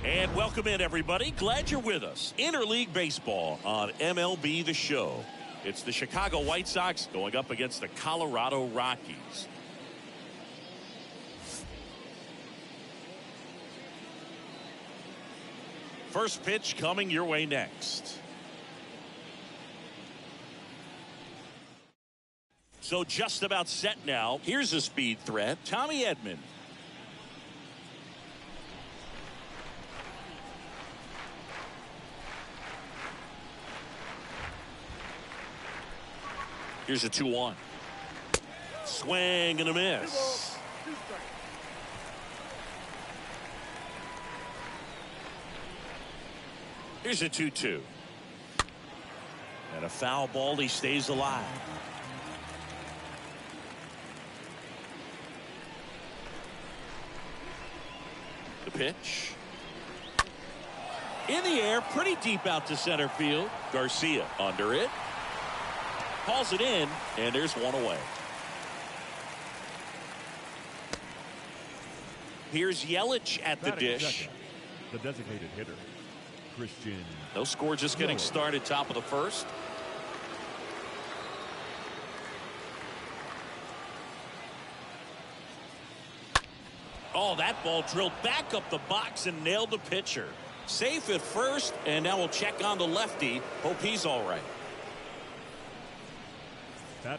And welcome in, everybody. Glad you're with us. Interleague Baseball on MLB The Show. It's the Chicago White Sox going up against the Colorado Rockies. First pitch coming your way next. So just about set now. Here's a speed threat. Tommy Edman. Here's a 2-1. Swing and a miss. Here's a 2-2. And a foul ball. He stays alive. The pitch. In the air, pretty deep out to center field. Garcia under it. Calls it in, and there's one away. Here's Yelich at the dish. Second, the designated hitter, Christian. No score, just getting started, top of the first. Oh, that ball drilled back up the box and nailed the pitcher. Safe at first, and now we'll check on the lefty. Hope he's all right.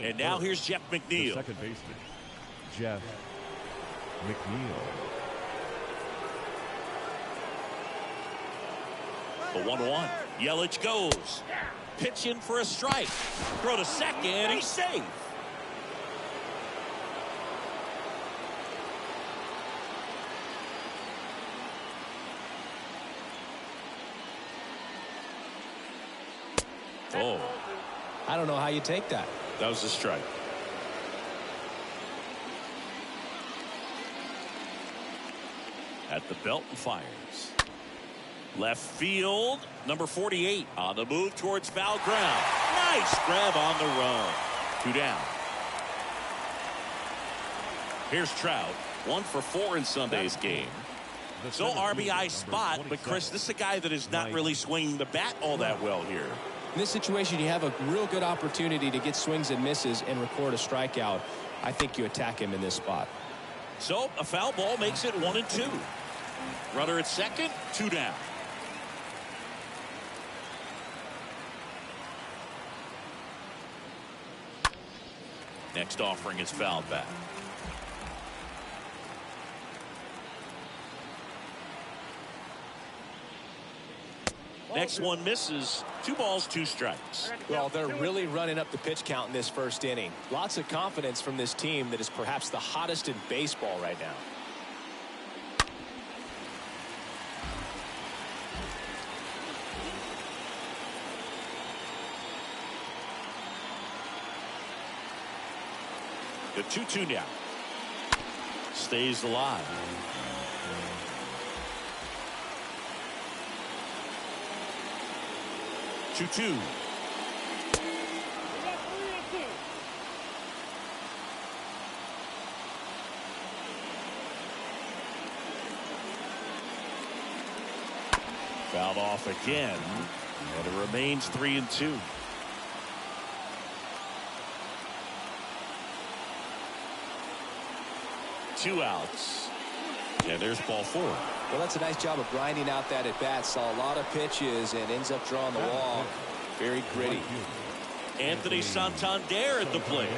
And now here's Jeff McNeil. The second baseman, Jeff McNeil. The 1-1. Yelich goes. Pitch in for a strike. Throw to second. He's safe. Oh. I don't know how you take that. That was a strike. At the belt and fires. Left field, number 48 on the move towards foul ground. Nice grab on the run. 2 down. Here's Trout, 1 for 4 in Sunday's game. So RBI spot, but Chris, this is a guy that is not really swinging the bat all that well here. In this situation, you have a real good opportunity to get swings and misses and record a strikeout. I think you attack him in this spot. So a foul ball makes it 1-2. Runner at second, 2 down. Next offering is fouled back. Next one misses. 2 balls, 2 strikes. Well, they're really running up the pitch count in this first inning. Lots of confidence from this team that is perhaps the hottest in baseball right now. The 2-2 now. Stays alive. Two. Fouled off again, and it remains 3-2. Two outs, and there's ball 4. Well, that's a nice job of grinding out that at bat. Saw a lot of pitches and ends up drawing the wall. Very gritty. Anthony Santander at the plate.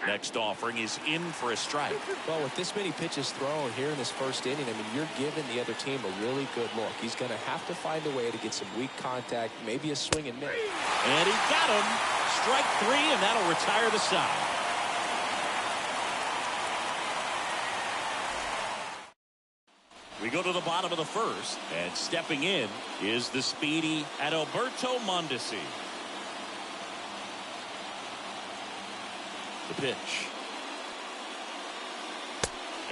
Next offering is in for a strike. Well, with this many pitches thrown here in this first inning, I mean, you're giving the other team a really good look. He's going to have to find a way to get some weak contact, maybe a swing and miss. And he got him. Strike 3, and that'll retire the side. We go to the bottom of the first, and stepping in is the speedy Adalberto Mondesi. The pitch.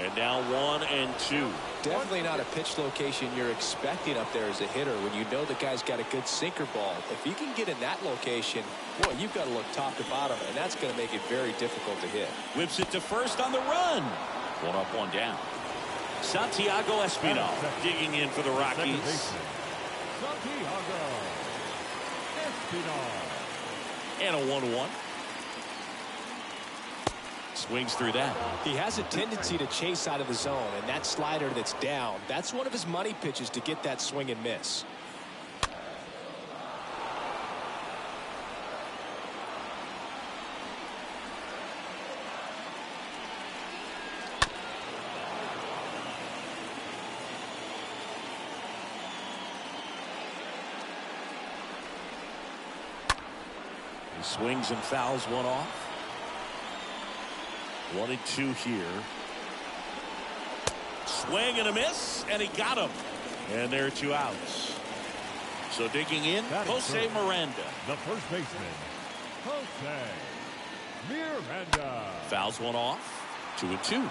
And now 1-2. Definitely not a pitch location you're expecting up there as a hitter when you know the guy's got a good sinker ball. If you can get in that location, boy, you've got to look top to bottom, and that's going to make it very difficult to hit. Whips it to first on the run. 1 up, 1 down. Santiago Espinal digging in for the Rockies. Santiago Espinal. And a 1-1. Swings through that. He has a tendency to chase out of the zone, and that slider that's down, that's one of his money pitches to get that swing and miss. He swings and fouls one off. 1-2 here. Swing and a miss, and he got him. And there are 2 outs. So digging in, Jose Miranda. The first baseman, Jose Miranda. Fouls one off. 2-2.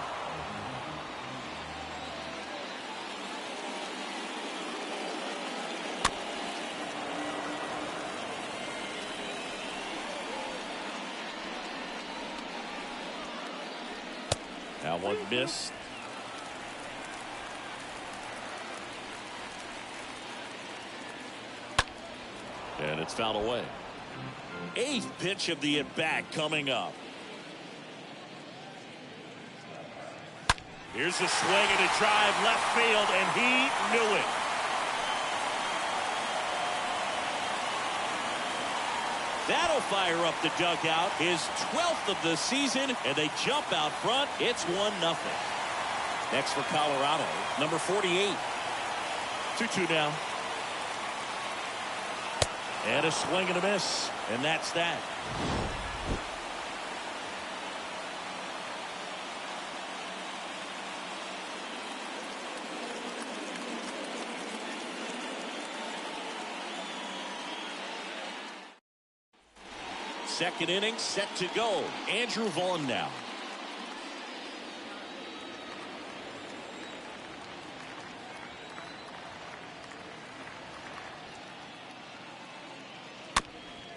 Now 1 missed. And it's fouled away. 8th pitch of the at-bat coming up. Here's a swing and a drive left field, and he knew it. That'll fire up the dugout. His 12th of the season, and they jump out front. It's 1-0. Next for Colorado, number 48. 2-2 now. And a swing and a miss, and that's that. Second inning set to go. Andrew Vaughn now.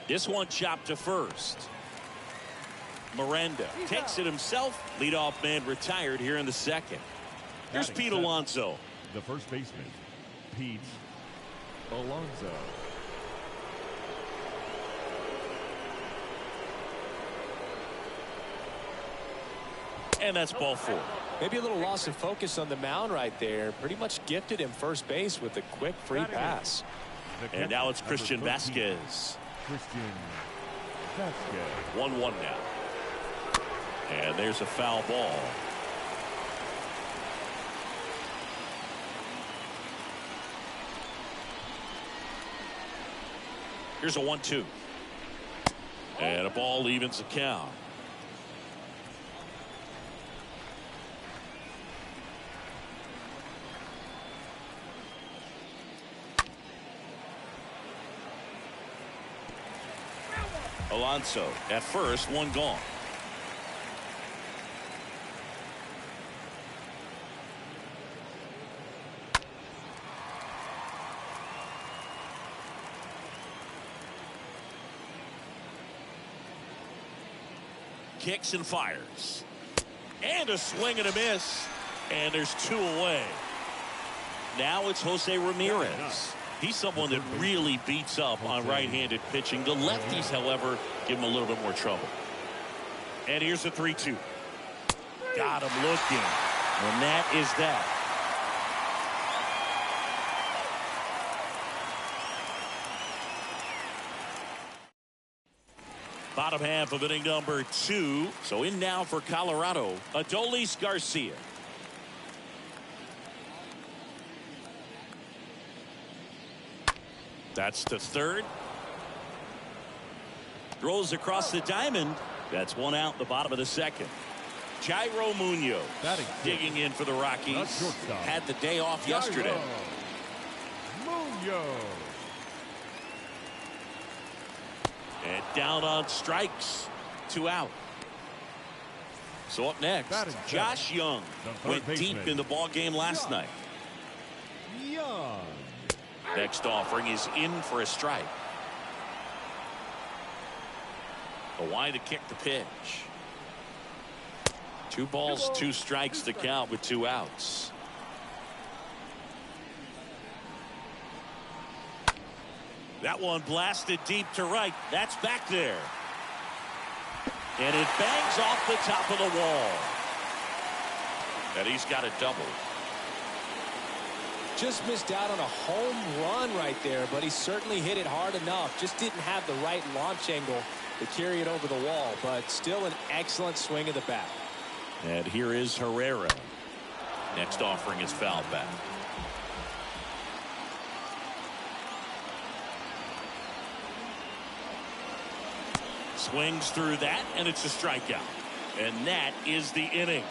This one chopped to first. Miranda takes it himself. Leadoff man retired here in the second. Here's Pete Alonso. The first baseman, Pete Alonso. And that's ball 4. Maybe a little loss of focus on the mound right there. Pretty much gifted him first base with a quick free pass. And now it's Christian Vasquez. Christian Vasquez. 1-1 now. And there's a foul ball. Here's a 1-2. And a ball evens the count. Alonso at first, 1 gone. Kicks and fires. And a swing and a miss. And there's 2 away. Now it's Jose Ramirez. He's someone that really beats up on right-handed pitching. The lefties, however, give him a little bit more trouble. And here's the 3-2. Got him looking. And that is that. Bottom half of inning number 2. So in now for Colorado, Adolis Garcia. That's to third. Throws across the diamond. That's one out in the bottom of the second. Jairo Munoz digging in for the Rockies. Had the day off yesterday. Munoz. And down on strikes. 2 out. So up next, Josh Young went deep in the ball game last night. Young. Next offering is in for a strike. Away to kick the pitch. 2 balls, 2 strikes to count with 2 outs. That one blasted deep to right. That's back there. And it bangs off the top of the wall. And he's got a double. Just missed out on a home run right there, but he certainly hit it hard enough. Just didn't have the right launch angle to carry it over the wall, but still an excellent swing of the bat. And here is Herrera. Next offering is fouled back. Swings through that, and it's a strikeout. And that is the inning.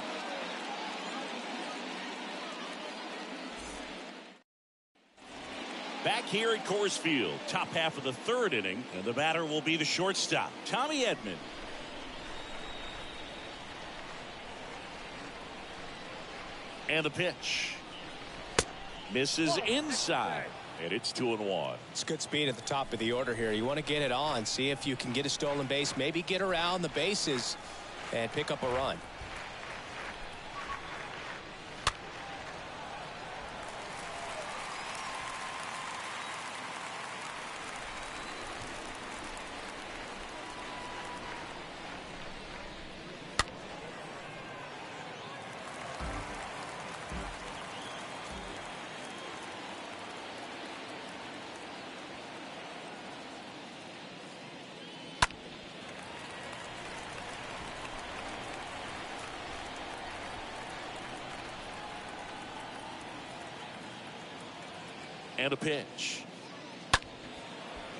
Back here at Coors Field, top half of the 3rd inning, and the batter will be the shortstop, Tommy Edman. And the pitch. Misses inside, and it's 2-1. It's good speed at the top of the order here. You want to get it on, see if you can get a stolen base, maybe get around the bases and pick up a run. And a pitch.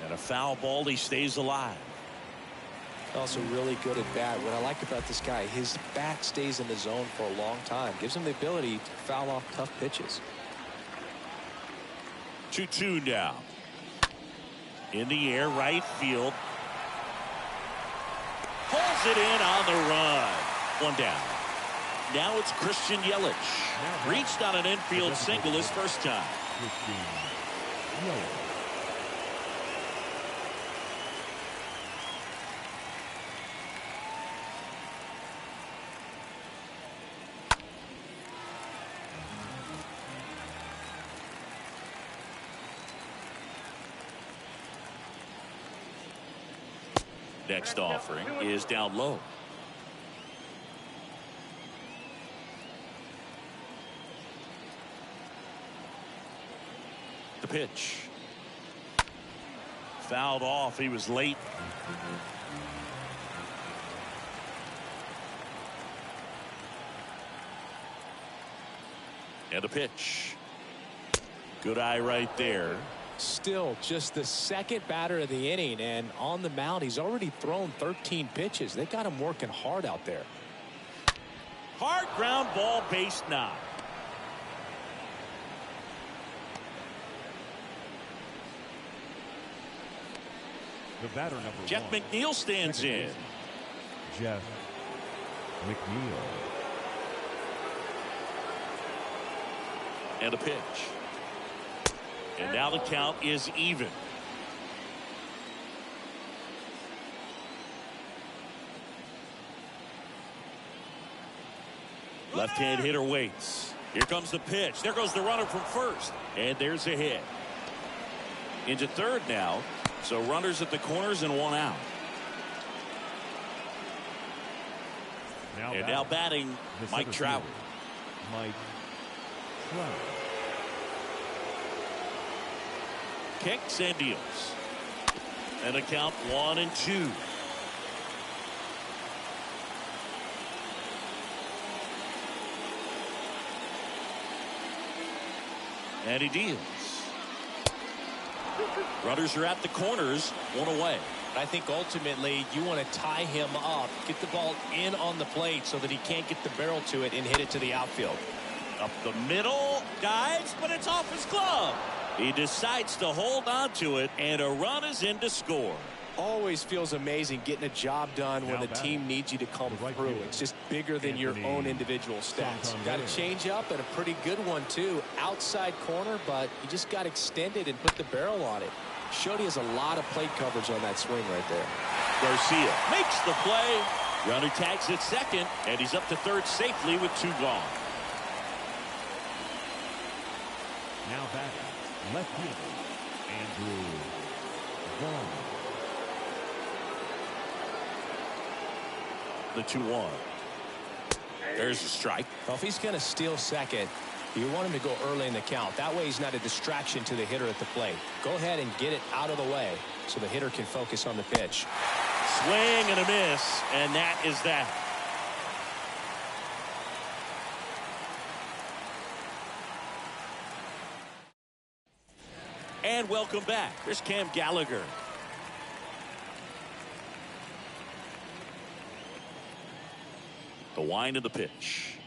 And a foul ball. He stays alive. Also really good at bat. What I like about this guy, his bat stays in the zone for a long time. Gives him the ability to foul off tough pitches. 2-2 now. In the air, right field. Pulls it in on the run. 1 down. Now it's Christian Yelich. Reached on an infield single his first time. Next offering is down low. The pitch. Fouled off. He was late. And the pitch. Good eye right there. Still just the second batter of the inning, and on the mound he's already thrown 13 pitches. They got him working hard out there. Hard ground ball, base knock. The batter number Jeff 1. McNeil stands in. Jeff McNeil. And a pitch. And now the count is even. Left-hand hitter waits. Here comes the pitch. There goes the runner from first. And there's a hit. Into third now. So runners at the corners and 1 out. Now batting Mike Trout. Mike Trout. Kicks and deals. And a count 1-2. And he deals. Runners are at the corners, one away. I think ultimately you want to tie him up, get the ball in on the plate so that he can't get the barrel to it and hit it to the outfield. Up the middle, dives, but it's off his glove. He decides to hold on to it, and a run is in to score. Always feels amazing getting a job done when the team needs you to come through. It's just bigger than your own individual stats. Got a change up and a pretty good one too. Outside corner, but he just got extended and put the barrel on it. Showed he has a lot of plate coverage on that swing right there. Garcia makes the play. Runner tags at second, and he's up to third safely with 2 gone. Now batting, left fielder, Andrew Vaughn. The 2-1. There's a strike. Well, if he's going to steal second, you want him to go early in the count. That way he's not a distraction to the hitter at the plate. Go ahead and get it out of the way so the hitter can focus on the pitch. Swing and a miss, and that is that. And welcome back. Here's Cam Gallagher. The wind of the pitch.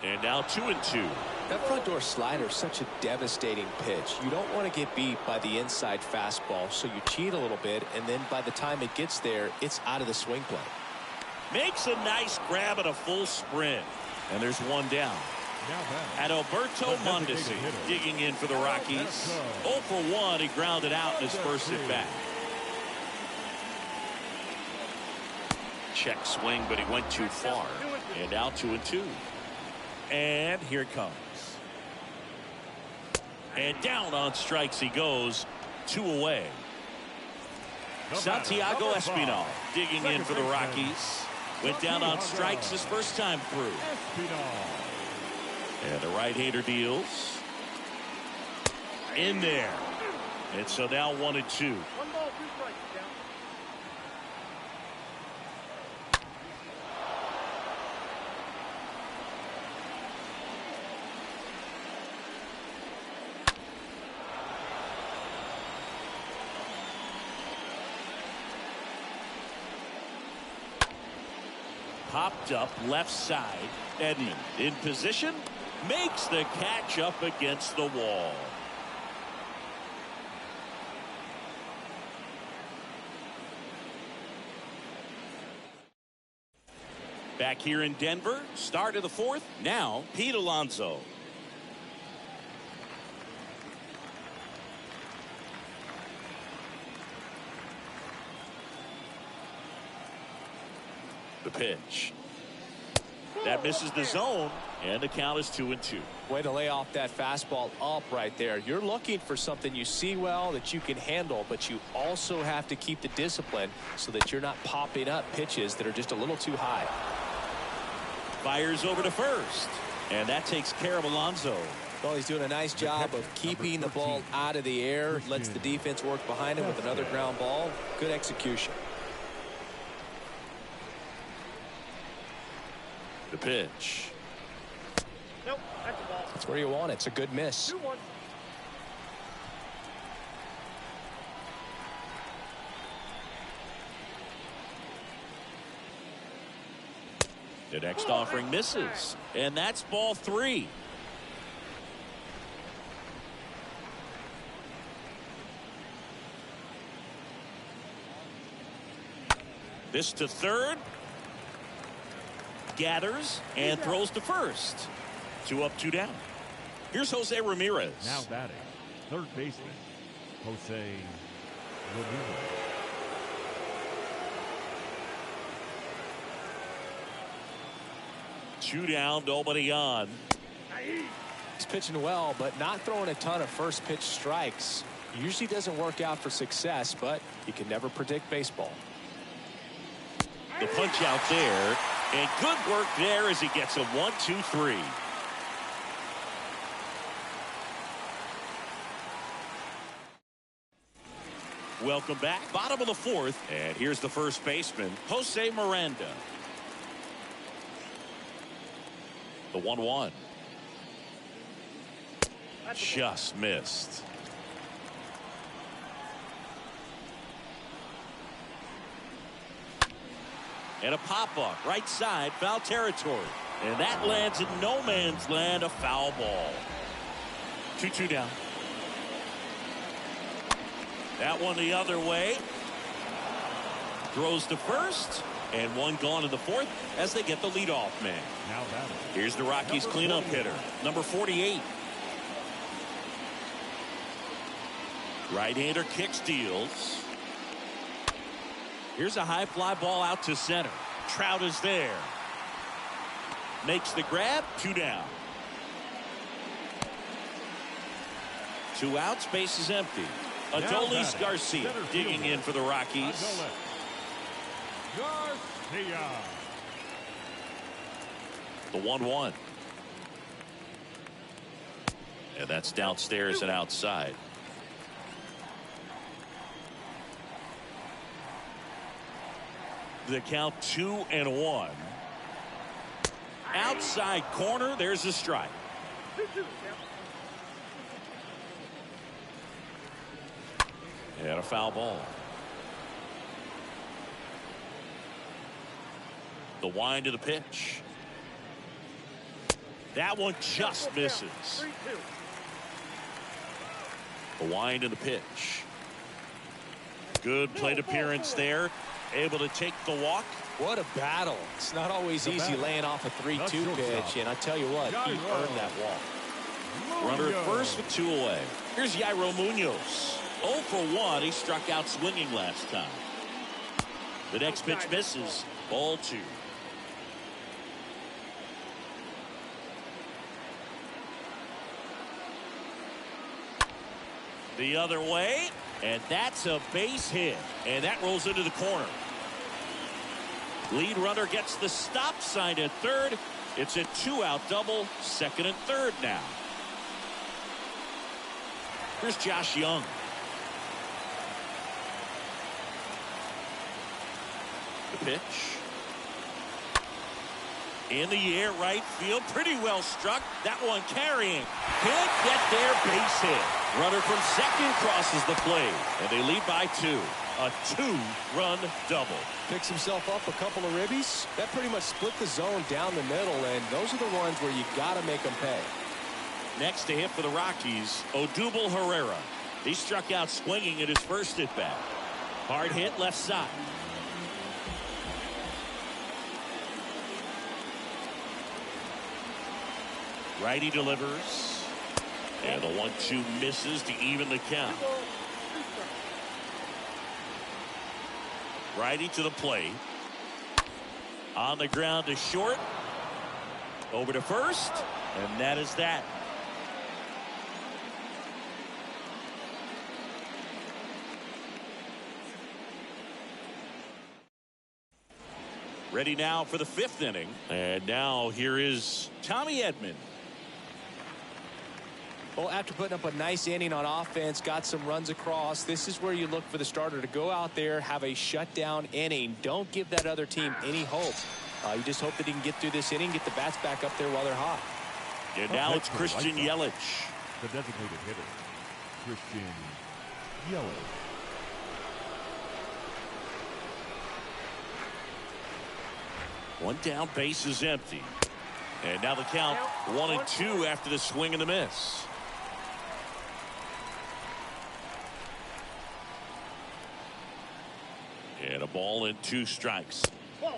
And now 2-2. That front door slider is such a devastating pitch. You don't want to get beat by the inside fastball, so you cheat a little bit, and then by the time it gets there, it's out of the swing play. Makes a nice grab at a full sprint. And there's one down. Adalberto Mondesi digging in for the Rockies. 0 for 1. He grounded out in his first at bat. Check swing, but he went too far. And now 2-2. And here it comes. And down on strikes he goes. 2 away. Santiago Espinal digging in for the Rockies. Went down on strikes his first time through. And the right-hander deals. In there. And so now 1-2. 1 ball, 2 strikes. Down. Popped up left side. Edman in position. Makes the catch up against the wall. Back here in Denver. Start of the 4th. Now Pete Alonso. The pitch. That misses the zone, and the count is 2-2. Way to lay off that fastball up right there. You're looking for something you see well that you can handle, but you also have to keep the discipline so that you're not popping up pitches that are just a little too high. Fires over to first, and that takes care of Alonso. Well, he's doing a nice job of keeping the ball out of the air, lets the defense work behind him with another ground ball. Good execution. The pitch. Nope, that's a ball. That's where you want it. It's a good miss. 2-1. The next offering misses, and that's ball 3. This to third. Gathers and throws to first. 2 up, 2 down. Here's Jose Ramirez. Now batting, third baseman, Jose Ramirez. Two down, nobody on. He's pitching well, but not throwing a ton of first pitch strikes. Usually doesn't work out for success, but you can never predict baseball. The punch out there, and good work there as he gets a 1-2-3. Welcome back. Bottom of the 4th, and here's the first baseman, Jose Miranda. The 1-1. Just missed. And a pop-up right side, foul territory. And that lands in no man's land, a foul ball. 2-2 down. That one the other way. Throws to first. And one gone in the fourth as they get the leadoff man. Now batting. Here's the Rockies cleanup hitter, number 48. Right-hander kick steals. Here's a high fly ball out to center. Trout is there. Makes the grab. 2 down. 2 outs. Base is empty. Adolis Garcia digging in for the Rockies. Garcia. The 1-1. And that's downstairs and outside. The count 2-1. Outside corner. There's a strike. 2-2. And a foul ball. The wind of the pitch. That one just misses. 3-2. The wind of the pitch. Good plate appearance there. Able to take the walk. What a battle. It's not always easy laying off a 3-2 pitch, and I tell you what, he earned that walk. Runner at first with 2 away. Here's Yairo Munoz. 0 for 1. He struck out swinging last time. The next pitch misses. Ball 2. The other way, and that's a base hit, and that rolls into the corner. Lead runner gets the stop sign at third. It's a 2-out double, second and third now. Here's Josh Young. The pitch. In the air, right field, pretty well struck. That one carrying. Can't get there, base hit. Runner from second crosses the plate, and they lead by 2. A 2-run double. Picks himself up a couple of ribbies. That pretty much split the zone down the middle, and those are the ones where you got to make them pay. Next to hit for the Rockies, Odubel Herrera. He struck out swinging at his first at-bat. Hard hit left side. Righty delivers. And the 1-2 misses to even the count. Righty to the plate. On the ground to short. Over to first. And that is that. Ready now for the 5th inning. And now here is Tommy Edman. Well, after putting up a nice inning on offense, got some runs across, this is where you look for the starter to go out there, have a shutdown inning. Don't give that other team any hope. You just hope that he can get through this inning, get the bats back up there while they're hot. And now it's Christian Yelich. The designated hitter, Christian Yelich. One down, base is empty. And now the count 1-2 after the swing and the miss. And a ball and 2 strikes.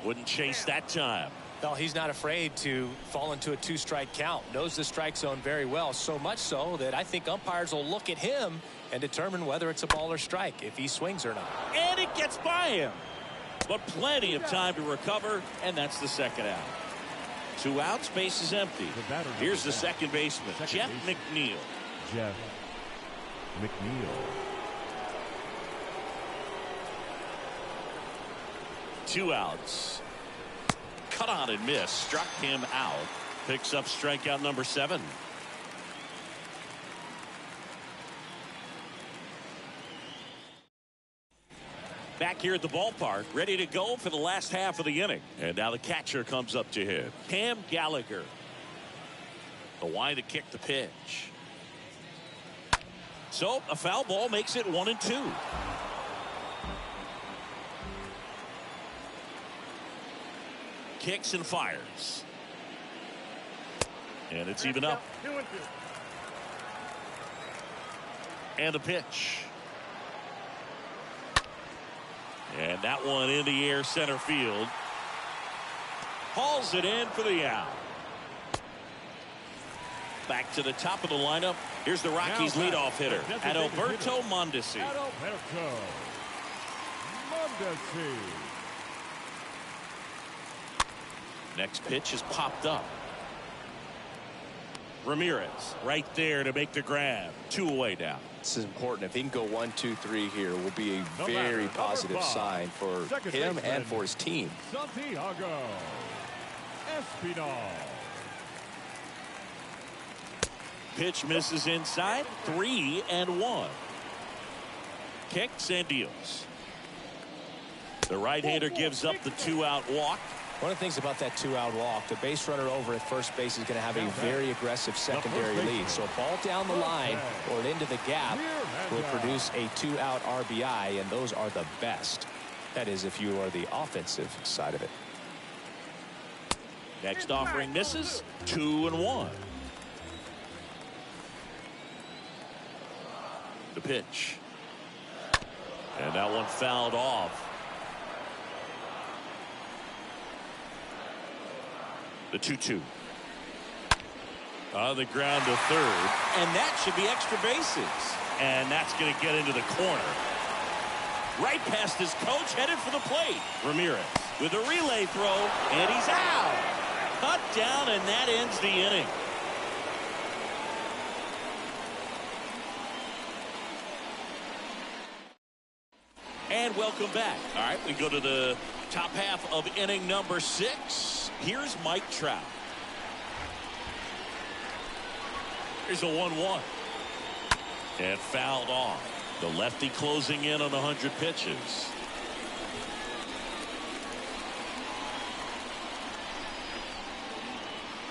Wouldn't chase that time. Well, he's not afraid to fall into a 2-strike count. Knows the strike zone very well, so much so that I think umpires will look at him and determine whether it's a ball or strike, if he swings or not. And it gets by him. But plenty of time to recover, and that's the second out. 2 outs, base is empty. Here's the second baseman, Jeff McNeil. Jeff McNeil. 2 outs. Cut on and miss. Struck him out. Picks up strikeout number 7. Back here at the ballpark, ready to go for the last half of the inning. And now the catcher comes up to him. Cam Gallagher. The wind to kick the pitch. So a foul ball makes it 1-2. Kicks and fires. And it's even up. 2-2. And a pitch. And that one in the air center field. Hauls it in for the out. Back to the top of the lineup. Here's the Rockies leadoff hitter, Adalberto Mondesi. Adalberto Mondesi. Next pitch is popped up. Ramirez right there to make the grab. 2 away now. This is important. If he can go 1, 2, 3 here, will be a very positive sign for him and for his team. Santiago Espinal. Pitch misses inside. 3-1. Kicks and deals. The right-hander gives up the 2-out walk. One of the things about that 2-out walk, the base runner over at first base is going to have a very aggressive secondary lead. So a ball down the line or into the gap will produce a 2-out RBI, and those are the best. That is, if you are the offensive side of it. Next offering misses. 2-1. The pitch. And that one fouled off. The 2-2. On the ground to third. And that should be extra bases. And that's going to get into the corner. Right past his coach, headed for the plate. Ramirez with a relay throw, and he's out. Cut down, and that ends the inning. And welcome back. All right, we go to the top half of inning number 6. Here's Mike Trout. Here's a 1-1. And fouled off. The lefty closing in on 100 pitches.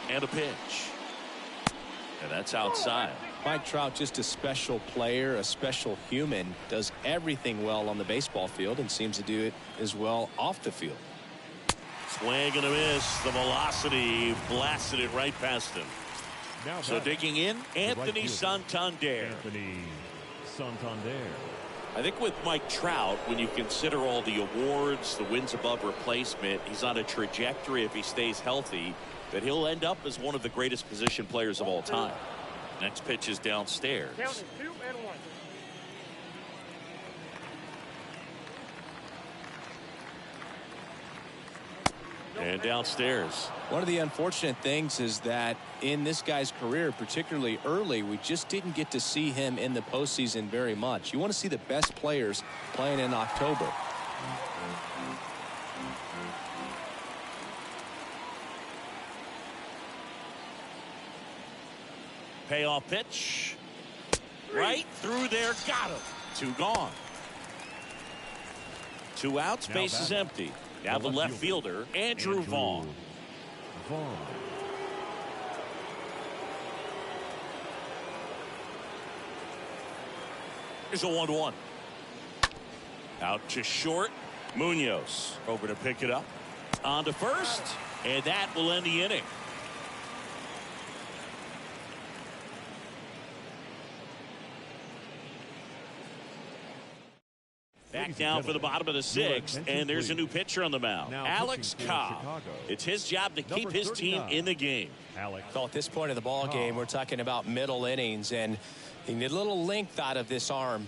And a pitch. And that's outside. Mike Trout, just a special player, a special human, does everything well on the baseball field and seems to do it as well off the field. Swing and a miss. The velocity blasted it right past him. Now So digging in, Anthony Santander. Anthony Santander. I think with Mike Trout, when you consider all the awards, the wins above replacement, he's on a trajectory, if he stays healthy, that he'll end up as one of the greatest position players of all time. Next pitch is downstairs. Count is 2-1. And downstairs. One of the unfortunate things is that in this guy's career, particularly early, we just didn't get to see him in the postseason very much. You want to see the best players playing in October. Payoff pitch. Right through there. Got him. 2 gone. 2 outs. Base is empty. Now the left fielder, Andrew Vaughn. Here's a 1-1. Out to short. Munoz over to pick it up. On to first. And that will end the inning. Back now for the bottom of the 6th, and there's a new pitcher on the mound, Alex Cobb. It's his job to keep his team in the game. So at this point of the ball game, we're talking about middle innings, and he need a little length out of this arm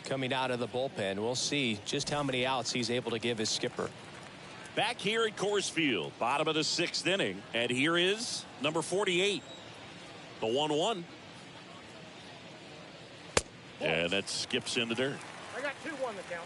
coming out of the bullpen. We'll see just how many outs he's able to give his skipper. Back here at Coors Field, bottom of the 6th inning, and here is number 48, the 1-1. And that skips in the dirt. I got 2-1 the count.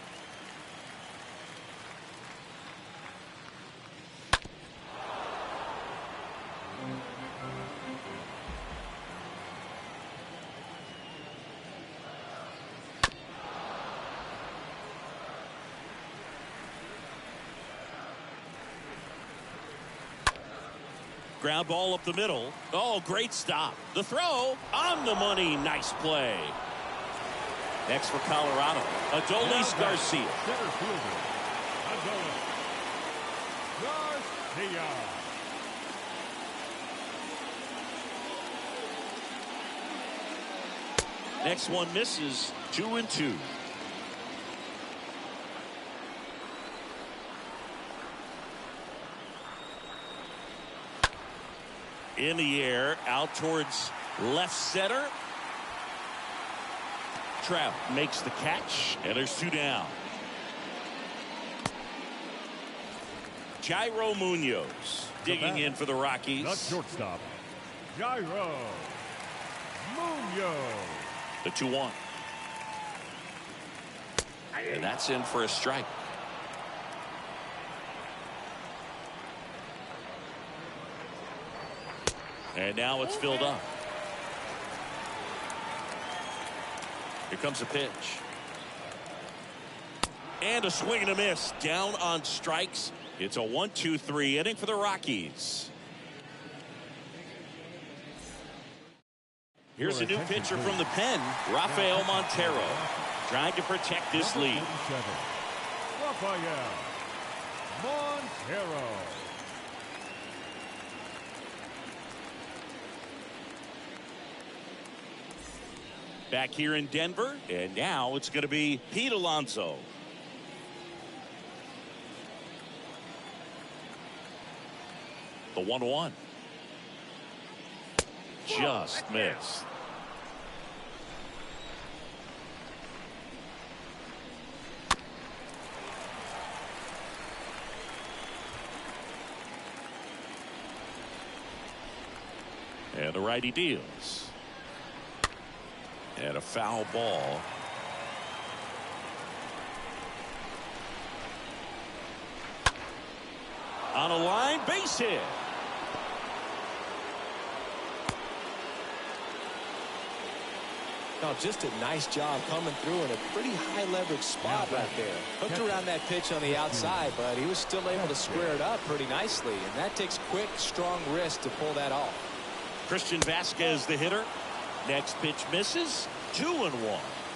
Ground ball up the middle. Oh, great stop. The throw on the money. Nice play. Next for Colorado, Adolis Garcia. Center fielder, Adolis Garcia. Next one misses. 2-2. In the air, out towards left center. Trout makes the catch, and there's 2 down. Jairo Munoz digging in for the Rockies. The shortstop, Jairo Munoz. The 2-1. And that's in for a strike. And now it's filled up. Here comes a pitch. And a swing and a miss. Down on strikes. It's a 1-2-3 inning for the Rockies. Here's a new pitcher from the pen, Rafael Montero, trying to protect this lead. Rafael Montero. Back here in Denver, and now it's going to be Pete Alonso. The 1-1. Just missed. And the righty deals. And a foul ball. On a line, base hit. No, just a nice job coming through in a pretty high leverage spot right there. Hooked around that pitch on the outside, but he was still able to square it up pretty nicely. And that takes quick, strong wrist to pull that off. Christian Vasquez, the hitter. Next pitch misses. 2-1.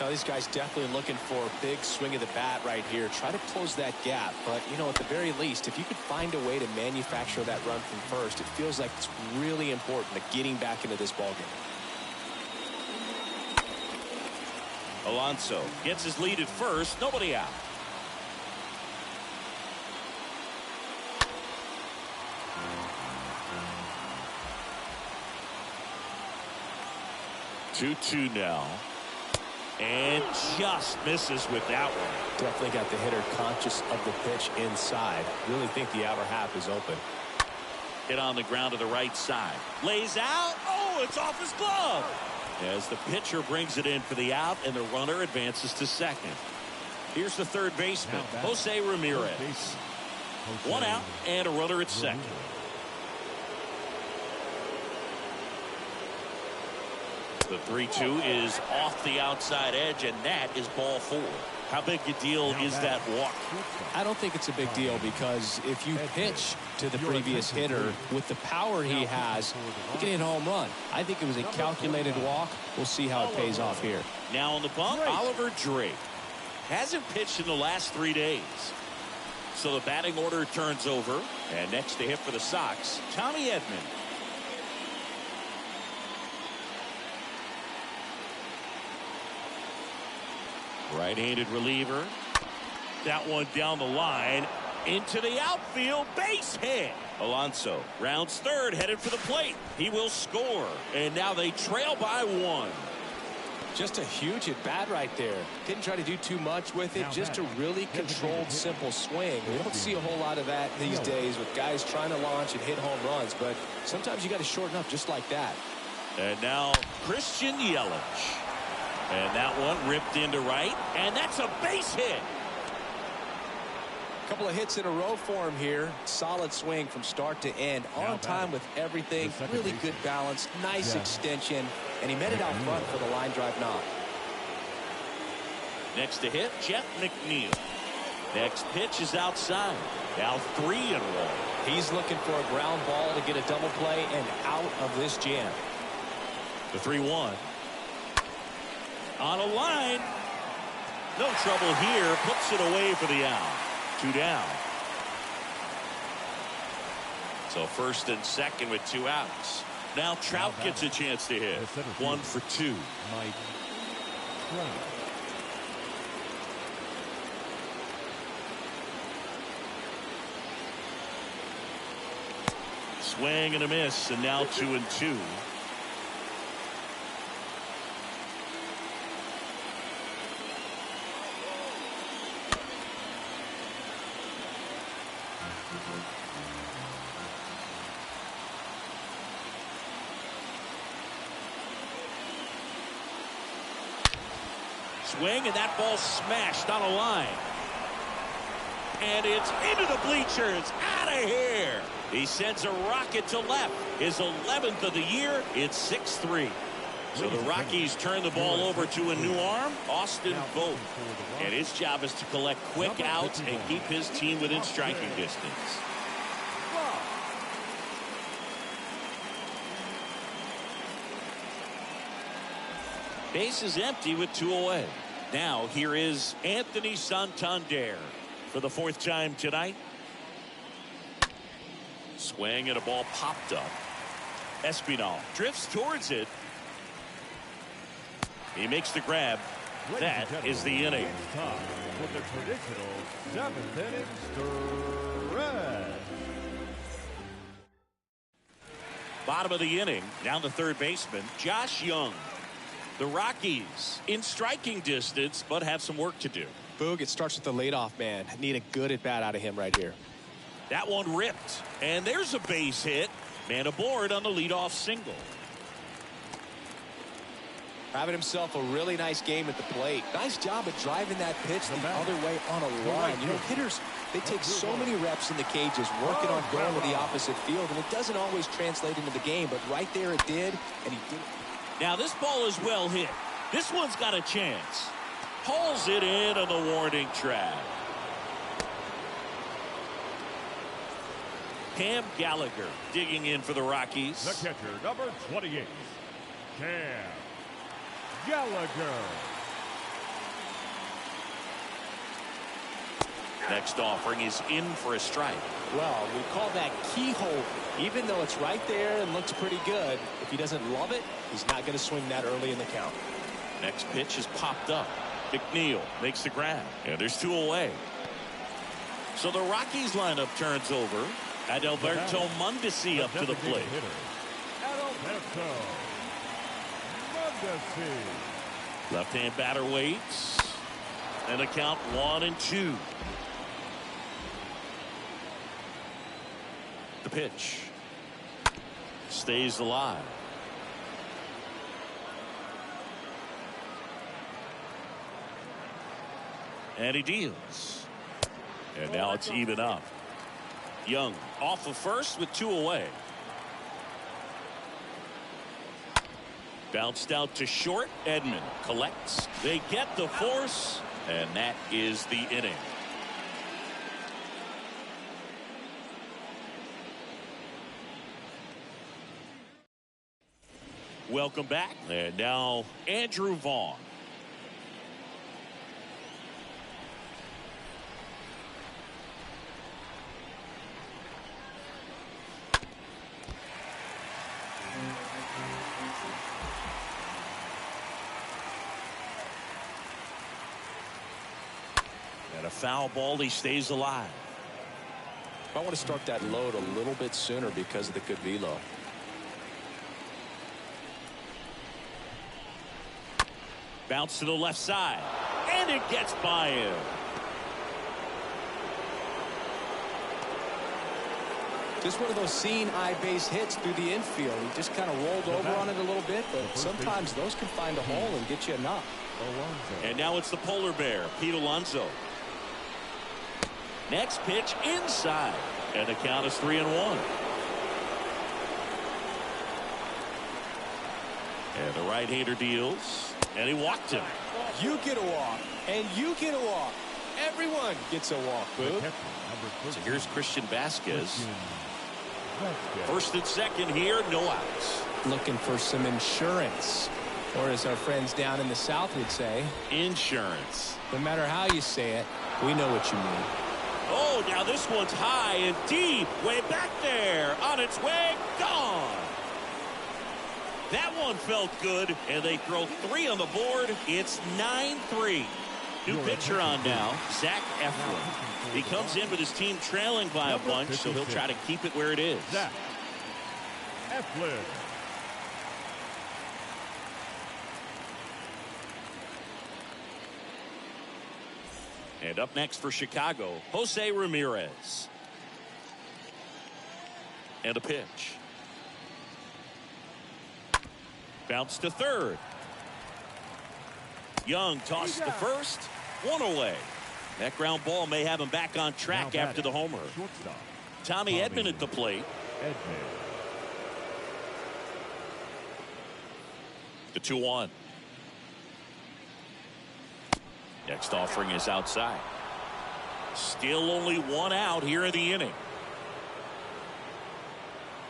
Now, these guys definitely looking for a big swing of the bat right here. Try to close that gap. But, you know, at the very least, if you could find a way to manufacture that run from first, it feels like it's really important to getting back into this ballgame. Alonso gets his lead at first. Nobody out. Two now. And just misses with that one. Definitely got the hitter conscious of the pitch inside. Really think the outer half is open. Hit on the ground to the right side. Lays out. Oh, it's off his glove. As the pitcher brings it in for the out, and the runner advances to second. Here's the third baseman, Jose Ramirez. 1 out and a runner at second. The 3-2 is off the outside edge, and that is ball 4. How big a deal is that walk? I don't think it's a big deal, because if you pitch to the previous hitter with the power he has, you can hit a home run. I think it was a calculated walk. We'll see how it pays off here. Now on the bump, Oliver Drake. Hasn't pitched in the last 3 days. So the batting order turns over, and next to hit for the Sox, Tommy Edman. Right-handed reliever. That one down the line. Into the outfield. Base hit. Alonso rounds third, headed for the plate. He will score. And now they trail by 1. Just a huge at bat right there. Didn't try to do too much with it. Just a really controlled, simple swing. We don't see a whole lot of that these days with guys trying to launch and hit home runs. But sometimes you got to shorten up just like that. And now Christian Yelich. And that one ripped into right. And that's a base hit. A couple of hits in a row for him here. Solid swing from start to end. On time with everything. Really good balance. Nice extension. And he met it out front for the line drive knock. Next to hit, Jeff McNeil. Next pitch is outside. Now 3-1. He's looking for a ground ball to get a double play and out of this jam. The 3-1. On a line. No trouble here. Puts it away for the out. 2 down. So first and second with 2 outs. Now Trout gets a chance to hit. 1 for 2. Mike Trout. Swing and a miss, and now 2-2. Swing, and that ball smashed on a line. And it's into the bleachers. Out of here. He sends a rocket to left. His 11th of the year. It's 6-3. So the Rockies turn the ball over to a new arm, Austin Vogt. And his job is to collect quick outs and keep his team within striking distance. Base is empty with 2 away. Now here is Anthony Santander for the 4th time tonight. Swing and a ball popped up. Espinal drifts towards it. He makes the grab. That is the inning. It's time for the traditional 7th inning stretch. Bottom of the inning. Down the third baseman, Josh Young. The Rockies in striking distance, but have some work to do. Boog, it starts with the leadoff man. Need a good at bat out of him right here. That one ripped, and there's a base hit. Man aboard on the leadoff single. Having himself a really nice game at the plate. Nice job of driving that pitch the other way on a line. You know, hitters, they take so many reps in the cages working on going to the opposite field, and it doesn't always translate into the game, but right there it did, and he did it. Now this ball is well hit. This one's got a chance. Hauls it in on the warning track. Cam Gallagher digging in for the Rockies. The catcher, number 28, Cam Gallagher. Next offering is in for a strike. Well, we call that keyhole. Even though it's right there and looks pretty good, if he doesn't love it, he's not going to swing that early in the count. Next pitch is popped up. McNeil makes the grab. And there's 2 away. So the Rockies lineup turns over. Adalberto Mondesi up to the plate. Adalberto Mondesi. Left-hand batter waits. And a count 1-2. The pitch stays alive. And he deals. And now it's even up. Young off of first with 2 away. Bounced out to short. Edman collects. They get the force. And that is the inning. Welcome back. And now Andrew Vaughn. And a foul ball. He stays alive. I want to start that load a little bit sooner because of the good velo. Bounce to the left side. And it gets by him. Just one of those seeing eye base hits through the infield. He just kind of rolled over on it a little bit, but sometimes those can find a hole and get you a knock. And now it's the polar bear, Pete Alonso. Next pitch inside. And the count is 3-1. And the right-hander deals. And he walked him. You get a walk, and you get a walk. Everyone gets a walk, Boog. So here's Christian Vasquez. First and second here, no outs. Looking for some insurance. Or as our friends down in the South would say, insurance. No matter how you say it, we know what you mean. Oh, now this one's high and deep. Way back there. On its way. Gone. That one felt good. And they throw 3 on the board. It's 9-3. New pitcher on now. Zach Eflin. He comes in with his team trailing by a bunch, so he'll try to keep it where it is. Zach Eflin. And up next for Chicago, Jose Ramirez. And a pitch. Bounce to third. Young tossed to first. 1 away. That ground ball may have him back on track after the homer. Shortstop. Tommy Edman at the plate. Edman. The 2-1. Next offering is outside. Still only 1 out here in the inning.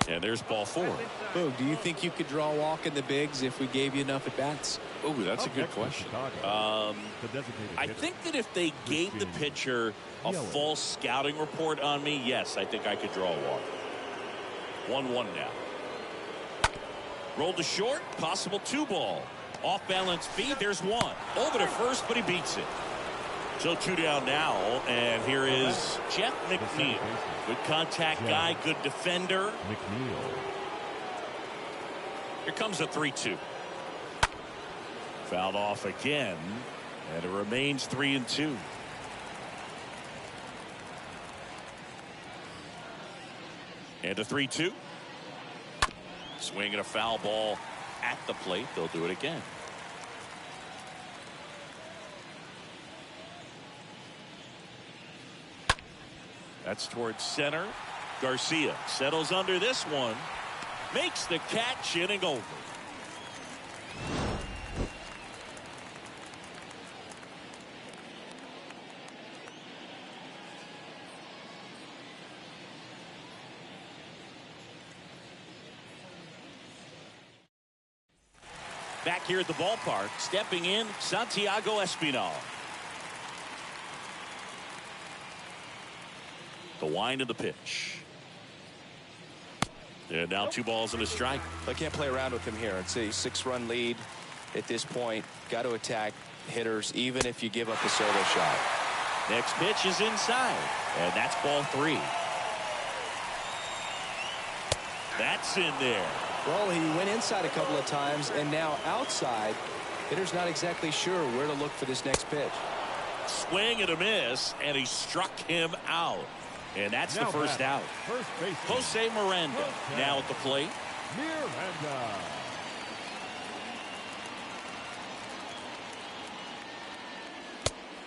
And there's ball 4. Boog, do you think you could draw a walk in the bigs if we gave you enough at bats? Oh, that's a good question. I think that if they gave the pitcher a false scouting report on me, yes, I think I could draw a walk. 1-1 now. Rolled to short, possible 2 ball. Off balance feed, there's 1. Over to first, but he beats it. So 2 down now, and here is Jeff McNeil. Good contact guy, good defender. McNeil. Here comes a 3-2. Fouled off again, and it remains 3-2. And a 3-2. Swinging a foul ball at the plate. They'll do it again. That's towards center. Garcia settles under this one. Makes the catch, inning over. Back here at the ballpark, stepping in, Santiago Espinal. The wind of the pitch. And now 2 balls and a strike. I can't play around with him here. It's a 6-run lead at this point. Got to attack hitters even if you give up a solo shot. Next pitch is inside, and that's ball 3. That's in there. Well, he went inside a couple of times, and now outside. Hitter's not exactly sure where to look for this next pitch. Swing and a miss, and he struck him out. And that's the first out. First base. Jose Miranda now at the plate. Miranda.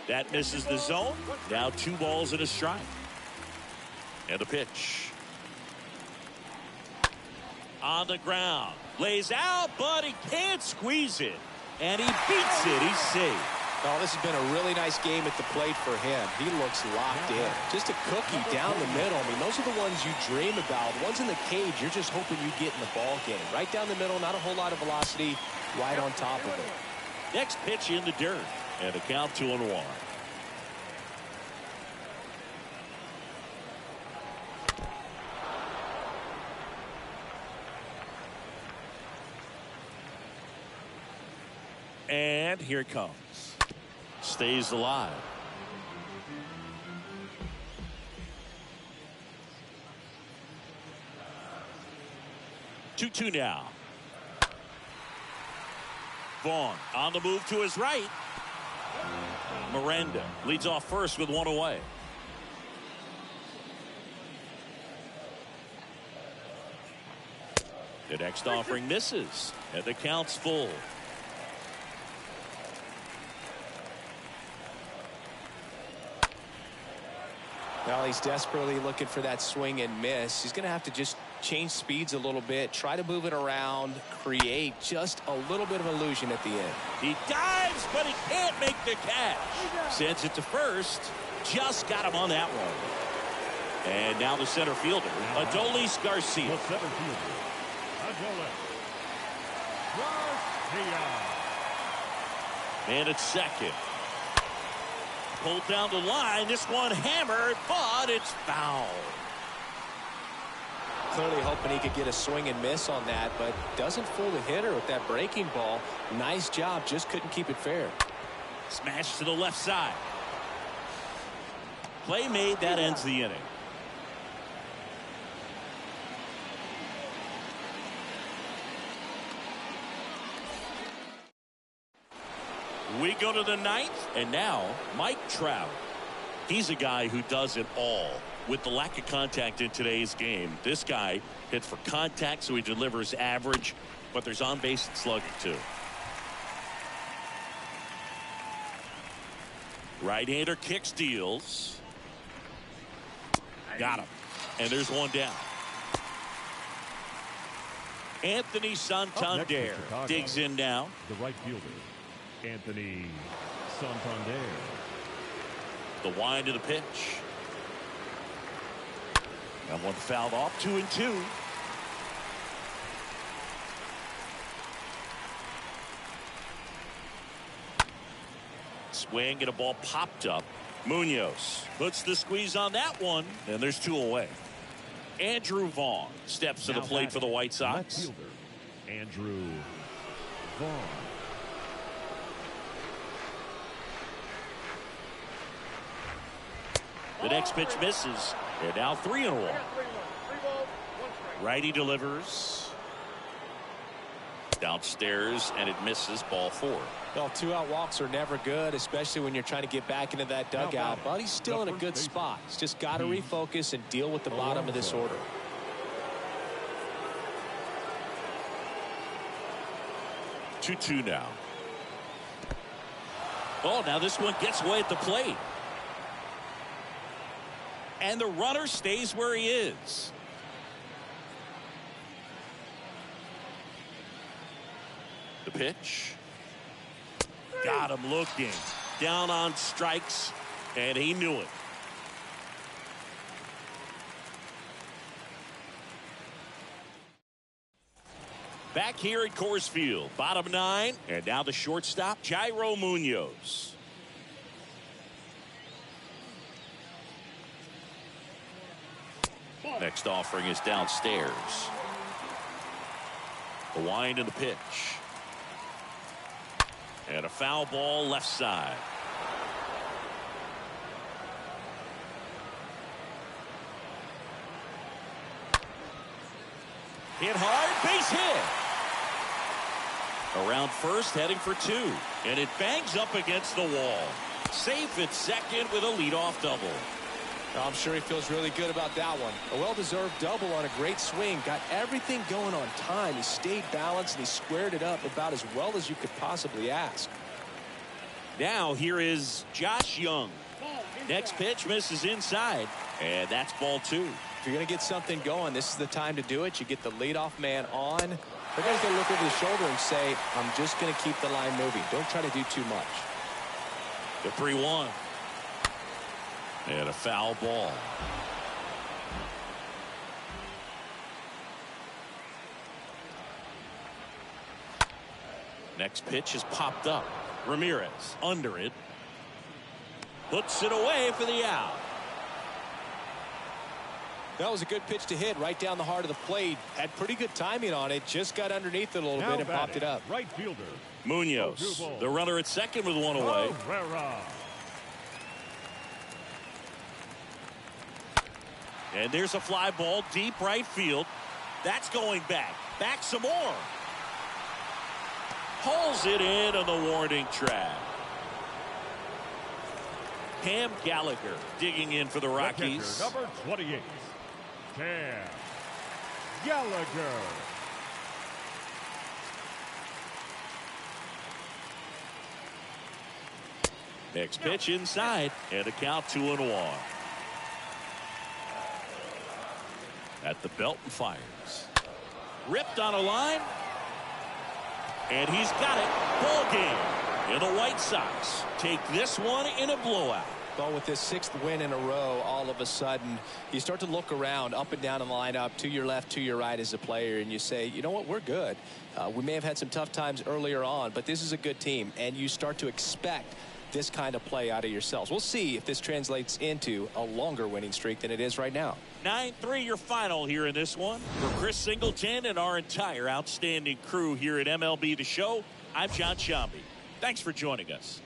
That misses the zone. Now 2 balls and a strike. And a pitch. On the ground. Lays out, but he can't squeeze it. And he beats it. He's safe. Oh, this has been a really nice game at the plate for him. He looks locked in. Just a cookie down the middle. I mean, those are the ones you dream about. The ones in the cage, you're just hoping you get in the ball game. Right down the middle, not a whole lot of velocity, right on top of it. Next pitch in the dirt. And a count 2-1. And here it comes. Stays alive. Two now. Vaughn on the move to his right. Miranda leads off first with 1 away. The next offering misses, and the count's full. Well, he's desperately looking for that swing and miss. He's going to have to just change speeds a little bit, try to move it around, create just a little bit of illusion at the end. He dives, but he can't make the catch. Sends it to first. Just got him on that one. And now the center fielder, Adolis Garcia. The center fielder, Adolis Garcia. Man at second. Pulled down the line. This one hammered, but it's foul. Clearly hoping he could get a swing and miss on that, but doesn't fool the hitter with that breaking ball. Nice job, just couldn't keep it fair. Smash to the left side. Play made, that ends the inning. We go to the ninth, and now Mike Trout. He's a guy who does it all. With the lack of contact in today's game, this guy hits for contact, so he delivers average, but there's on-base and slugging too. Right-hander kick steals. Got him. And there's one down. Anthony Santander digs in now. The right fielder, Anthony Santander. The wind to the pitch. That one fouled off, 2-2. Swing and a ball popped up. Munoz puts the squeeze on that one, and there's two away. Andrew Vaughn steps to the plate for the White Sox. Left fielder, Andrew Vaughn. The next pitch misses. They're now 3-1. 3 balls, 1 strike. Righty delivers. Downstairs, and it misses. Ball 4. Well, 2-out walks are never good, especially when you're trying to get back into that dugout. But he's still in a good spot. He's just got to refocus and deal with the bottom of this order. Two now. Oh, now this one gets away at the plate. And the runner stays where he is. The pitch. Got him looking. Down on strikes, and he knew it. Back here at Coors Field, bottom 9, and now the shortstop, Jairo Munoz. Next offering is downstairs. The wind and the pitch. And a foul ball left side. Hit hard, base hit. Around first, heading for 2. And it bangs up against the wall. Safe at second with a leadoff double. I'm sure he feels really good about that one. A well-deserved double on a great swing. Got everything going on time. He stayed balanced and he squared it up about as well as you could possibly ask. Now here is Josh Young. Next pitch misses inside, and that's ball 2. If you're going to get something going, this is the time to do it. You get the leadoff man on. They're going to look over the shoulder and say, I'm just going to keep the line moving. Don't try to do too much. The 3-1. And a foul ball. Next pitch is popped up. Ramirez under it. Puts it away for the out. That was a good pitch to hit right down the heart of the plate. Had pretty good timing on it. Just got underneath it a little bit and popped it up. Right fielder, Munoz, the runner at second with one away. And there's a fly ball deep right field. That's going back. Back some more. Pulls it in on the warning track. Cam Gallagher digging in for the Rockies. Number 28, Cam Gallagher. Next pitch inside, and a count 2-1. At the belt and fires. Ripped on a line. And he's got it. Ball game. And the White Sox take this one in a blowout. Well, with this 6th win in a row, all of a sudden, you start to look around up and down the lineup, to your left, to your right as a player, and you say, you know what, we're good. We may have had some tough times earlier on, but this is a good team, and you start to expect this kind of play out of yourselves. We'll see if this translates into a longer winning streak than it is right now. 9-3 your final here in this one. For Chris Singleton and our entire outstanding crew here at MLB The Show, I'm John Shambi. Thanks for joining us.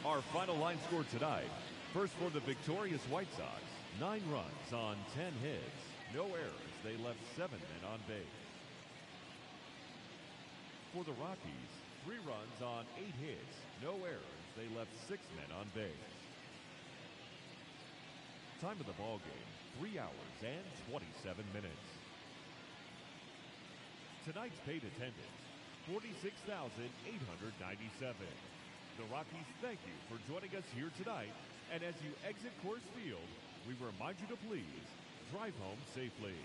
Our final line score tonight. First for the victorious White Sox, 9 runs on 10 hits. No errors. They left 7 men on base. For the Rockies, 3 runs on 8 hits. No errors. They left 6 men on base. Time of the ball game, 3 hours and 27 minutes. Tonight's paid attendance, 46,897. The Rockies thank you for joining us here tonight, and as you exit Coors Field, we remind you to please drive home safely.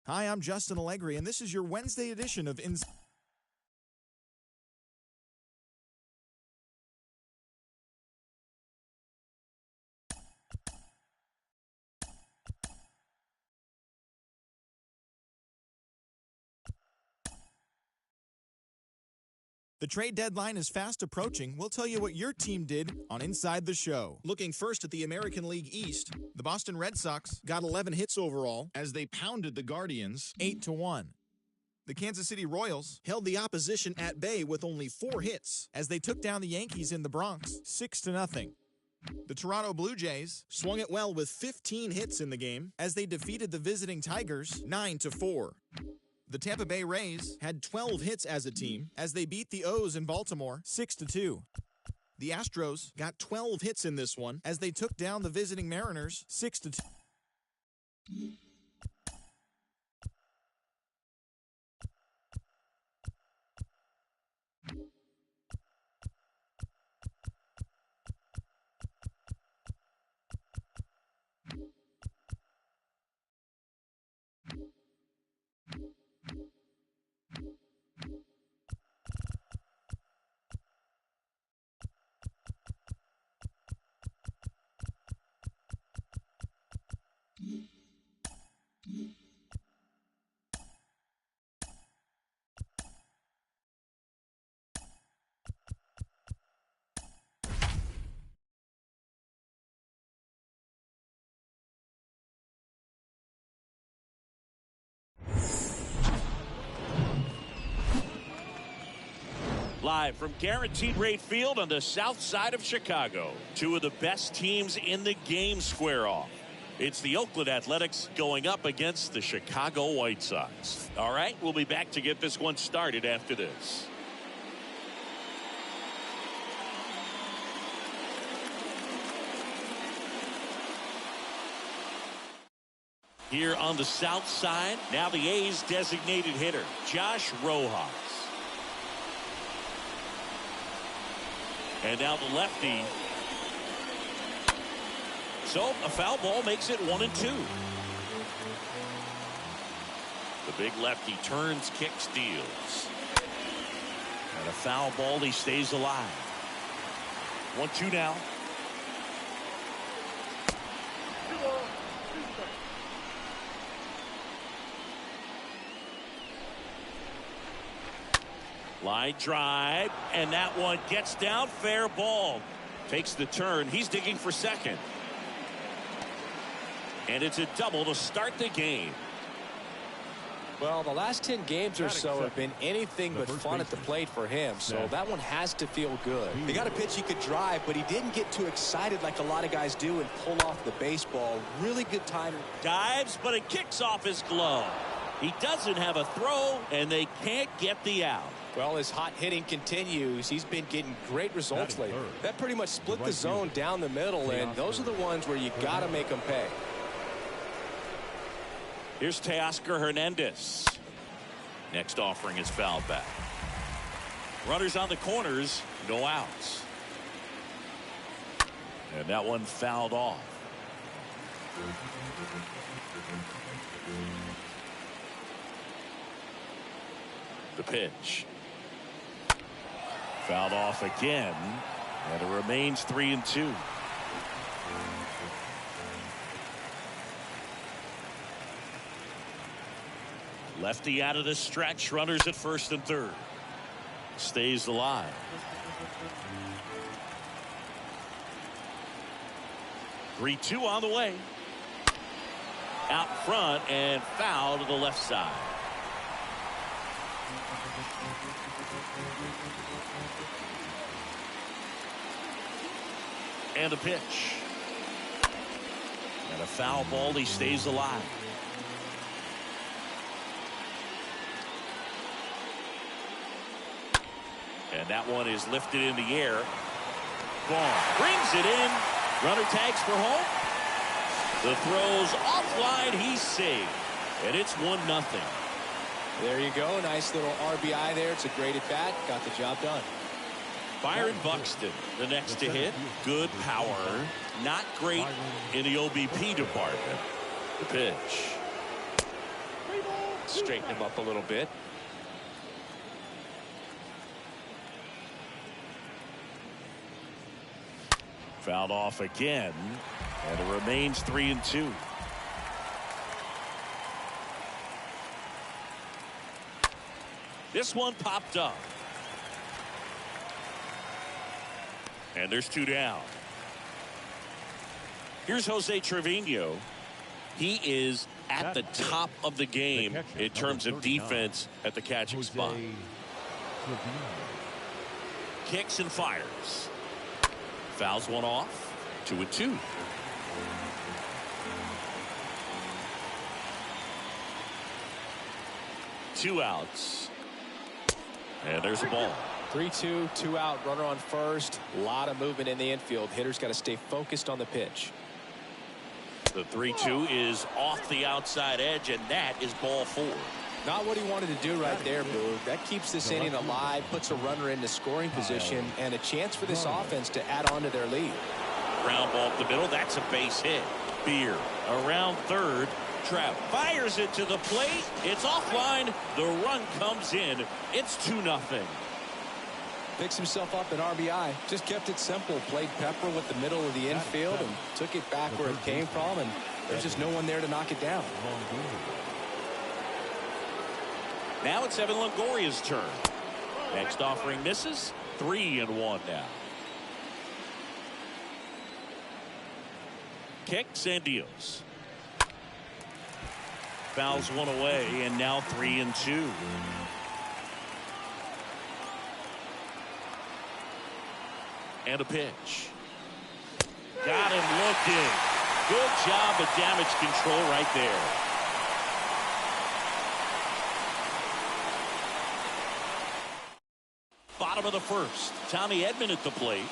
Hi, I'm Justin Allegri, and this is your Wednesday edition of The trade deadline is fast approaching. We'll tell you what your team did on Inside the Show. Looking first at the American League East, the Boston Red Sox got 11 hits overall as they pounded the Guardians 8-1. The Kansas City Royals held the opposition at bay with only 4 hits as they took down the Yankees in the Bronx 6-0. The Toronto Blue Jays swung it well with 15 hits in the game as they defeated the visiting Tigers 9-4. The Tampa Bay Rays had 12 hits as a team as they beat the O's in Baltimore 6-2. The Astros got 12 hits in this one as they took down the visiting Mariners 6-2. Live from Guaranteed Rate Field on the south side of Chicago, 2 of the best teams in the game square off. It's the Oakland Athletics going up against the Chicago White Sox. All right, we'll be back to get this one started after this. Here on the south side, now the A's designated hitter, Josh Rojas. And now the lefty. So a foul ball makes it 1-2. The big lefty turns, kicks, deals. And a foul ball, he stays alive. 1-2 now. Line drive, and that one gets down, fair ball. Takes the turn, he's digging for second. And it's a double to start the game. Well, the last 10 games or so have been anything but fun at the plate for him, so that one has to feel good. He got a pitch he could drive, but he didn't get too excited like a lot of guys do and pull off the baseball. Really good timing. Dives, but it kicks off his glove. He doesn't have a throw, and they can't get the out. Well, his hot hitting continues. He's been getting great results lately. That pretty much split the zone down the middle, and those are the ones where you got to make them pay. Here's Teoscar Hernandez. Next offering is fouled back. Runners on the corners, no outs. And that one fouled off. The pitch. Fouled off again, and it remains 3-2. Lefty out of the stretch, runners at first and third. Stays alive. (3-2) on the way. Out front and foul to the left side. And a pitch. And a foul ball, he stays alive. And that one is lifted in the air. Gone. Brings it in. Runner tags for home. The throw's offline. He's saved. And it's 1-0. There you go. Nice little RBI there. It's a great at bat. Got the job done. Byron Buxton, the next to hit. Good power. Not great in the OBP department. The pitch. Straighten him up a little bit. Fouled off again. And it remains 3-2. This one popped up. And there's 2 down. Here's Jose Trevino. He is at the top of the game in terms of defense at the catching spot. Kicks and fires. Fouls one off. 2-2. Two outs. And there's a ball. 3-2, 2 out, runner on first. A lot of movement in the infield. Hitter's got to stay focused on the pitch. The 3-2 is off the outside edge, and that is ball 4. Not what he wanted to do right there, Boog. That keeps this inning alive, puts a runner into scoring position, and a chance for this offense to add on to their lead. Ground ball up the middle. That's a base hit. Beer around third. Trout fires it to the plate. It's offline. The run comes in. It's 2-0. Picks himself up an RBI. Just kept it simple. Played pepper with the middle of the infield and took it back where it came from, and there's just no one there to knock it down. Now it's Evan Longoria's turn. Next offering misses. 3-1 now. Kicks and deals. Fouls one away, and now 3-2. And a pitch. Got him looking. Good job of damage control right there. Bottom of the first. Tommy Edman at the plate.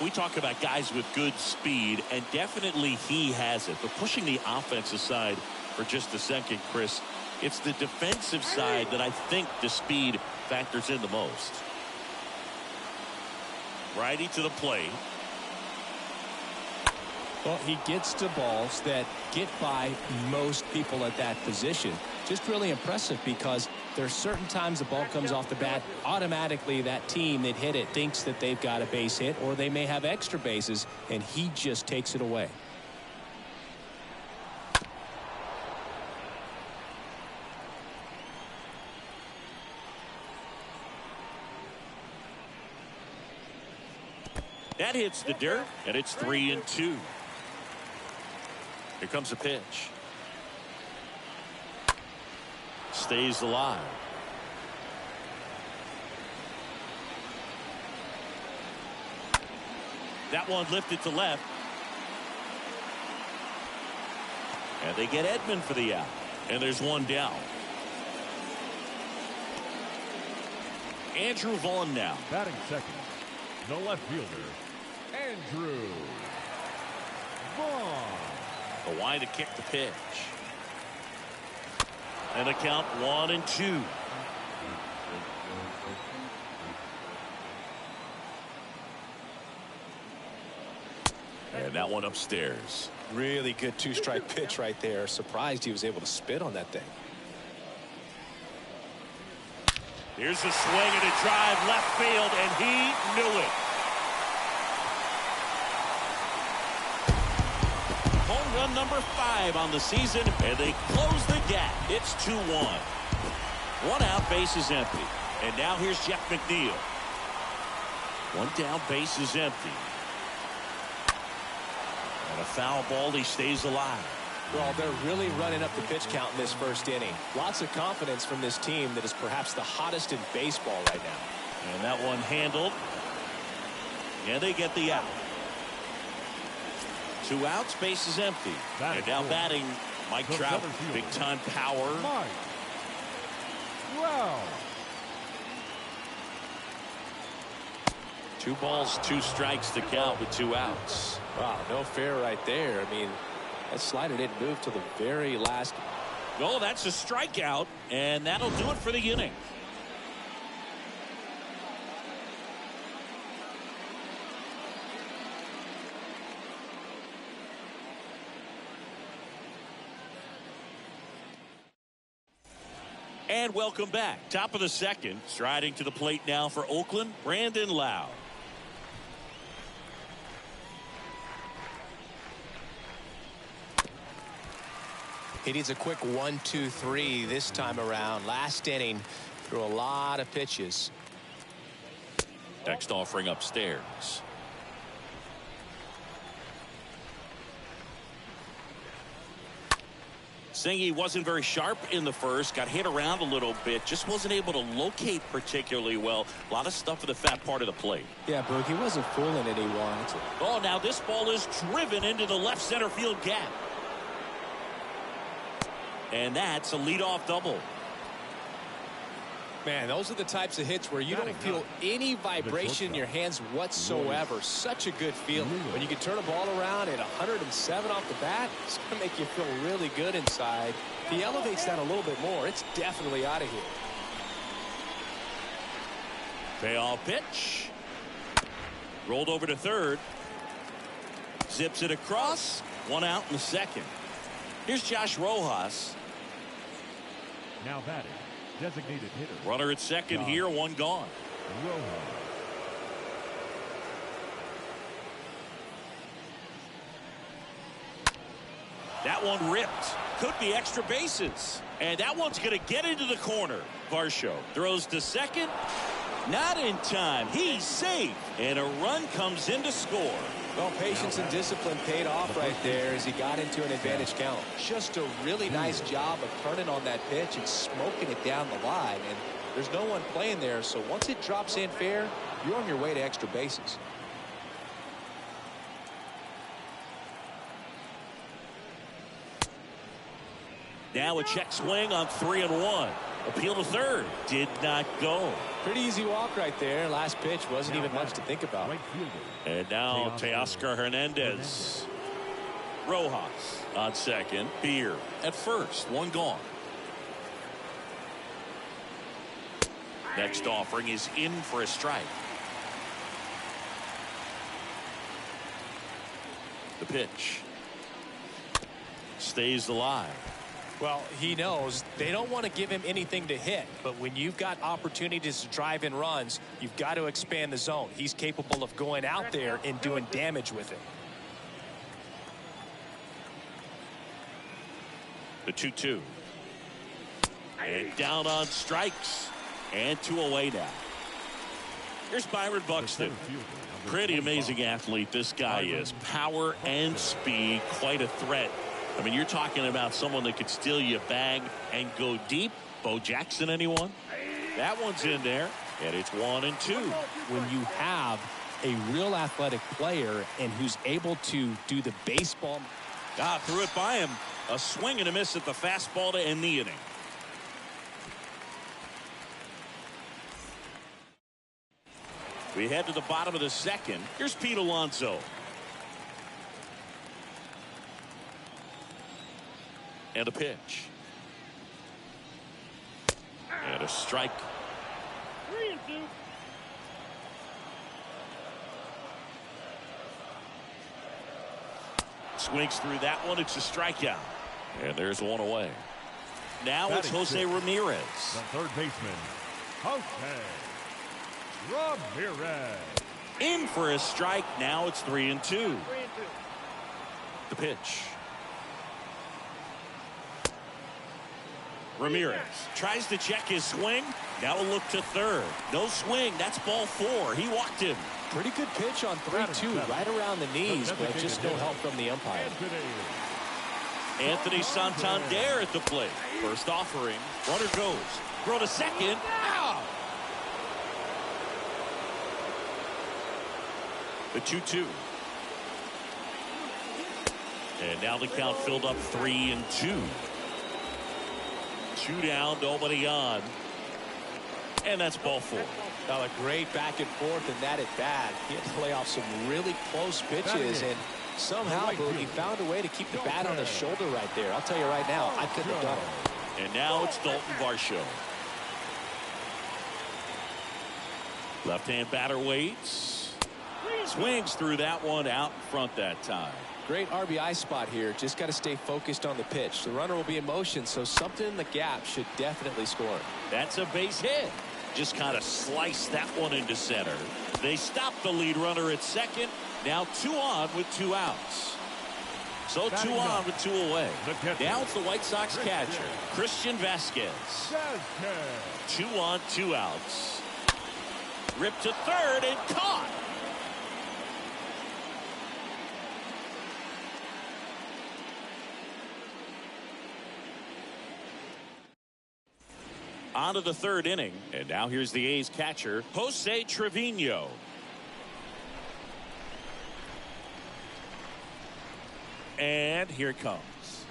We talk about guys with good speed, and definitely he has it. But pushing the offensive side for just a second, Chris, it's the defensive side that I think the speed factors in the most. Righty to the plate. Well, he gets to balls that get by most people at that position. Just really impressive because there's certain times the ball comes off the bat, automatically that team that hit it thinks that they've got a base hit, or they may have extra bases, and he just takes it away. That hits the dirt, and it's 3-2. Here comes a pitch. Stays alive. That one lifted to left. And they get Edman for the out. And there's one down. Andrew Vaughn now. Batting second, the left fielder, Andrew Vaughn. The wide to kick the pitch. And the count 1-2. And that one upstairs. Really good two-strike pitch right there. Surprised he was able to spit on that thing. Here's a swing and a drive left field, and he knew it. Home run number 5 on the season, and they close the gap. It's 2-1. One out, base is empty. And now here's Jeff McNeil. One down, base is empty. And a foul ball, he stays alive. Well, they're really running up the pitch count in this first inning. Lots of confidence from this team that is perhaps the hottest in baseball right now. And that one handled. And they get the out. 2 outs, base is empty. And now batting Mike Trout, big time power. Mike Trout. 2 balls, 2 strikes to count with 2 outs. Wow, no fair right there. I mean, That slider didn't move till the very last. Oh, that's a strikeout, and that'll do it for the inning. And welcome back. Top of the second. Striding to the plate now for Oakland, Brandon Lowe. He needs a quick 1-2-3 this time around. Last inning, threw a lot of pitches. Next offering upstairs. Singy wasn't very sharp in the first, got hit around a little bit, just wasn't able to locate particularly well. A lot of stuff at the fat part of the plate. Yeah, Boog, he wasn't fooling anyone. Oh, now this ball is driven into the left center field gap. And that's a leadoff double. Man, those are the types of hits where you don't feel any vibration in your hands whatsoever. Such a good feeling. When you can turn a ball around at 107 off the bat, it's going to make you feel really good inside. If he elevates that a little bit more, it's definitely out of here. Payoff pitch. Rolled over to third. Zips it across. One out in the second. Here's Josh Rojas. Now batting, designated hitter. Runner at second here, one gone. Rojas. That one ripped. Could be extra bases. And that one's going to get into the corner. Varsho throws to second. Not in time. He's safe. And a run comes in to score. Well, patience and discipline paid off right there as he got into an advantage count. Just a really nice job of turning on that pitch and smoking it down the line. And there's no one playing there, so once it drops in fair, you're on your way to extra bases. Now a check swing on 3-1. Appeal to third. Did not go. Pretty easy walk right there. Last pitch wasn't even much to think about. And now Teoscar Hernandez. Rojas on second. Beer at first. One gone. Next offering is in for a strike. The pitch. Stays alive. Well, he knows they don't want to give him anything to hit, but when you've got opportunities to drive in runs, you've got to expand the zone. He's capable of going out there and doing damage with it. The 2-2. And down on strikes. And 2 away now. Here's Byron Buxton. Pretty amazing athlete this guy is. Power and speed. Quite a threat. I mean, you're talking about someone that could steal you a bag and go deep. Bo Jackson, anyone? That one's in there, and it's 1-2. When you have a real athletic player and who's able to do the baseball. Threw it by him. A swing and a miss at the fastball to end the inning. We head to the bottom of the second. Here's Pete Alonso. And a pitch. And a strike. 3-2. Swings through that one. It's a strikeout. And there's one away. Now it's Jose Ramirez. The third baseman, Jose Ramirez. In for a strike. Now it's 3-2. 3-2. The pitch. Ramirez tries to check his swing. Now a look to third. No swing. That's ball 4. He walked him. Pretty good pitch on 3-2, right around the knees, but just no help from the umpire. Anthony Santander at the plate. First offering. Runner goes. Throw to second. Out. The 2-2. And now the count filled up 3-2. 2 down, nobody on. And that's ball 4. Now a great back and forth and that at bat. He had to play off some really close pitches, and Somehow, Boog, he found a way to keep the bat on his shoulder right there. I'll tell you right now, I couldn't have done it. And now it's Dalton Varsho. Left-hand batter waits. Swings through that one out in front that time. Great RBI spot here. Just got to stay focused on the pitch. The runner will be in motion, so something in the gap should definitely score. That's a base hit. Just kind of sliced that one into center. They stopped the lead runner at second. Now 2 on with 2 outs. So 2 on with 2 away. Now it's the White Sox catcher, Christian Vasquez. 2 on, 2 outs. Ripped to third and caught. On to the 3rd inning. And now here's the A's catcher, Jose Trevino. And here it comes.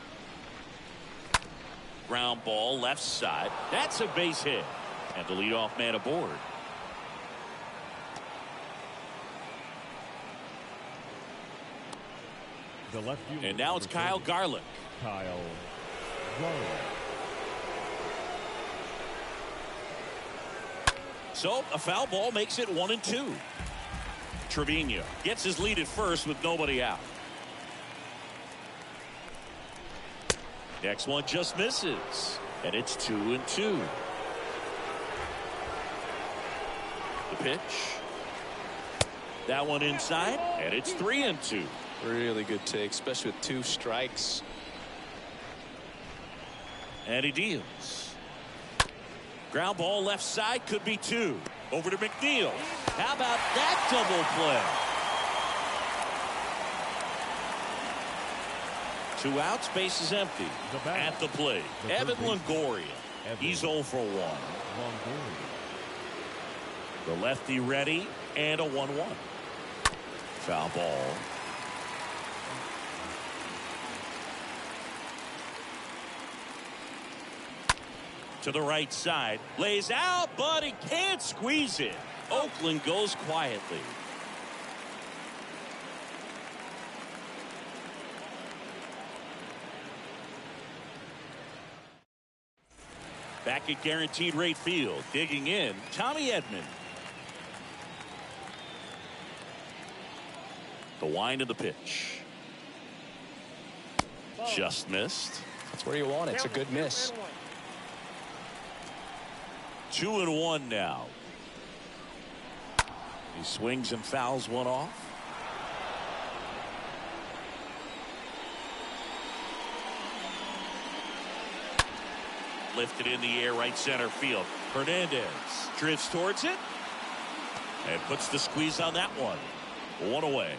Ground ball left side. That's a base hit. And the leadoff man aboard. And now it's Kyle Garlick. Kyle Garlick. So a foul ball makes it 1-2. Trevino gets his lead at first with nobody out. Next one just misses. And it's 2-2. The pitch. That one inside. And it's 3-2. Really good take, especially with 2 strikes. And he deals. Ground ball left side, could be 2. Over to McNeil. How about that double play? 2 outs, base is empty. At the plate, Evan Longoria. He's 0 for 1. The lefty ready, and a 1-1. Foul ball. To the right side, lays out, but he can't squeeze it. Oakland goes quietly. Back at Guaranteed Rate Field, digging in, Tommy Edman. The wind of the pitch. Just missed. That's where you want it. It's a good miss. 2-1 now. He swings and fouls one off. Lifted in the air, right center field. Hernandez drifts towards it and puts the squeeze on that one. 1 away.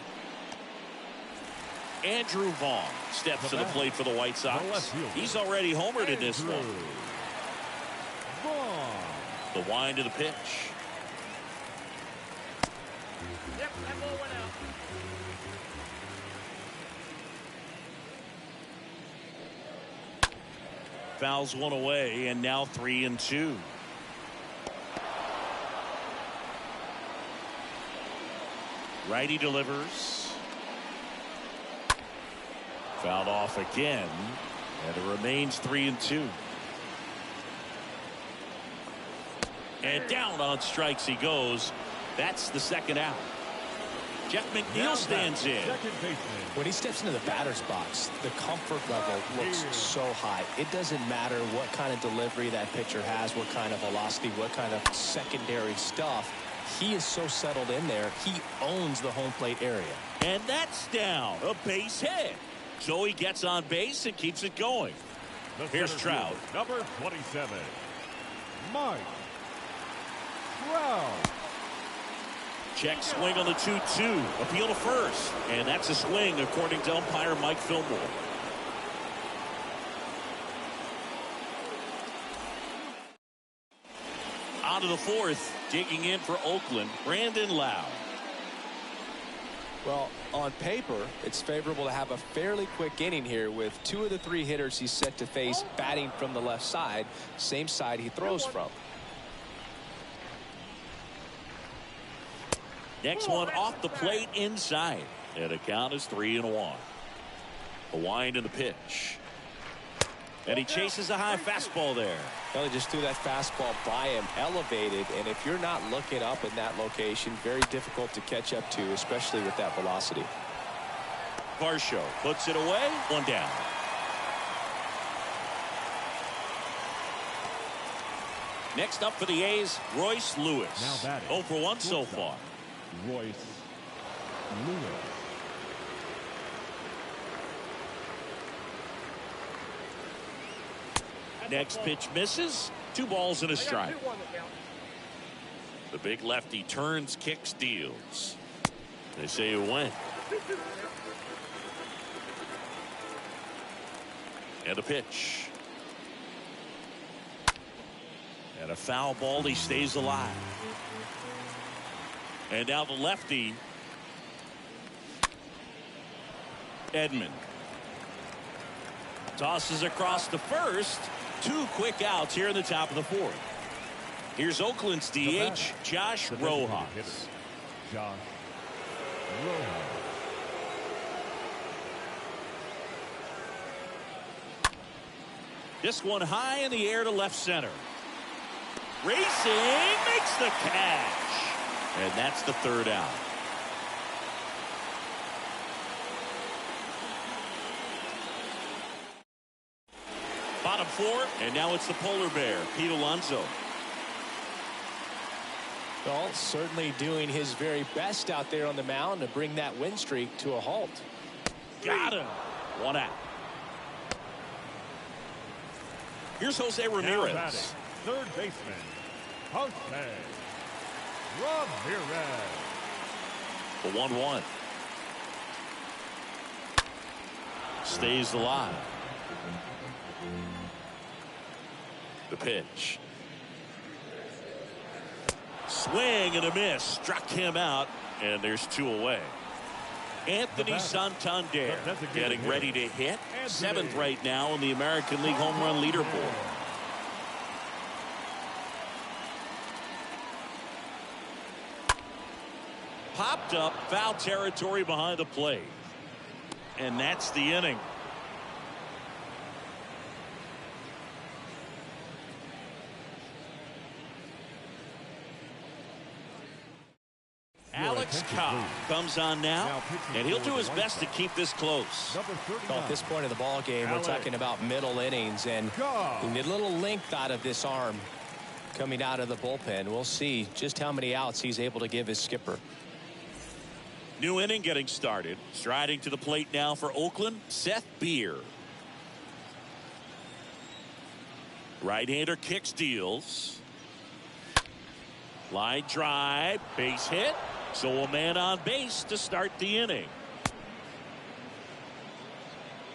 Andrew Vaughn steps to the plate for the White Sox. He's already homered in this one. The wind of the pitch. Yep, that ball went out. Fouls one away, and now 3-2. Righty delivers. Fouled off again, and it remains 3-2. And down on strikes he goes. That's the second out. Jeff McNeil stands in. When he steps into the batter's box, the comfort level looks so high. It doesn't matter what kind of delivery that pitcher has, what kind of velocity, what kind of secondary stuff. He is so settled in there. He owns the home plate area. And that's down. A base hit. So he gets on base and keeps it going. Here's Trout. Number 27, Mike Trout. Check swing on the 2-2. Appeal to first. And that's a swing according to umpire Mike Fillmore. On to the fourth. Digging in for Oakland, Brandon Lowe. Well, on paper, it's favorable to have a fairly quick inning here with 2 of the 3 hitters he's set to face batting from the left side, same side he throws from. Next one off the plate inside. And the count is 3-1. A wind in the pitch. And he chases a high fastball there. Well, he just threw that fastball by him, elevated, and if you're not looking up in that location, very difficult to catch up to, especially with that velocity. Varsho puts it away. One down. Next up for the A's, Royce Lewis. Now batting. 0 for 1 so far. Royce Lewis. Next pitch misses. 2 balls and a strike. The big lefty turns, kicks, deals. They say it went. And a pitch. And a foul ball. He stays alive. And now the lefty, Edman. Tosses across the first. 2 quick outs here in the top of the 4th. Here's Oakland's DH, Josh Rojas. Josh Rojas. This one high in the air to left center. Racing, makes the catch. And that's the 3rd out. Bottom 4, and now it's the polar bear, Pete Alonso. Well, certainly doing his very best out there on the mound to bring that win streak to a halt. Got him. 1 out. Here's Jose Ramirez. 3rd baseman, Jose Ramirez. The 1-1. Stays alive. The pitch. Swing and a miss. Struck him out, and there's 2 away. Anthony Santander getting ready to hit. 7th right now in the American League home run leaderboard. Popped up, foul territory behind the plate. And that's the inning. Alex Cobb comes on now, and he'll do his best to keep this close. Well, at this point in the ball game, we're talking about middle innings, and we need a little length out of this arm coming out of the bullpen. We'll see just how many outs he's able to give his skipper. New inning getting started. Striding to the plate now for Oakland, Seth Beer. Right-hander kicks, deals. Line drive, base hit. So a man on base to start the inning.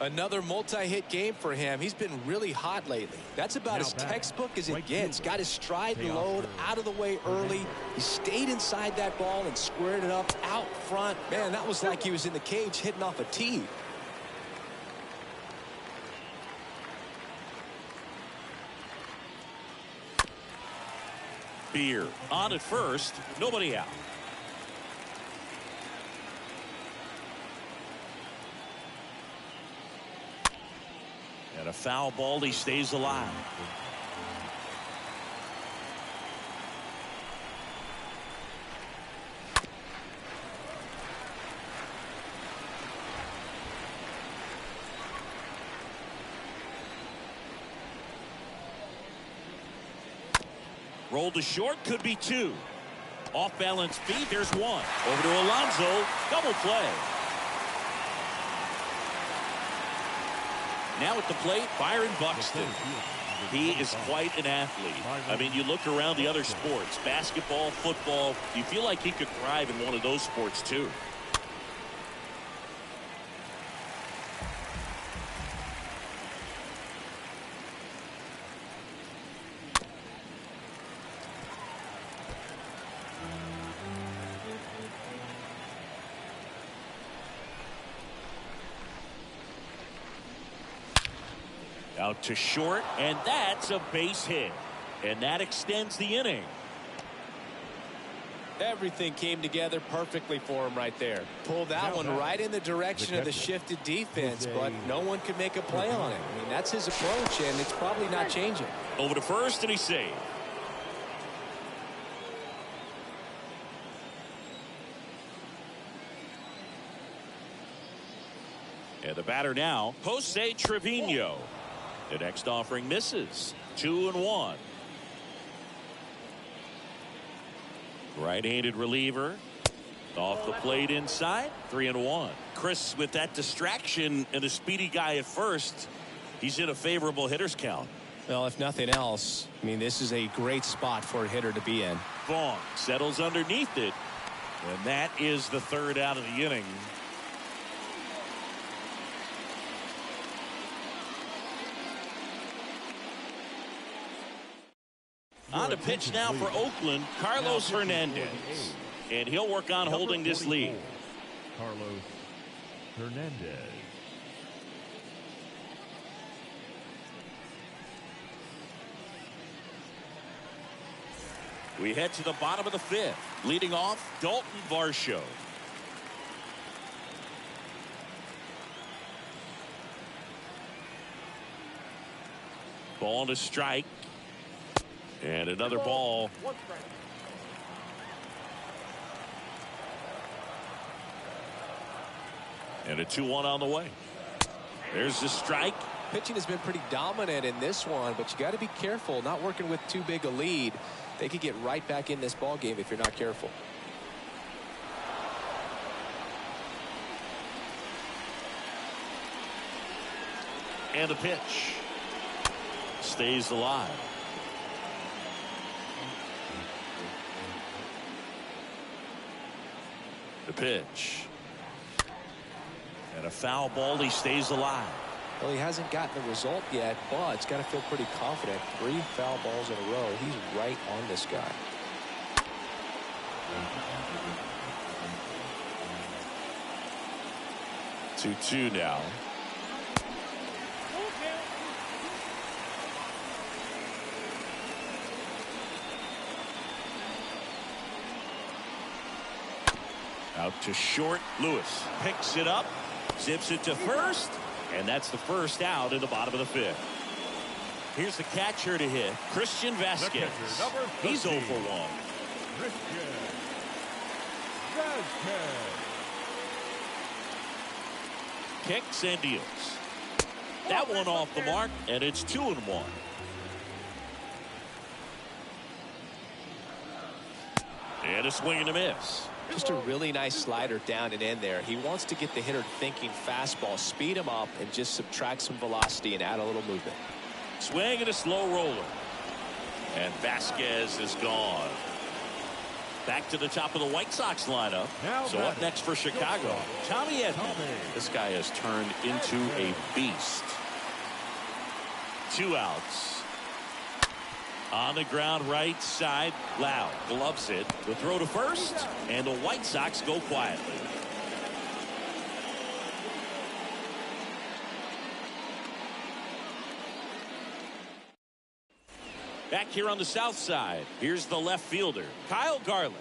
Another multi-hit game for him. He's been really hot lately. That's about as textbook as it gets. Got his stride and load out of the way early. He stayed inside that ball and squared it up out front. Man, that was like he was in the cage hitting off a tee. Beer on at first, nobody out. And a foul ball, he stays alive. Rolled to short, could be 2. Off balance feet, there's 1. Over to Alonso, double play. Now at the plate, Byron Buxton. He is quite an athlete. I mean, you look around the other sports, basketball, football, you feel like he could thrive in one of those sports too. Out to short, and that's a base hit. And that extends the inning. Everything came together perfectly for him right there. Pulled that one right in the direction of the shifted defense, but no one could make a play on it. I mean, that's his approach, and it's probably not changing. Over to first, and he's saved. And the batter now, Jose Trevino. The next offering misses. 2-1. Right-handed reliever. Off the plate inside. 3-1. Chris, with that distraction and a speedy guy at first, he's in a favorable hitter's count. Well, if nothing else, I mean, this is a great spot for a hitter to be in. Vaughn settles underneath it. And that is the third out of the inning. On the pitch now for Oakland, Carlos Hernandez. And he'll work on holding this lead. Carlos Hernandez. We head to the bottom of the fifth. Leading off, Dalton Varsho. Ball to strike. And another ball. And a 2-1 on the way. There's the strike. Pitching has been pretty dominant in this one, but you got to be careful. Not working with too big a lead. They could get right back in this ball game if you're not careful. And the pitch. Stays alive. The pitch. And a foul ball. He stays alive. Well, he hasn't gotten the result yet, but he's got to feel pretty confident. 3 foul balls in a row. He's right on this guy. Two now. Out to short. Lewis picks it up, zips it to first, and that's the first out in the bottom of the fifth. Here's the catcher to hit, Christian Vasquez. He's 0 for 1. Christian Vasquez. Kicks and deals. That one off the mark, and it's 2-1. And a swing and a miss. Just a really nice slider down and in there. He wants to get the hitter thinking fastball, speed him up, and just subtract some velocity and add a little movement. Swing and a slow roller. And Vasquez is gone. Back to the top of the White Sox lineup. So up next for Chicago, Tommy Edman. This guy has turned into a beast. 2 outs. On the ground right side, Loud gloves it. The throw to first, and the White Sox go quietly. Back here on the south side, here's the left fielder, Kyle Garland.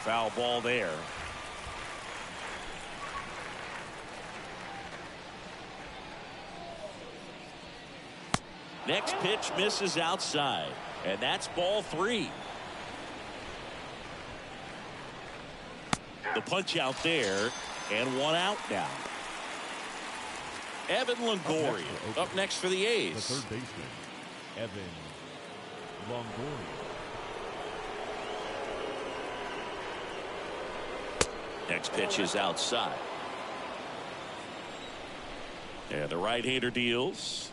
Foul ball there. Next pitch misses outside, and that's ball 3. The punch out there, and 1 out now. Evan Longoria up next for the A's. The third baseman, Evan Longoria. Next pitch is outside. And the right-hander deals.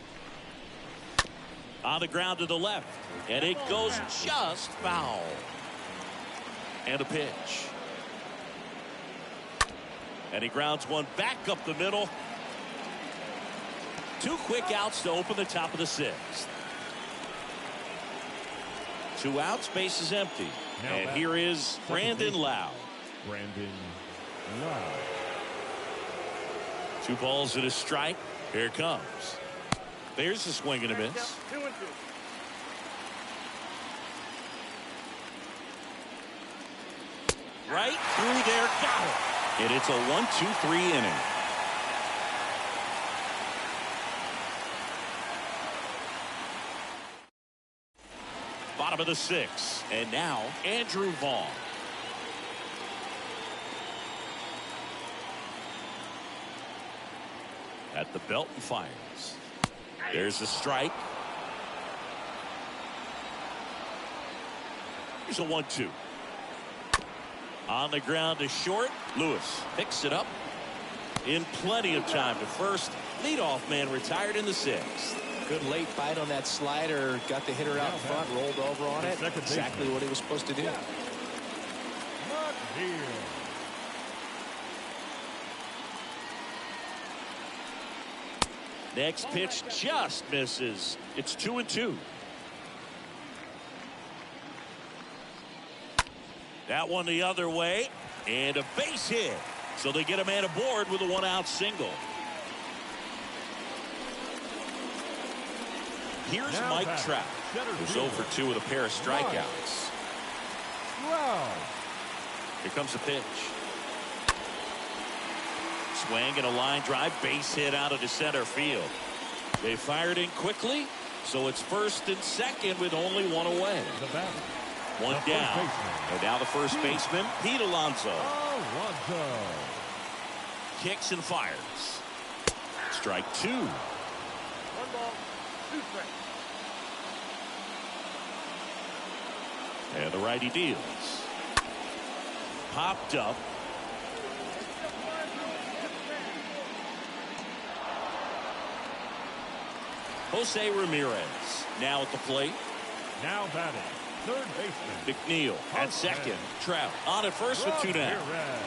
On the ground to the left. And it goes just foul. And a pitch. And he grounds one back up the middle. 2 quick outs to open the top of the 6th. 2 outs, base is empty. And here is Brandon Lau. Brandon Lau. 2 balls and a strike. Here it comes. There's a swing and a miss. 2-2. Right through there, got it. And it's a 1-2-3 inning. Bottom of the 6th, and now Andrew Vaughn. At the belt and fires. There's a strike. Here's a 1-2. On the ground to short. Lewis picks it up in plenty of time to first. Leadoff man retired in the 6th. Good late bite on that slider. Got the hitter out in front, rolled over on it. Exactly what he was supposed to do. Not here. Next pitch just misses. It's 2-2. That one the other way, and a base hit. So they get a man aboard with a 1-out single. Here's Now Mike back. Trout, who's 0 for 2 with a pair of strikeouts. Wow. Here comes the pitch. Swing and a line drive, base hit out of the center field. They fired in quickly, so it's first and second with only 1 away. The batter. 1 The first down. baseman. And now the first baseman, Pete Alonso. Alonso. Kicks and fires. Strike 2. 1 ball, 2 strikes. And the righty deals. Popped up. Jose Ramirez now at the plate. Now batting. Third baseman. McNeil at second. Trout on at first with 2 down. Ramirez.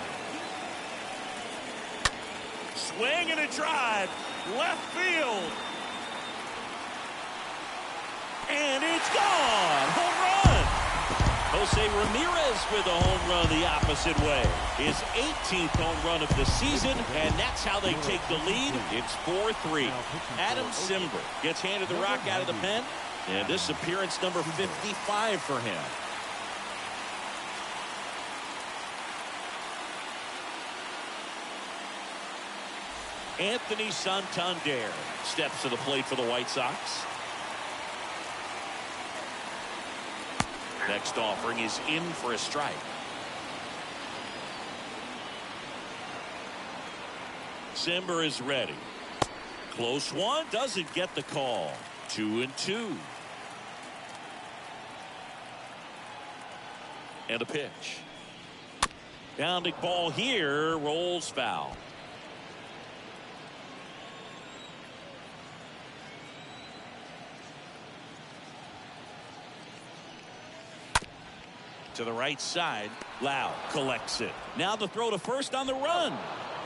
Swing and a drive. Left field. And it's gone. Home run. Jose Ramirez with a home run the opposite way. His 18th home run of the season, and that's how they take the lead. It's 4-3. Adam Simber gets handed the rock out of the pen, and this appearance number 55 for him. Anthony Santander steps to the plate for the White Sox. Next offering is in for a strike. Simber is ready. Close one, doesn't get the call. 2-2. And a pitch. Pounding ball here, rolls foul. To the right side, Lau collects it. Now the throw to first on the run.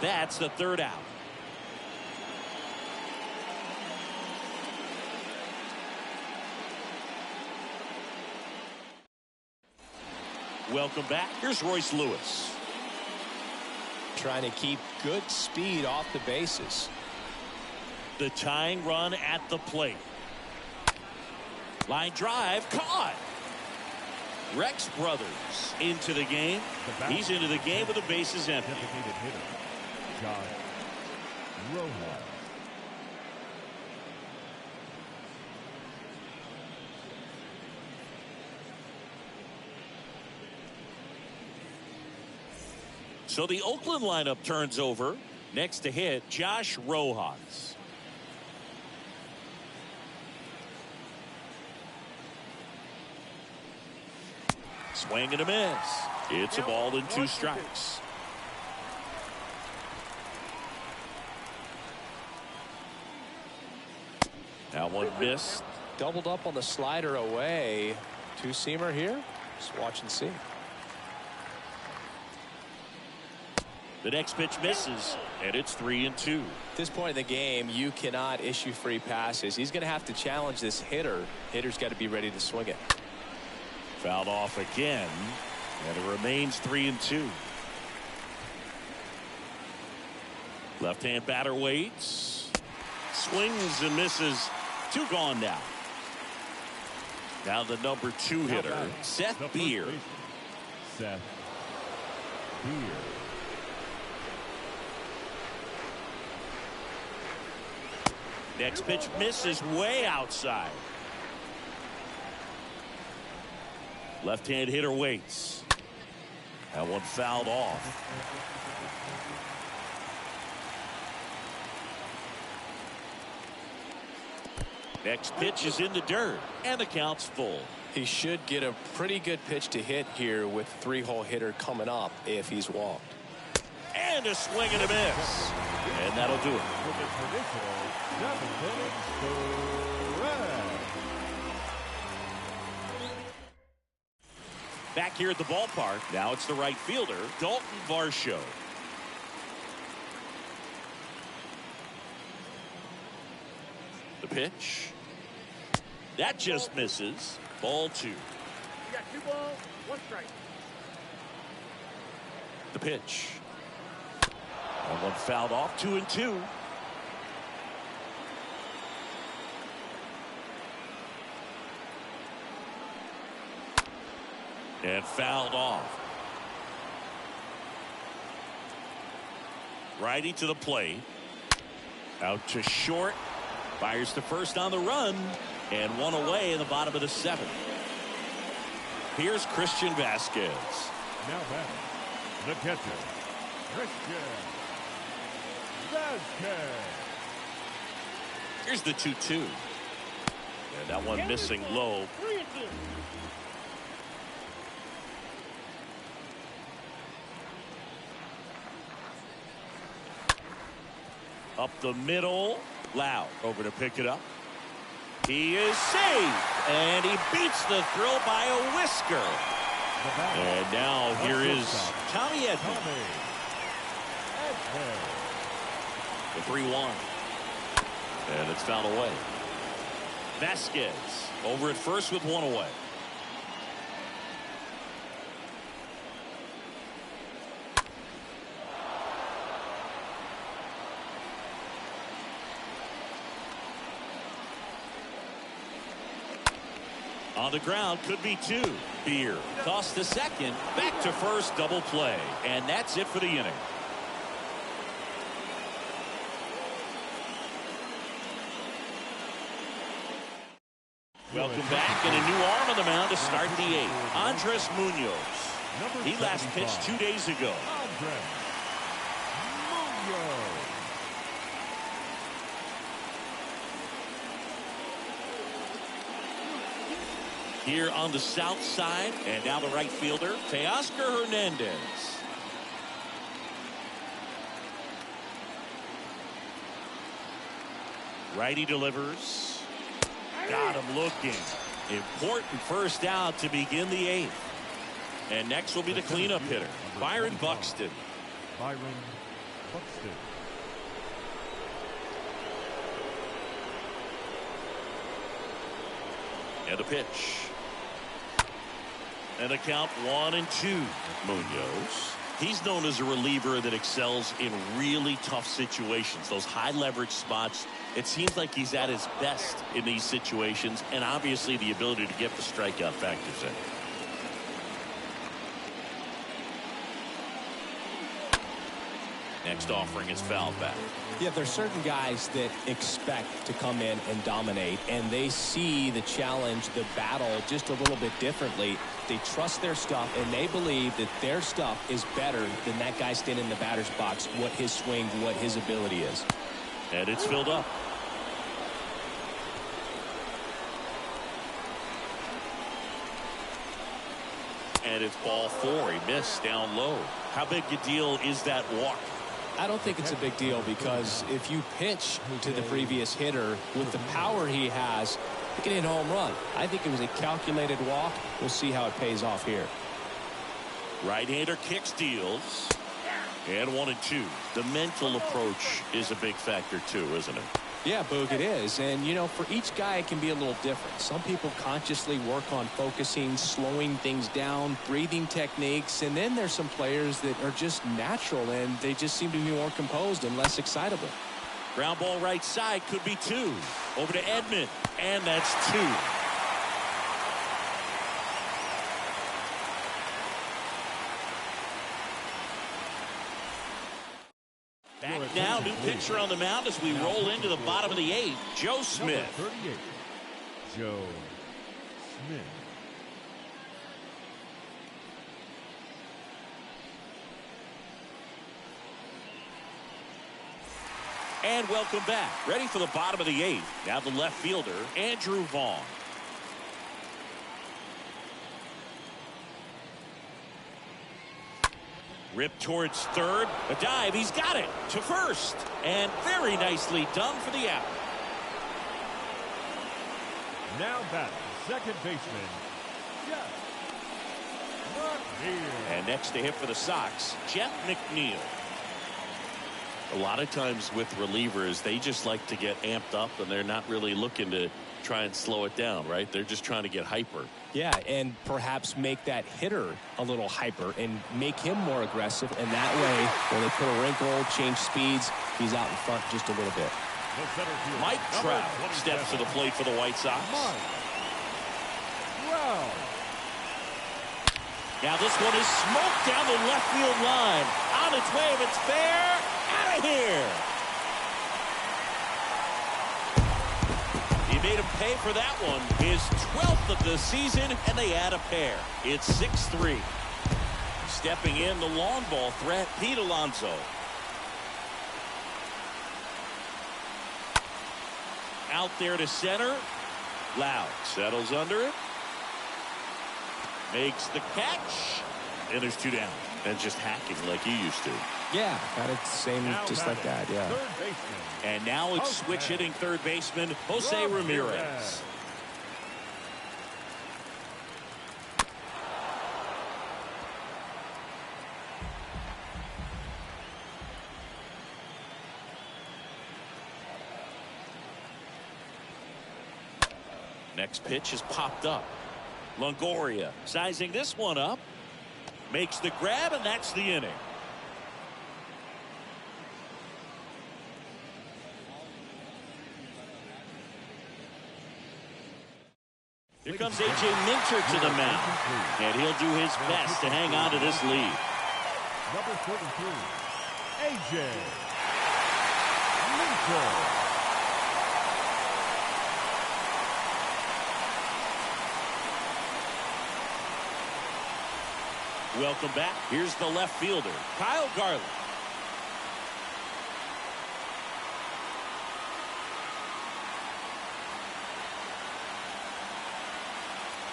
That's the 3rd out. Welcome back. Here's Royce Lewis. Trying to keep good speed off the bases. The tying run at the plate. Line drive caught. Rex Brothers into the game. He's into the game with the bases empty. Designated hitter. Josh Rojas. So the Oakland lineup turns over. Next to hit, Josh Rojas. Swing and a miss. It's a ball and 2 strikes. Now one miss. Doubled up on the slider away. 2-seamer here. Just watch and see. The next pitch misses, and it's 3-2. At this point in the game, you cannot issue free passes. He's going to have to challenge this hitter. Hitter's got to be ready to swing it. Fouled off again, and it remains 3-2. Left-hand batter waits. Swings and misses. 2 gone now. Now the number 2 hitter, Seth Beer. Seth Beer. Next pitch misses way outside. Left-hand hitter waits. That one fouled off. Next pitch is in the dirt, and the count's full. He should get a pretty good pitch to hit here with 3-hole hitter coming up if he's walked. And a swing and a miss. And that'll do it. With the traditional 7th inning spread. Back here at the ballpark, now it's the right fielder, Dalton Varsho. The pitch. That just misses. Ball 2. You got 2 balls, 1 strike. The pitch. That one fouled off. 2-2. And fouled off. Righty to the plate. Out to short. Fires to first on the run. And 1 away in the bottom of the 7th. Here's Christian Vasquez. Now batting, the catcher, Christian Vasquez. Here's the 2-2. And that one missing low. 3-2. Up the middle. Loud over to pick it up. He is safe, and he beats the throw by a whisker. And now here is Tommy Edman. The 3-1. And it's fouled away. Vasquez over at first with 1 away. On the ground, could be 2. Beer tossed to second, back to first, double play, and that's it for the inning. Welcome back, and a new arm on the mound to start the 8th. Andres Munoz. He last pitched 2 days ago. Andres Munoz. Here on the south side, and now the right fielder, Teoscar Hernandez. Righty delivers. Got him looking. Important first out to begin the 8th. And next will be the cleanup hitter, Byron Buxton. Byron Buxton. And a pitch. And a count 1-2. Munoz. He's known as a reliever that excels in really tough situations. Those high leverage spots. It seems like he's at his best in these situations. And obviously the ability to get the strikeout factors in. Next offering is fouled back. Yeah, there's certain guys that expect to come in and dominate, and they see the challenge, the battle just a little bit differently. They trust their stuff, and they believe that their stuff is better than that guy standing in the batter's box, what his swing, what his ability is. And it's filled up. And it's ball 4. He missed down low. How big a deal is that walk? I don't think it's a big deal, because if you pitch to the previous hitter with the power he has, he can hit a home run. I think it was a calculated walk. We'll see how it pays off here. Right-hander kick steals. And 1-2. The mental approach is a big factor too, isn't it? Yeah, Boog, it is. And, you know, for each guy, it can be a little different. Some people consciously work on focusing, slowing things down, breathing techniques. And then there's some players that are just natural, and they just seem to be more composed and less excitable. Ground ball right side, could be 2. Over to Edman, and that's 2. Back now, new pitcher on the mound as we roll into the bottom of the 8th, Joe Smith. 38, Joe Smith. And welcome back. Ready for the bottom of the 8th. Now the left fielder, Andrew Vaughn. Rip towards third. A dive. He's got it to first. And very nicely done for the out. Now batting, second baseman, Jeff McNeil. And next to hit for the Sox, Jeff McNeil. A lot of times with relievers, they just like to get amped up, and they're not really looking to try and slow it down, right? They're just trying to get hyper. Yeah, and perhaps make that hitter a little hyper and make him more aggressive. And that way, when they put a wrinkle, change speeds, he's out in front just a little bit. Mike Trout steps to the plate for the White Sox. Now this one is smoked down the left field line. On its way, if it's fair, out of here. He made him pay for that one. His 12th of the season, and they add a pair. It's 6-3. Stepping in, the long ball threat, Pete Alonso. Out there to center. Loud settles under it. Makes the catch. And there's 2 down. And just hacking like he used to. Yeah, got it same just like that, yeah. And now it's switch hitting third baseman Jose Ramirez. Next pitch is popped up. Longoria sizing this one up. Makes the grab, and that's the inning. Here comes A.J. Minter to the mound. And he'll do his best to hang on to this lead. Number 33, A.J. Minter. Welcome back. Here's the left fielder, Kyle Garland.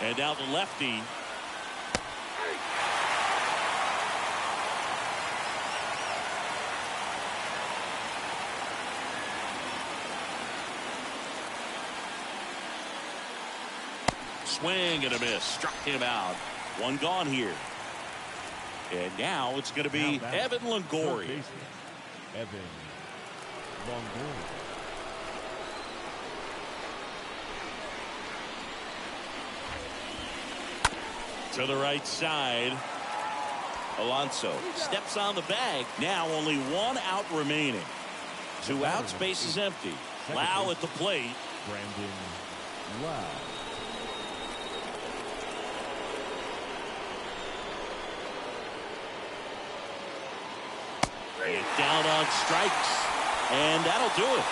And now the lefty. Swing and a miss. Struck him out. One gone here. And now it's going to be Evan Longoria. Evan Longoria. To the right side. Alonso steps on the bag. Now only 1 out remaining. 2 outs, base is empty. Lau at the plate. Brandon Lau. And down on strikes. And that'll do it.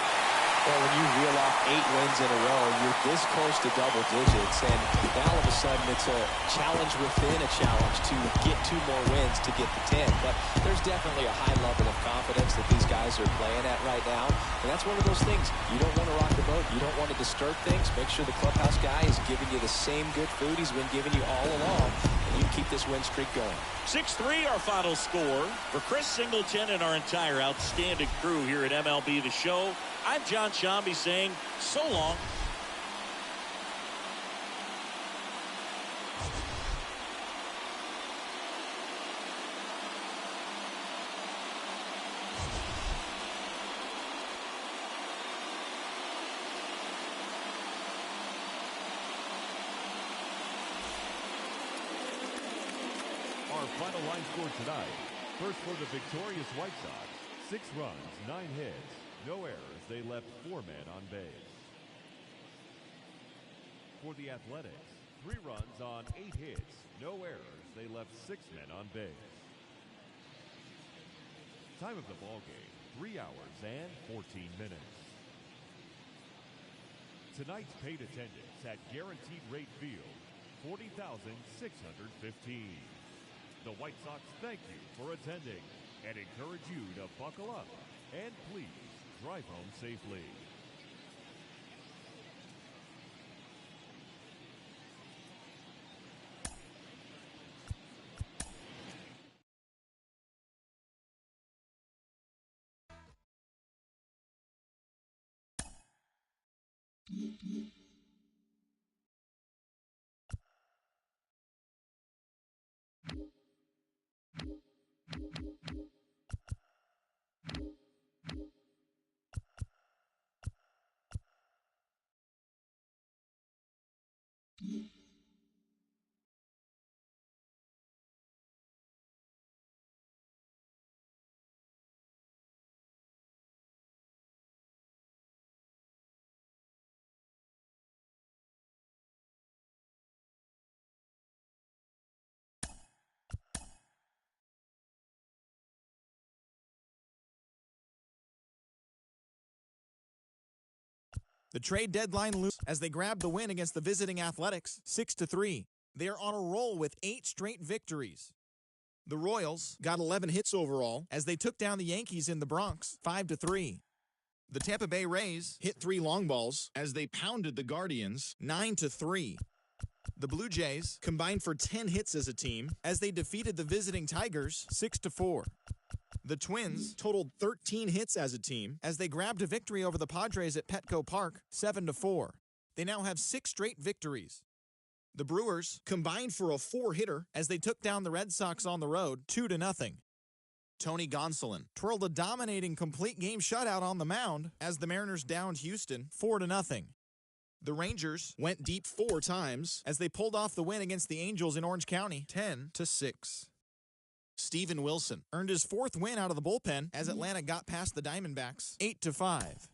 Well, when you reel off 8 wins in a row, you're this close to double digits, and now all of a sudden it's a challenge within a challenge to get 2 more wins to get to 10. But there's definitely a high level of confidence that these guys are playing at right now, and that's one of those things. You don't want to rock the boat. You don't want to disturb things. Make sure the clubhouse guy is giving you the same good food he's been giving you all along, and you can keep this win streak going. 6-3 our final score. For Chris Singleton and our entire outstanding crew here at MLB The Show, I'm John Shambi saying so long. final line score tonight. First for the victorious White Sox, 6 runs, 9 hits, no errors. They left 4 men on base. For the Athletics, 3 runs on 8 hits, no errors. They left 6 men on base. Time of the ball game, 3 hours and 14 minutes. Tonight's paid attendance at Guaranteed Rate Field, 40,615. The White Sox thank you for attending and encourage you to buckle up and please drive home safely. The trade deadline loses as they grab the win against the visiting Athletics 6-3. They are on a roll with 8 straight victories. The Royals got 11 hits overall as they took down the Yankees in the Bronx 5-3. The Tampa Bay Rays hit 3 long balls as they pounded the Guardians 9-3. The Blue Jays combined for 10 hits as a team as they defeated the visiting Tigers 6-4. The Twins totaled 13 hits as a team as they grabbed a victory over the Padres at Petco Park 7-4. They now have 6 straight victories. The Brewers combined for a 4-hitter as they took down the Red Sox on the road 2-0. Tony Gonsolin twirled a dominating complete game shutout on the mound as the Mariners downed Houston 4-0. The Rangers went deep 4 times as they pulled off the win against the Angels in Orange County 10-6. Steven Wilson earned his 4th win out of the bullpen as Atlanta got past the Diamondbacks 8-5.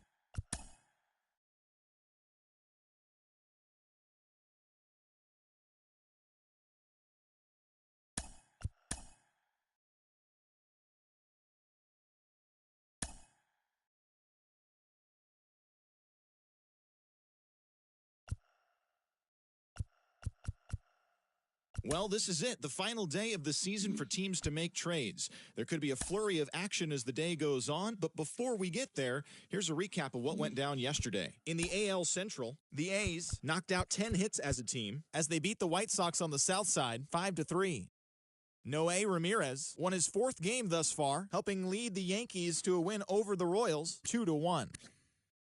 Well, this is it, the final day of the season for teams to make trades. There could be a flurry of action as the day goes on, but before we get there, here's a recap of what went down yesterday. In the AL Central, the A's knocked out 10 hits as a team as they beat the White Sox on the south side 5-3. Noé Ramirez won his 4th game thus far, helping lead the Yankees to a win over the Royals 2-1.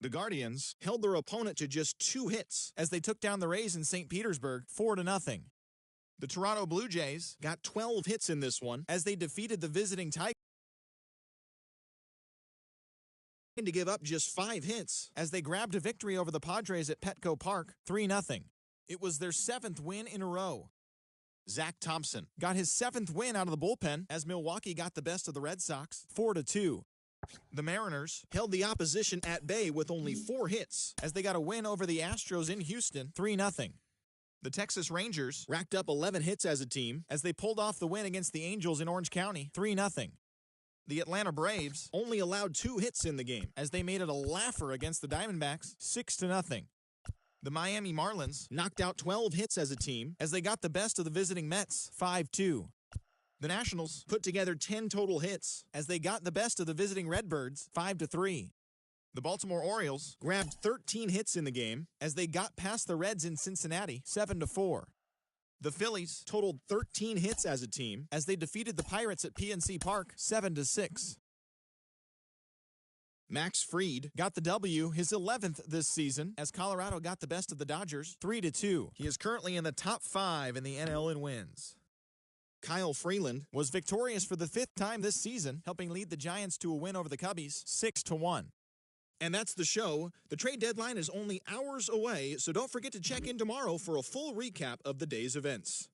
The Guardians held their opponent to just 2 hits as they took down the Rays in St. Petersburg 4-0. The Toronto Blue Jays got 12 hits in this one as they defeated the visiting Tigers to give up just 5 hits as they grabbed a victory over the Padres at Petco Park 3-0. It was their 7th win in a row. Zach Thompson got his 7th win out of the bullpen as Milwaukee got the best of the Red Sox 4-2. The Mariners held the opposition at bay with only 4 hits as they got a win over the Astros in Houston 3-0. The Texas Rangers racked up 11 hits as a team as they pulled off the win against the Angels in Orange County 3-0. The Atlanta Braves only allowed 2 hits in the game as they made it a laugher against the Diamondbacks 6-0. The Miami Marlins knocked out 12 hits as a team as they got the best of the visiting Mets 5-2. The Nationals put together 10 total hits as they got the best of the visiting Redbirds 5-3. The Baltimore Orioles grabbed 13 hits in the game as they got past the Reds in Cincinnati 7-4. The Phillies totaled 13 hits as a team as they defeated the Pirates at PNC Park 7-6. Max Fried got the W, his 11th this season, as Colorado got the best of the Dodgers 3-2. He is currently in the top 5 in the NL in wins. Kyle Freeland was victorious for the 5th time this season, helping lead the Giants to a win over the Cubbies 6-1. And that's the show. The trade deadline is only hours away, so don't forget to check in tomorrow for a full recap of the day's events.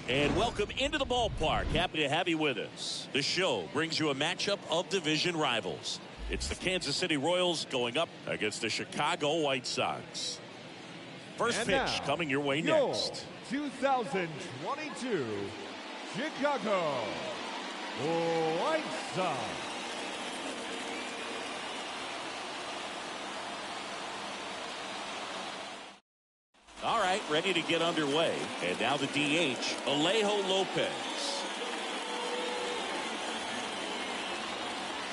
And welcome into the ballpark. Happy to have you with us. The show brings you a matchup of division rivals. It's the Kansas City Royals going up against the Chicago White Sox. First And pitch now, coming your way next. 2022 Chicago White Sox. All right, ready to get underway. And now the DH, Alejo Lopez.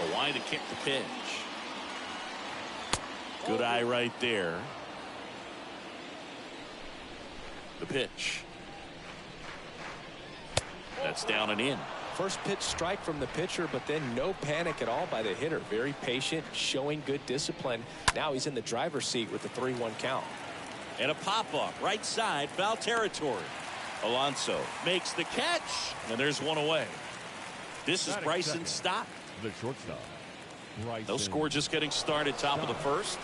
The line to kick the pitch. Good eye right there. The pitch. That's down and in. First pitch strike from the pitcher, but then no panic at all by the hitter. Very patient, showing good discipline. Now he's in the driver's seat with the 3-1 count. And a pop-up right side, foul territory. Alonso makes the catch, and there's one away. This is Bryson Stott. The shortstop. No score, just getting started, top of the first.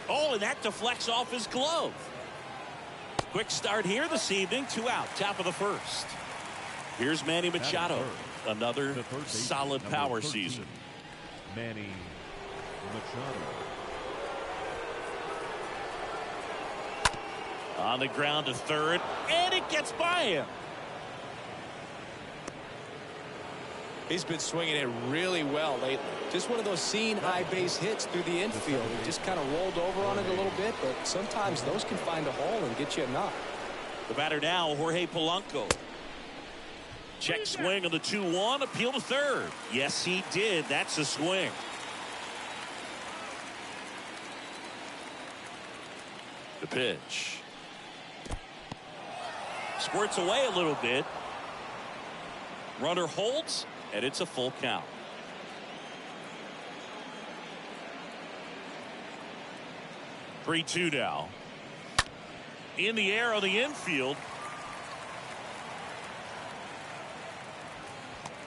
Oh, and that deflects off his glove. Quick start here this evening. 2 out, top of the first. Here's Manny Machado. Another solid power season. Manny Machado. On the ground to third, and it gets by him. He's been swinging it really well lately. Just one of those seeing high base hits through the infield. He just kind of rolled over on it a little bit, but sometimes those can find a hole and get you a knock. The batter now, Jorge Polanco. Check swing on the 2-1, appeal to third. Yes, he did. That's a swing. The pitch. Squirts away a little bit. Runner holds, and it's a full count. Three-two now. In the air on the infield.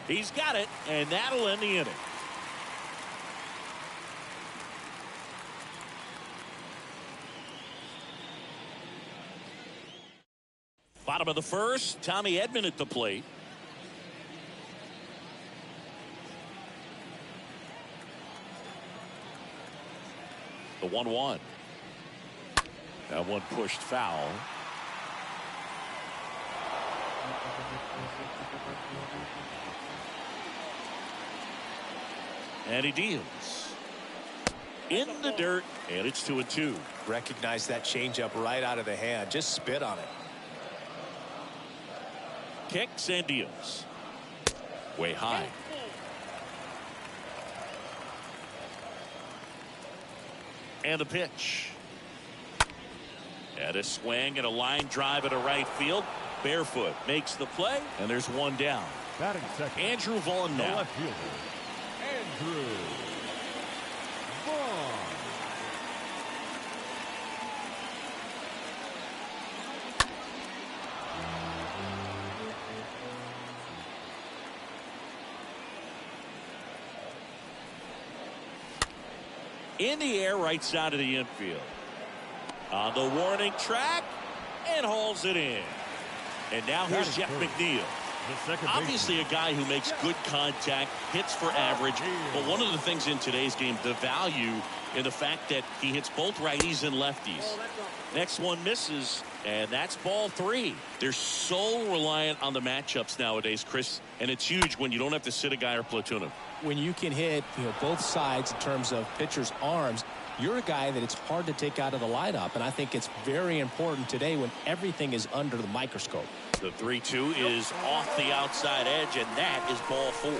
He's got it, and that'll end the inning. Bottom of the first, Tommy Edman at the plate. The 1-1. That one pushed foul. And he deals. In the dirt, and it's 2-2. Recognize that changeup right out of the hand. Just spit on it. Kicks and deals. Way high. And the pitch. And a swing and a line drive at a right field. Barefoot makes the play, and there's one down. Batting second. Andrew Vaughn The now. left fielder, Andrew Vaughn. In the air, right side of the infield. On the warning track, and hauls it in. And now here's Jeff McNeil. Obviously a guy who makes good contact, hits for average. But one of the things in today's game, the value in the fact that he hits both righties and lefties. Next one misses, and that's ball 3. They're so reliant on the matchups nowadays, Chris, and it's huge when you don't have to sit a guy or platoon him. When you can hit, both sides in terms of pitchers' arms, you're a guy that it's hard to take out of the lineup, and I think it's very important today when everything is under the microscope. The 3-2 is off the outside edge, and that is ball 4.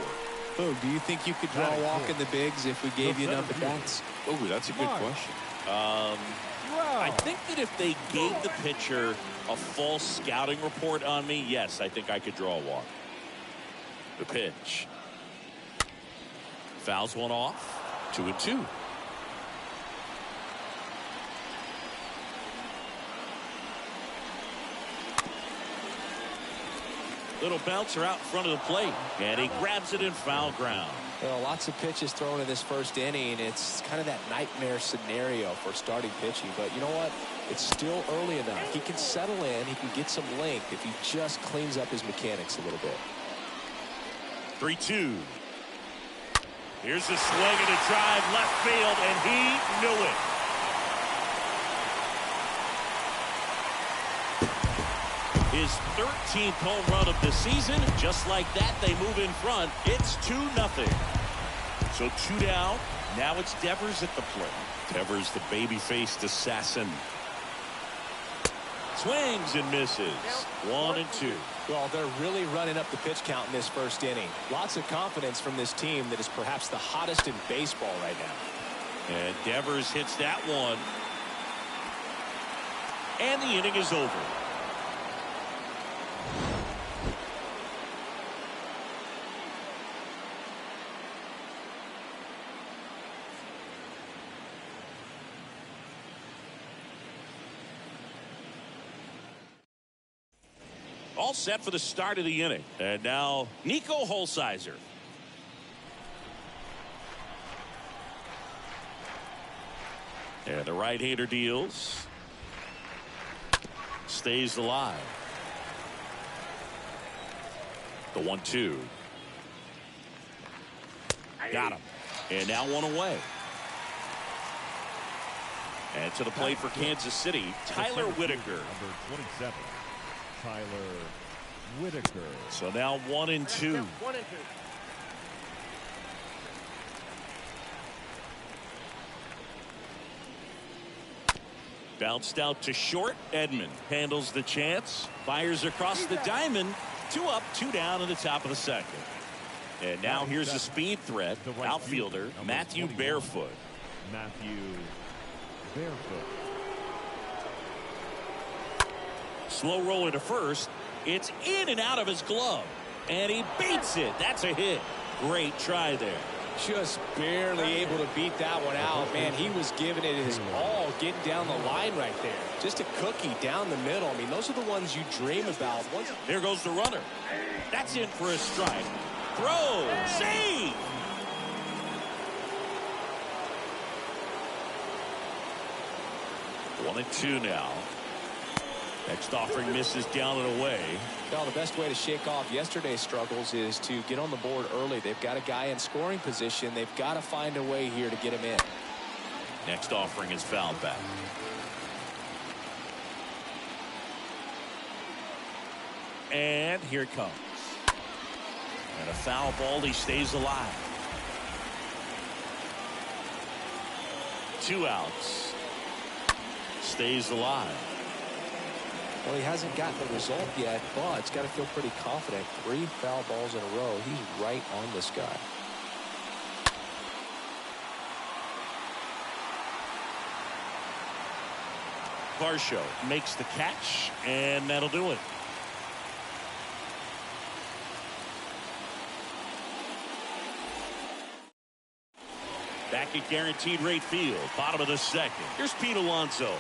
Oh, do you think you could draw a walk in the bigs if we gave you enough at-bats? Oh, that's a good question. I think that if they gave the pitcher a false scouting report on me, yes, I think I could draw a walk. The pitch. Fouls one off. 2-2. Little bouncer out in front of the plate. And he grabs it in foul ground. Well, lots of pitches thrown in this first inning. It's kind of that nightmare scenario for starting pitching. But you know what? It's still early enough. He can settle in. He can get some length if he just cleans up his mechanics a little bit. 3-2. Here's a swing and a drive left field, and he knew it. His 13th home run of the season. Just like that, they move in front. It's 2-0. So 2 down. Now it's Devers at the plate. Devers, the baby-faced assassin. Swings and misses. 1-2. Well, they're really running up the pitch count in this first inning. Lots of confidence from this team that is perhaps the hottest in baseball right now. And Devers hits that one. And the inning is over. All set for the start of the inning. And now Nico Holsizer. And the right-hander deals. Stays alive. The 1-2. Got him. And now one away. And to the plate for Kansas City, Tyler Whitaker. Number 27. Tyler Whitaker. So now 1-2. Bounced out to short. Edman handles the chance. Fires across the diamond. 2 up, 2 down in the top of the second. And now here's a speed threat. Outfielder Matthew Barefoot. Matthew Barefoot. Slow roll into first. It's in and out of his glove. And he beats it. That's a hit. Great try there. Just barely able to beat that one out. Man, he was giving it his all, getting down the line right there. Just a cookie down the middle. I mean, those are the ones you dream about. There goes the runner. That's in for a strike. Throw. Save. One and 2 now. Next offering misses down and away. Well, the best way to shake off yesterday's struggles is to get on the board early. They've got a guy in scoring position. They've got to find a way here to get him in. Next offering is fouled back. And here it comes. And a foul ball. He stays alive. 2 outs. Stays alive. Well, he hasn't gotten the result yet, but he's got to feel pretty confident. 3 foul balls in a row. He's right on this guy. Varsho makes the catch, and that'll do it. Back at Guaranteed Rate Field, bottom of the second. Here's Pete Alonso.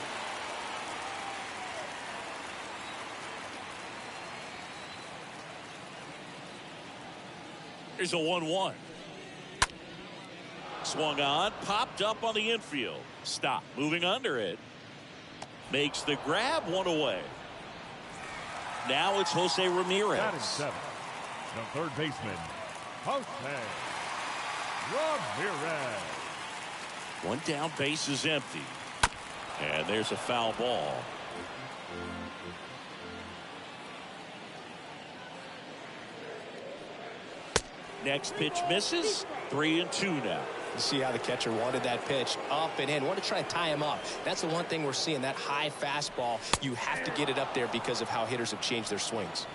Here's a 1-1. Swung on, popped up on the infield. Stop. Moving under it. Makes the grab, 1 away. Now it's Jose Ramirez. Batting 7. The third baseman, Jose Ramirez. 1 down, base is empty. And there's a foul ball. Next pitch misses. 3-2 now. You see how the catcher wanted that pitch up and in. Want to try to tie him up. That's the one thing we're seeing. That high fastball. You have to get it up there because of how hitters have changed their swings.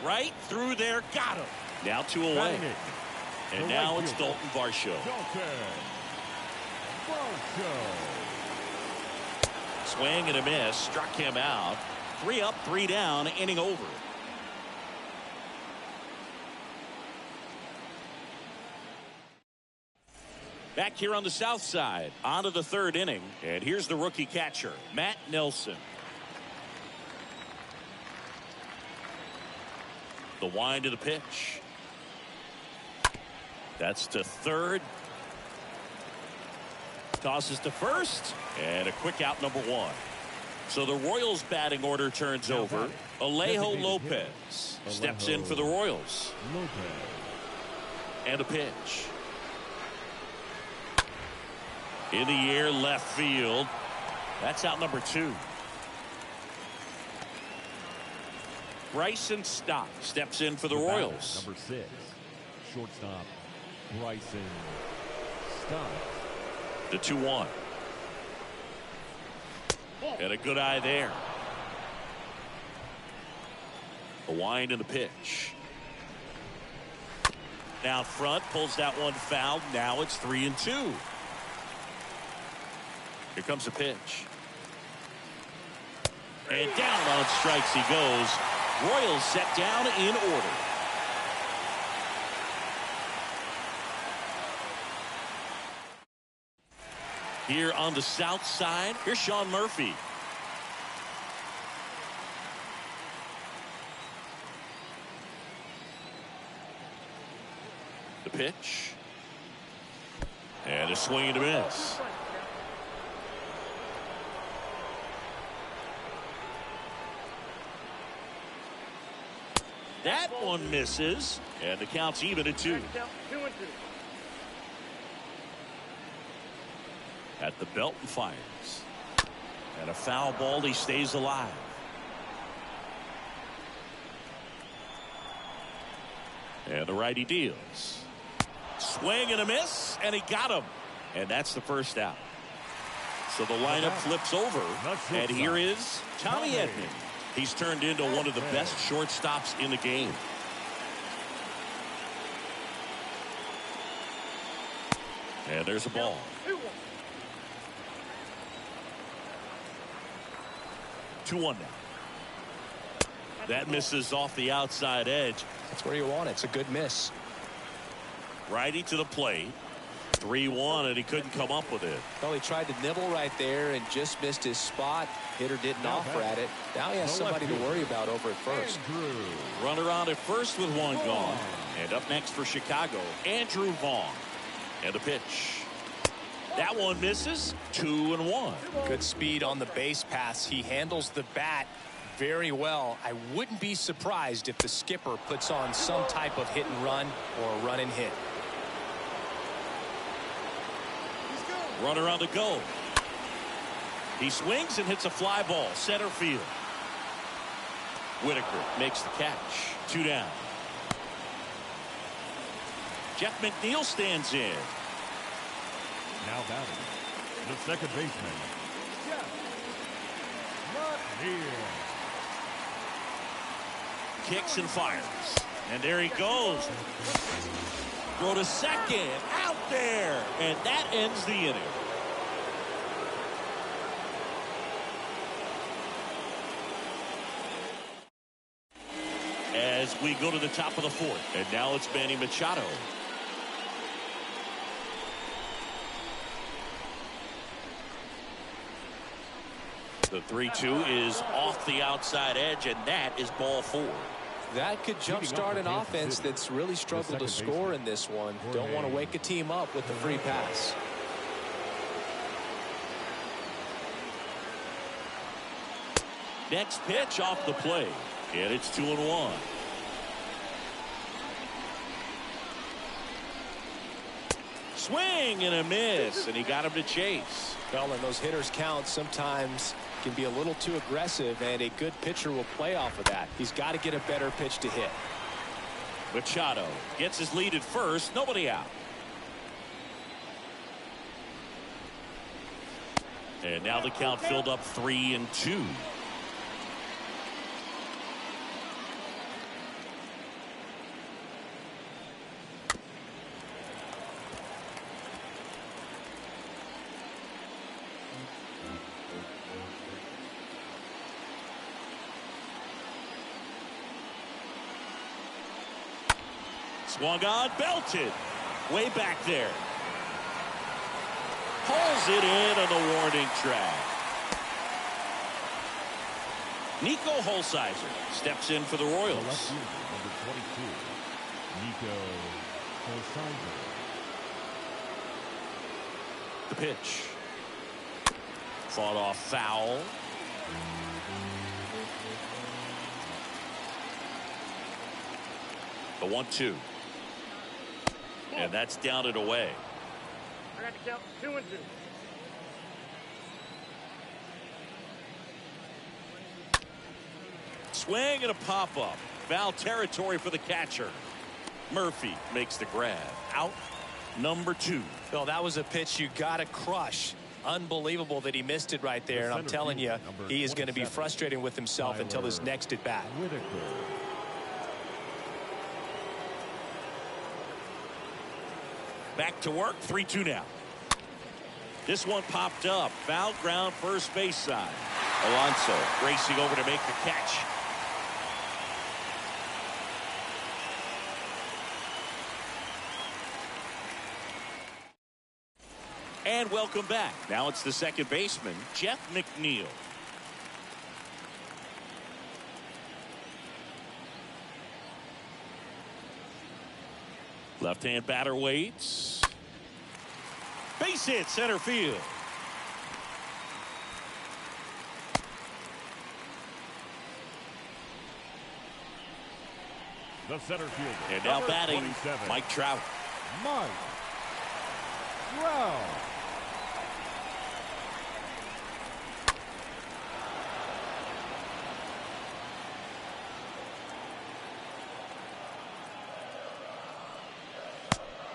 Right through there. Got him. Now 2 away. And now it's Dalton Varsho. Swing and a miss. Struck him out. 3 up, 3 down. Inning over. Back here on the south side, on to the 3rd inning. And here's the rookie catcher, Matt Nelson. The wind of the pitch. That's to third. Tosses to first. And a quick out, number 1. So the Royals batting order turns over. Alejo Lopez steps in for the Royals. And a pitch. In the air, left field. That's out, number 2. Bryson Stott steps in for the Royals. Number 6, shortstop Bryson Stott. The 2-1. And a good eye there. A wind in the pitch. Out front, pulls that one foul. Now it's 3-2. Here comes the pitch. And down on strikes he goes. Royals set down in order. Here on the south side, here's Sean Murphy. The pitch. And a swing and a miss. That one misses, and the count's even at 2. At the belt and fires. And a foul ball, he stays alive. And the righty deals. Swing and a miss, and he got him. And that's the first out. So the lineup flips over, and here is Tommy Edman. He's turned into one of the best shortstops in the game. And there's a ball. 2-1 now. That misses off the outside edge. That's where you want it. It's a good miss. Righty to the plate. 3-1, and he couldn't come up with it. Well, he tried to nibble right there and just missed his spot. Hitter didn't offer at it. Now he has somebody to worry about over at first. Runner on at first with one gone. And up next for Chicago, Andrew Vaughn. And the pitch. That one misses. 2-1. Good speed on the base pass. He handles the bat very well. I wouldn't be surprised if the skipper puts on some type of hit and run or a run and hit. Runner on the go. He swings and hits a fly ball center field. Whitaker makes the catch. 2 down. Jeff McNeil stands in. Now batting, the second baseman, Jeff McNeil. Kicks and fires. And there he goes. Throw to second. Out there. And that ends the inning. As we go to the top of the 4th. And now it's Manny Machado. The 3-2 is off the outside edge, and that is ball 4. That could jumpstart an offense that's really struggled to score in this one. Don't want to wake a team up with the free pass. Next pitch off the plate, and it's 2-1. Swing and a miss, and he got him to chase. Well, and those hitters count sometimes can be a little too aggressive, and a good pitcher will play off of that. He's got to get a better pitch to hit. Machado gets his lead at first, nobody out. And now the count filled up 3-2. Swung on, belted. Way back there. Pulls it in on the warning track. Nico Holsizer steps in for the Royals. number 22, Nico Forsythe. The pitch. Fought off foul. The 1-2. And that's down and away. I got to count 2-2. Swing and a pop-up. Foul territory for the catcher. Murphy makes the grab. Out number 2. Well, that was a pitch you got to crush. Unbelievable that he missed it right there. And I'm telling you, he is going to be frustrated with himself until his next at bat. Back to work. 3-2 now. This one popped up. Foul ground first base side. Alonso racing over to make the catch. And welcome back. Now it's the second baseman, Jeff McNeil. Left-hand batter waits. Base hit center field. The center fielder. And now batting, Mike Trout. Mike Trout.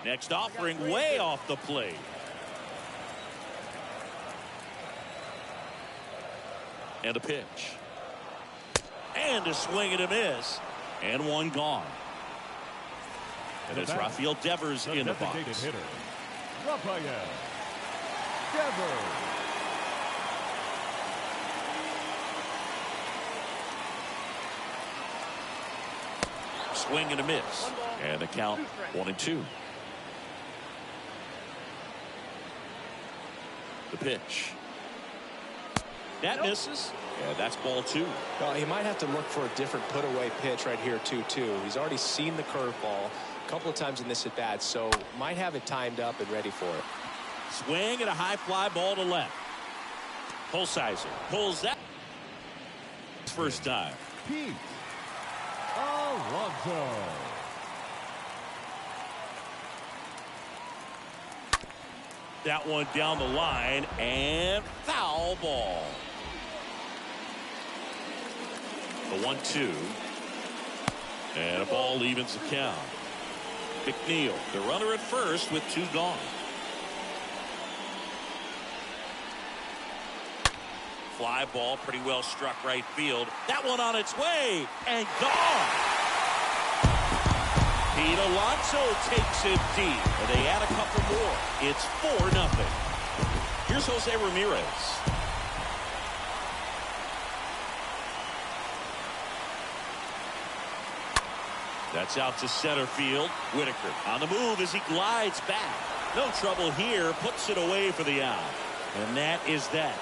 Next offering way off the plate. And a pitch. And a swing and a miss. And one gone. And it's Rafael Devers in the box. Hitter, Rafael Devers. Swing and a miss. And the count 1-2. The pitch. That misses. Yeah, that's ball 2. Well, he might have to look for a different put-away pitch right here, too. He's already seen the curveball a couple of times in this at-bat, so might have it timed up and ready for it. Swing and a high fly ball to left. Forsythe pulls that. First time. Pete Alonso. That one down the line and foul ball. The 1-2. And a ball evens the count. McNeil, the runner at first with 2 gone. Fly ball pretty well struck right field. That one on its way and gone. Pete Alonso takes it deep, and they add a couple more. It's 4-0. Here's Jose Ramirez. That's out to center field. Whitaker on the move as he glides back. No trouble here. Puts it away for the out. And that is that.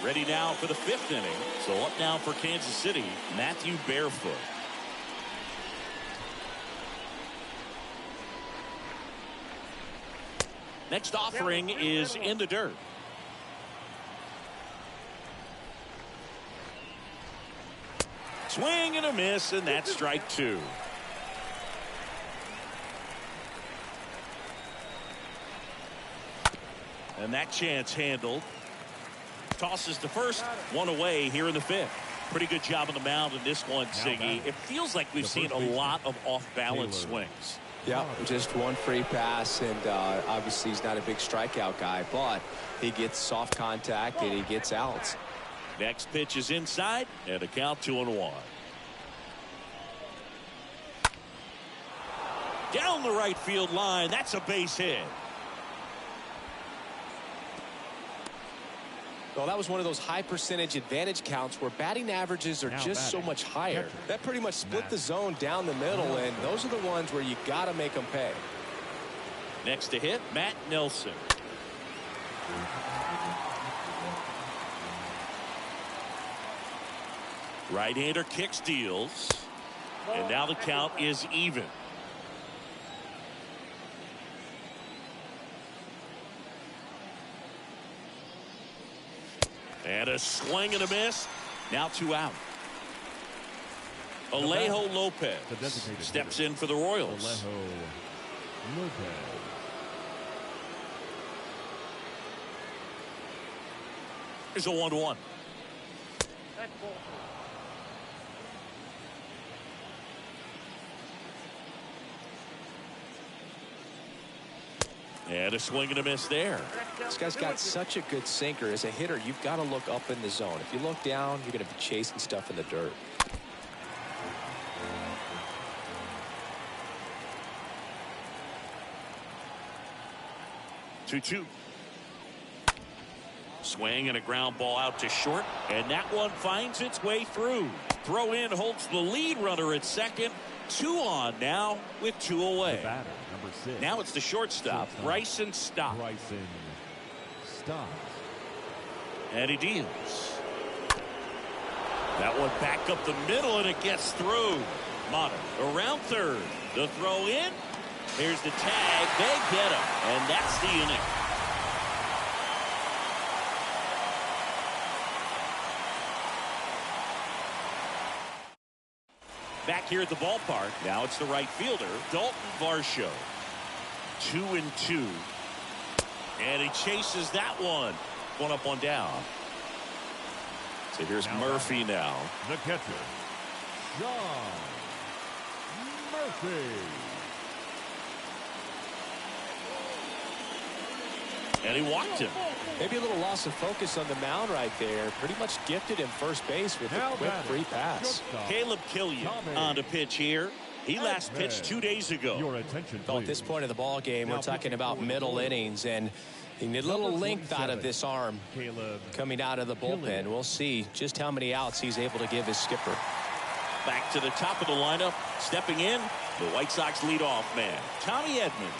Ready now for the 5th inning. So up now for Kansas City, Matthew Barefoot. Next offering is in the dirt. Swing and a miss, and that's strike 2. And that chance handled. Tosses to first, 1 away here in the 5th. Pretty good job on the mound in this one, Siggy. It feels like we've seen a lot of off-balance swings. Yeah, just one free pass, and obviously he's not a big strikeout guy, but he gets soft contact and he gets outs. Next pitch is inside, and a count 2-1. Down the right field line, that's a base hit. Well, that was one of those high percentage advantage counts where batting averages are just so much higher. That pretty much split the zone down the middle, and those are the ones where you got to make them pay. Next to hit, Matt Nelson. Right-hander kicks, deals. And now the count is even. And a swing and a miss. Now 2 out. Alejo Lopez steps in for the Royals. Alejo Lopez. Here's a 1-1. And a swing and a miss there. This guy's got such a good sinker. As a hitter, you've got to look up in the zone. If you look down, you're going to be chasing stuff in the dirt. Two. Swing and a ground ball out to short. And that one finds its way through. Throw in holds the lead runner at second. 2 on now with 2 away. The batter, number 6. Now it's the shortstop, Bryson Stott. And he deals. That one back up the middle, and it gets through. Motter around third. The throw in. Here's the tag. They get him, and that's the inning. Back here at the ballpark, now it's the right fielder, Dalton Varsho. 2-2. And he chases that one. 1 up, 1 down. So here's now Murphy now. The catcher, John Murphy. And he walked him. Maybe a little loss of focus on the mound right there. Pretty much gifted him first base with a quick free pass. Caleb Killian on the pitch here. He last pitched 2 days ago. Your attention, Well, at this point of the ball game, we're talking about middle innings, and he needed a little length out of this arm coming out of the bullpen. We'll see just how many outs he's able to give his skipper. Back to the top of the lineup, stepping in, the White Sox leadoff man, Tommy Edman.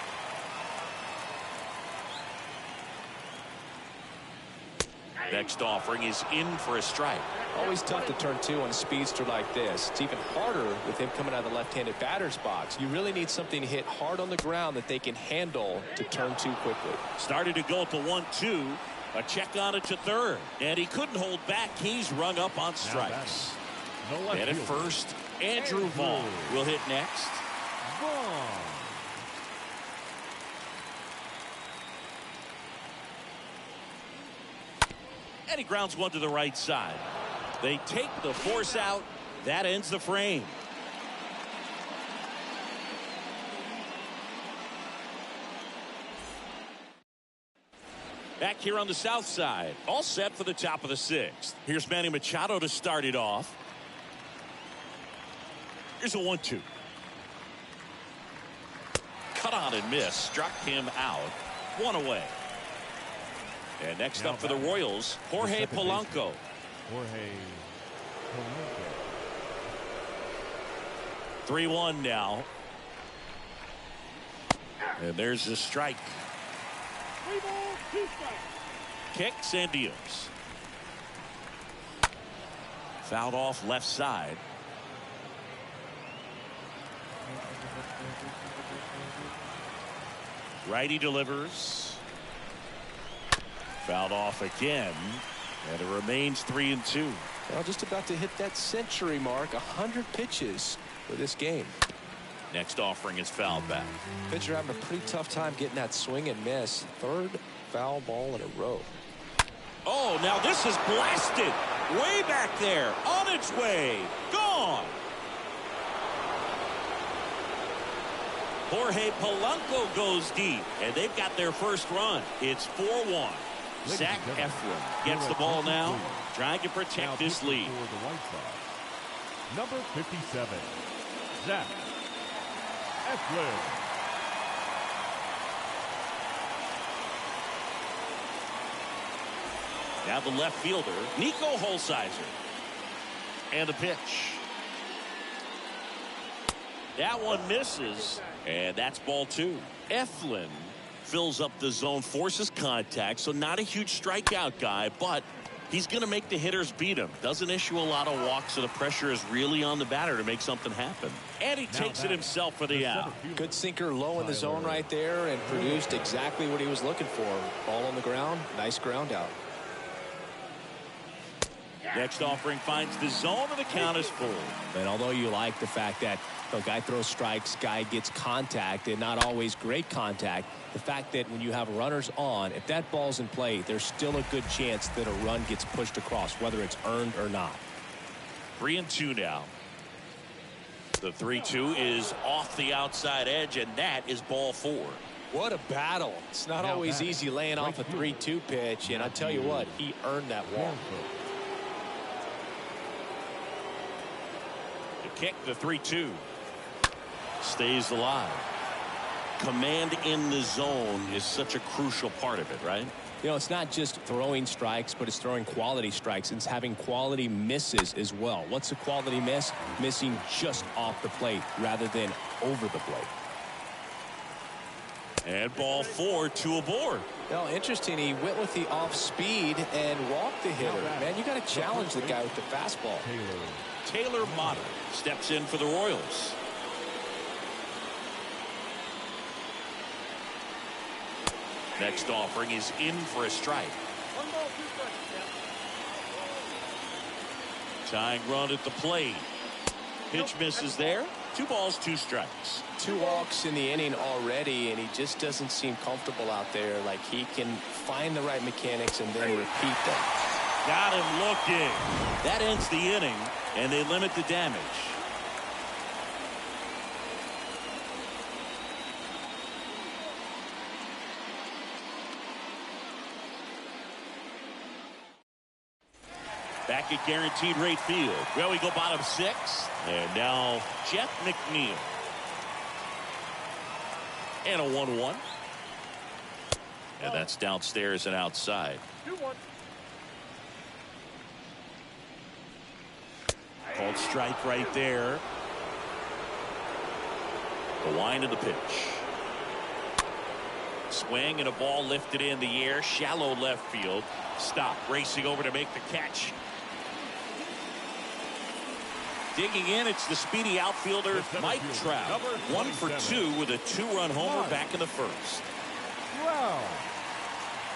Next offering is in for a strike. Always tough to turn 2 on a speedster like this. It's even harder with him coming out of the left-handed batter's box. You really need something to hit hard on the ground that they can handle to turn 2 quickly. Started to go at the 1-2. A check on it to third. And he couldn't hold back. He's rung up on strikes. And at first, Andrew Vaughn will hit next. And he grounds one to the right side. They take the force out. That ends the frame. Back here on the south side. All set for the top of the 6th. Here's Manny Machado to start it off. Here's a 1-2. Cut on and miss. Struck him out. 1 away. And next up for the Royals, Jorge Polanco. 3-1 now. And there's the strike. 3 balls, 2 strikes. Kicks and deals. Fouled off left side. Righty delivers. Fouled off again, and it remains 3-2. Well, just about to hit that century mark. 100 pitches for this game. Next offering is fouled back. Pitcher having a pretty tough time getting that swing and miss. 3rd foul ball in a row. Oh, now this is blasted. Way back there. On its way. Gone. Jorge Polanco goes deep, and they've got their first run. It's 4-1. Zach Eflin gets the ball now, trying to protect this lead. Number 57, Zach Eflin. Now the left fielder, Nico Holsizer. And the pitch. That one misses, and that's ball 2. Eflin fills up the zone, forces contact, so not a huge strikeout guy, but He's going to make the hitters beat him. Doesn't issue a lot of walks, so the pressure is really on the batter to make something happen. And he takes it himself for the out. Good sinker low in the zone right there and produced exactly what he was looking for. Ball on the ground. Nice ground out. Next offering finds the zone, and the count is full. And although you like the fact that the guy throws strikes, guy gets contact, and not always great contact, the fact that when you have runners on, if that ball's in play, there's still a good chance that a run gets pushed across, whether it's earned or not. 3-2 now. The 3-2 is off the outside edge, and that is ball 4. What a battle. It's not always easy laying off a 3-2 pitch, and I tell you what, he earned that walk. The kick, the 3-2. Stays alive. Command in the zone is such a crucial part of it, right? You know, it's not just throwing strikes, but it's throwing quality strikes. It's having quality misses as well. What's a quality miss? Missing just off the plate rather than over the plate. And ball 4, 2 aboard. No, interesting. He went with the off speed and walked the hitter. Man, you got to challenge the guy with the fastball. Taylor Motter steps in for the Royals. Next offering is in for a strike. 1 ball, 2 strikes. Tying run at the plate. Pitch misses there. 2 balls, 2 strikes. 2 walks in the inning already, and he just doesn't seem comfortable out there. Like he can find the right mechanics and then repeat them. Got him looking. That ends the inning, and they limit the damage. Back at guaranteed rate field. Well, we go bottom 6. And now Jeff McNeil. And a 1-1. And that's downstairs and outside. 2-1. Called strike right there. The wind of the pitch. Swing and a ball lifted in the air. Shallow left field. Stop. Racing over to make the catch. Digging in, it's the speedy outfielder Mike Trout. 1 for 2 with a 2-run homer back in the first. Wow.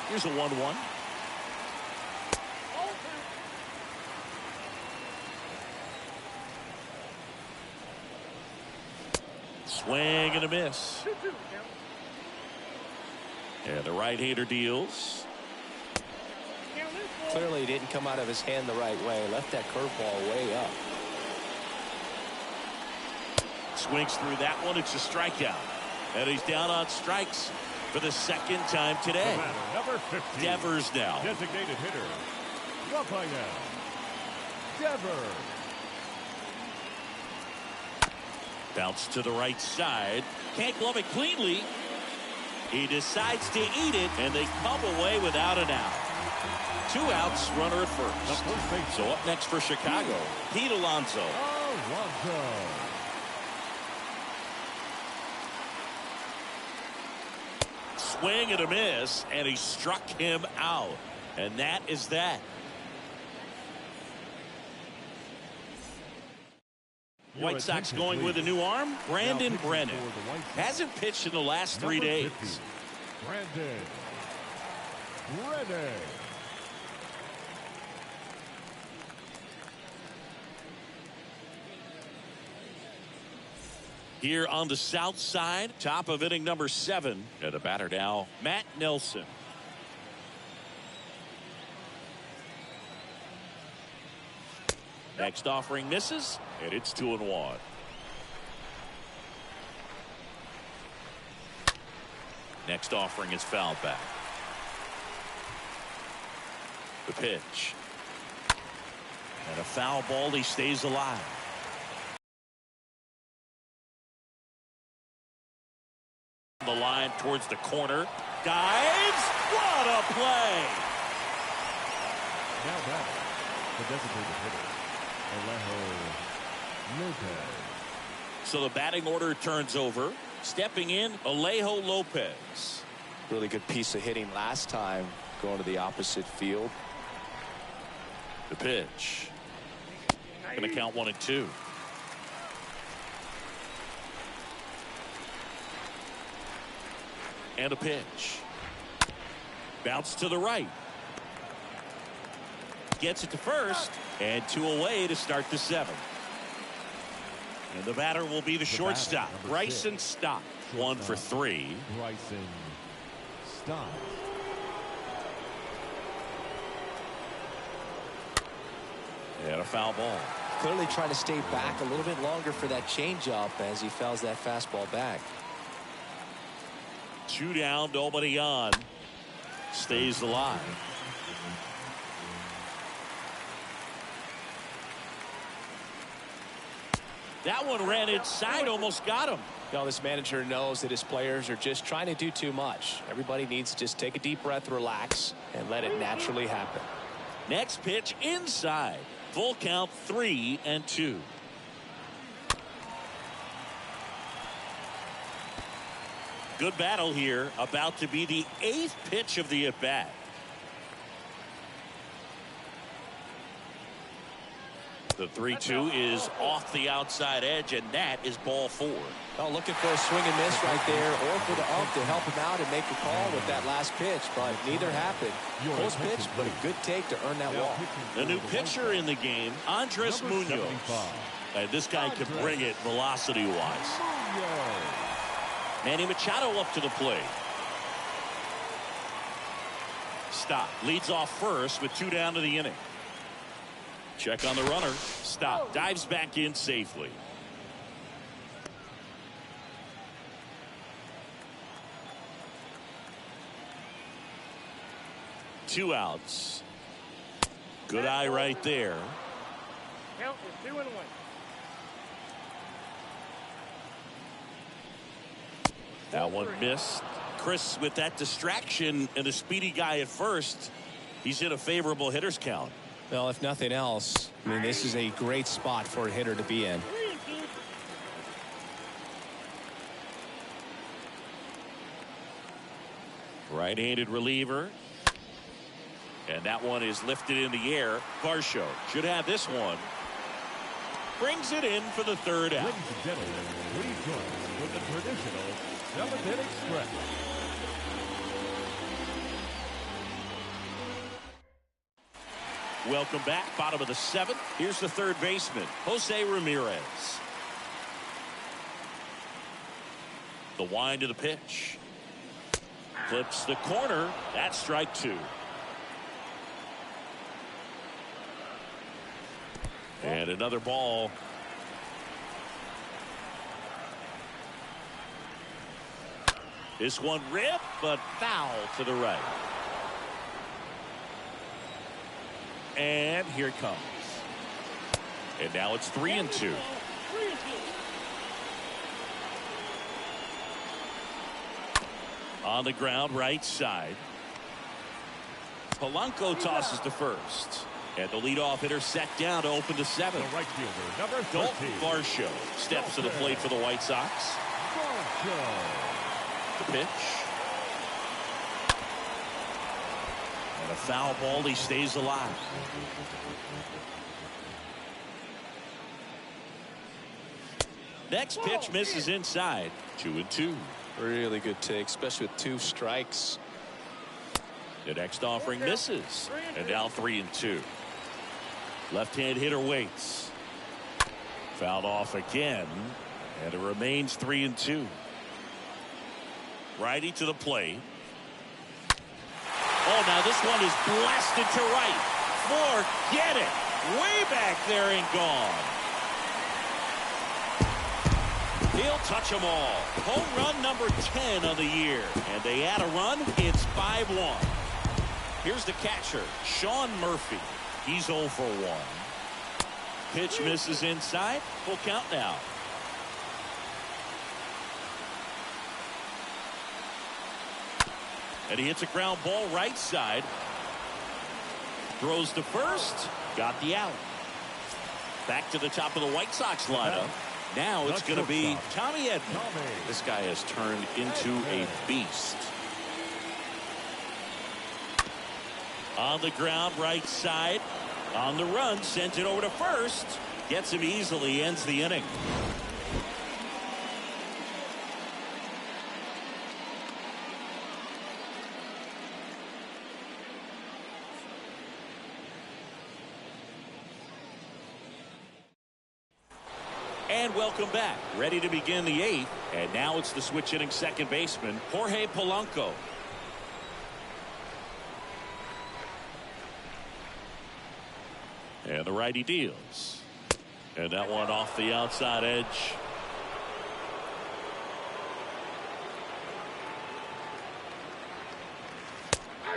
Here's a 1-1. Swing and a miss. 2-2. And the right-hander deals. Clearly didn't come out of his hand the right way. Left that curveball way up. Swings through that one. It's a strikeout. And he's down on strikes for the 2nd time today. Number 15. Devers now. Designated hitter, Rafael Devers. Bounce to the right side. Can't glove it cleanly. He decides to eat it, and they come away without an out. 2 outs, runner at first. So up next for Chicago, Pete Alonso. Swing and a miss, and he struck him out. And that is that. White Sox going with a new arm. Brandon Brennan hasn't pitched in the last 3 days. Brandon Brennan. Here on the south side, top of inning number 7. And the batter now, Matt Nelson. Next offering misses, and it's 2-1. Next offering is fouled back. The pitch. And a foul ball, he stays alive. The line towards the corner. Dives. What a play. Now back, the designated hitter, Alejo Lopez. So the batting order turns over. Stepping in, Alejo Lopez. Really good piece of hitting last time, going to the opposite field. The pitch. Going to count 1-2. And a pitch. Bounce to the right. Gets it to first. And 2 away to start the 7th. And the batter will be the shortstop, Bryson Stott. 1 for 3. Bryson Stott. And a foul ball. Clearly trying to stay back a little bit longer for that changeup as he fouls that fastball back. 2 down, nobody on. Stays alive. That one ran inside, almost got him. Now this manager knows that his players are just trying to do too much. Everybody needs to just take a deep breath, relax, and let it naturally happen. Next pitch inside. Full count, 3-2. Good battle here. About to be the 8th pitch of the at-bat. The 3-2 is off the outside edge, and that is ball 4. Oh, looking for a swing and miss right there, or for the ump to help him out and make a call with that last pitch, but neither happened. Close pitch, but a good take to earn that walk. The new pitcher in the game, Andres Munoz. And this guy can bring it velocity-wise. Manny Machado up to the plate. Stop. Leads off first with 2 down to the inning. Check on the runner. Stop. Dives back in safely. Two outs. Good eye right there. Count is 2-1. That one missed. Chris, with that distraction and a speedy guy at first, he's in a favorable hitter's count. Well, if nothing else, I mean, this is a great spot for a hitter to be in. Right-handed reliever. And that one is lifted in the air. Varsho should have this one. Brings it in for the 3rd out. Ladies and gentlemen, please join us with the traditional 7th inning stretch. Welcome back. Bottom of the 7th. Here's the 3rd baseman, Jose Ramirez. The wind of the pitch. Flips the corner. That's strike 2. And another ball. This one ripped, but foul to the right. And here it comes. And now it's 3-2. On the ground, right side. Polanco tosses to first. And the leadoff hitter set down to open the 7th. The right fielder, number 13. Dalton Varsho steps to the plate for the White Sox. The pitch. And a foul ball. He stays alive. Next pitch misses inside. 2-2. Really good take, especially with 2 strikes. The next offering misses. And now 3-2. Left-hand hitter waits. Fouled off again. And it remains 3-2. Righty to the plate. Oh, now this one is blasted to right. Forget it. Way back there and gone. He'll touch them all. Home run number 10 on the year. And they add a run. It's 5-1. Here's the catcher, Sean Murphy. He's 0 for 1. Pitch misses inside. Full count now. And he hits a ground ball right side. Throws to first. Got the out. Back to the top of the White Sox lineup. Now it's going to be Tommy Edman. This guy has turned into a beast. On the ground, right side. On the run, sends it over to first. Gets him easily, ends the inning. And welcome back. Ready to begin the 8th. And now it's the switch hitting second baseman, Jorge Polanco. And the righty deals. And that one off the outside edge.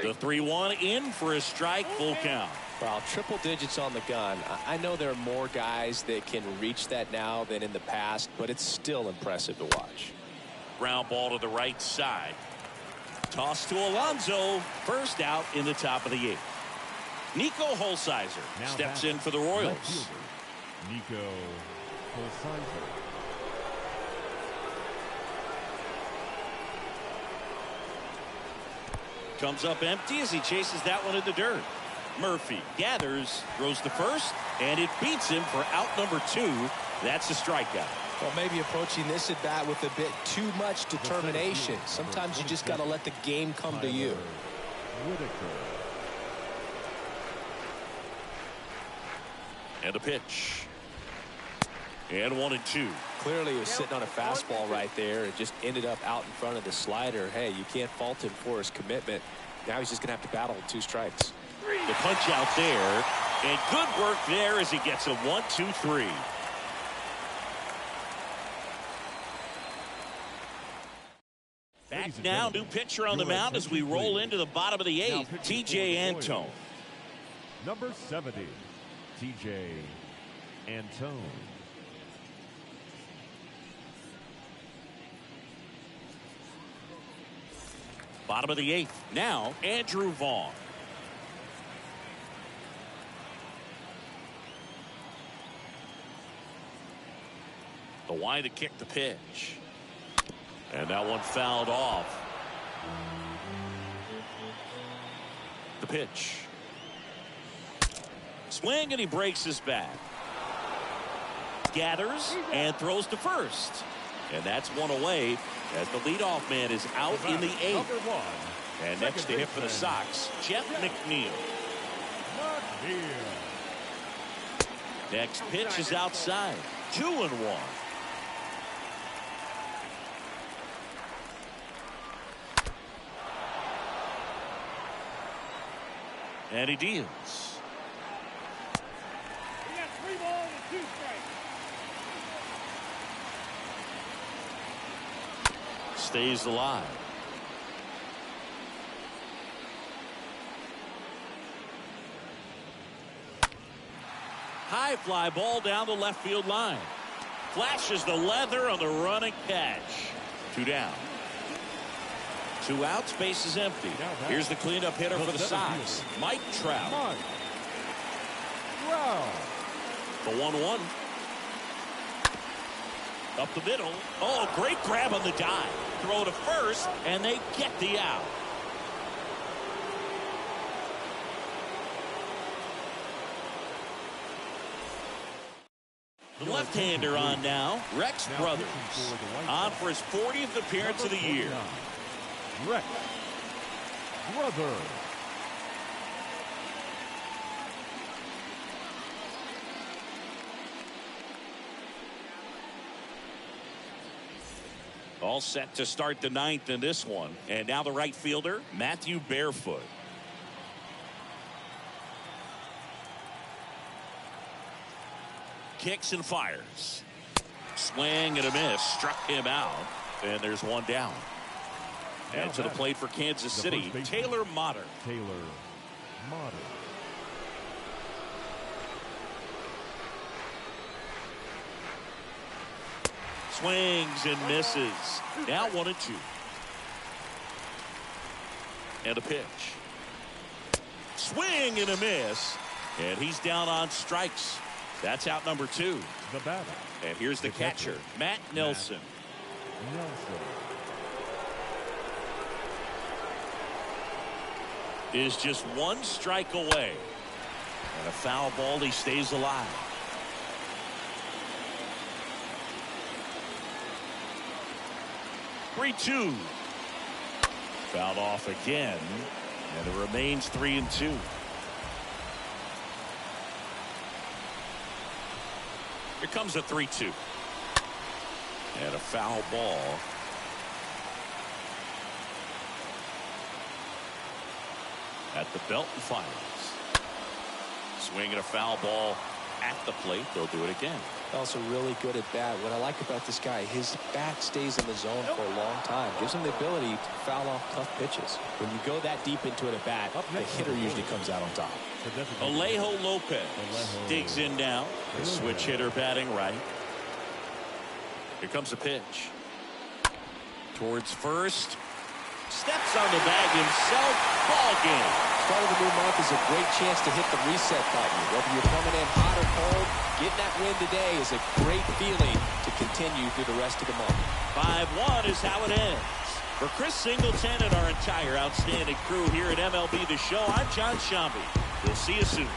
The 3-1 in for a strike, full count. Well, triple digits on the gun. I know there are more guys that can reach that now than in the past, but it's still impressive to watch. Ground ball to the right side. Toss to Alonso. First out in the top of the 8th. Nico Holsizer steps in for the Royals. Nico Holsizer. Comes up empty as he chases that one in the dirt. Murphy gathers, throws to first, and it beats him for out number 2. That's a strikeout. Well, maybe approaching this at bat with a bit too much determination. Sometimes you just got to let the game come to you. And a pitch. And 1-2. Clearly he was sitting on a fastball right there and just ended up out in front of the slider. Hey, you can't fault him for his commitment. Now he's just going to have to battle with 2 strikes. The punch out there. And good work there as he gets a 1-2-3. Back now, new pitcher on the mound as we roll into the bottom of the 8th, T.J. Antone. Number 70, T.J. Antone. Bottom of the 8th. Now, Andrew Vaughn. The wide to kick the pitch. And that one fouled off. The pitch. Swing, and he breaks his bat. Gathers and throws to first. And that's one away as the leadoff man is out in the 8th. And next to hit for the Sox, Jeff McNeil. Next pitch is outside. 2-1. And he deals. We got 3 balls and 2 strikes. Stays alive. High fly ball down the left field line. Flashes the leather on the running catch. 2 down. 2 outs, base is empty. Here's the cleanup hitter for the Sox, Mike Trout. The 1-1. Up the middle. Oh, great grab on the dive. Throw to first, and they get the out. The left-hander on now, Rex Brothers, on for his 40th appearance of the year. Rex Brothers. All set to start the 9th in this one. And now the right fielder, Matthew Barefoot. Kicks and fires. Swing and a miss. Struck him out. And there's 1 down. And to the plate for Kansas City, Taylor Motter. Swings and misses. Now 1-2. And a pitch. Swing and a miss. And he's down on strikes. That's out number 2. The batter. And here's the catcher, Matt Nelson. Is just 1 strike away. And a foul ball. He stays alive. Three-two. Fouled off again. And it remains 3-2. Here comes a 3-2. And a foul ball. At the belt and fires. Swinging a foul ball at the plate. They'll do it again. Also really good at bat. What I like about this guy, his bat stays in the zone for a long time. Gives him the ability to foul off tough pitches. When you go that deep into it at bat, the hitter usually comes out on top. Alejo Lopez digs in now. The switch hitter batting right. Here comes a pitch. Towards first. Steps on the bag himself. Ball game. Start of the new month is a great chance to hit the reset button. Whether you're coming in hot or cold, getting that win today is a great feeling to continue through the rest of the month. 5-1 is how it ends. For Chris Singleton and our entire outstanding crew here at MLB The Show, I'm John Shambi. We'll see you soon.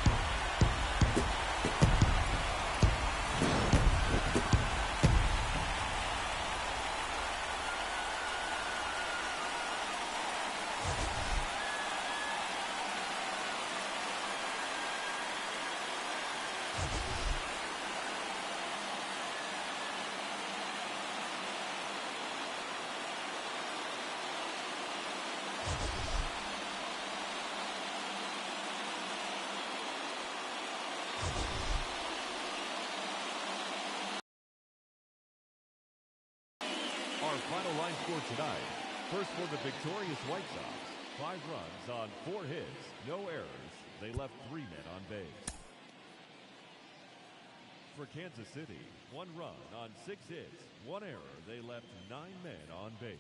Our final line score tonight. First for the victorious White Sox. 5 runs on 4 hits, no errors. They left 3 men on base. For Kansas City, 1 run on 6 hits, 1 error. They left 9 men on base.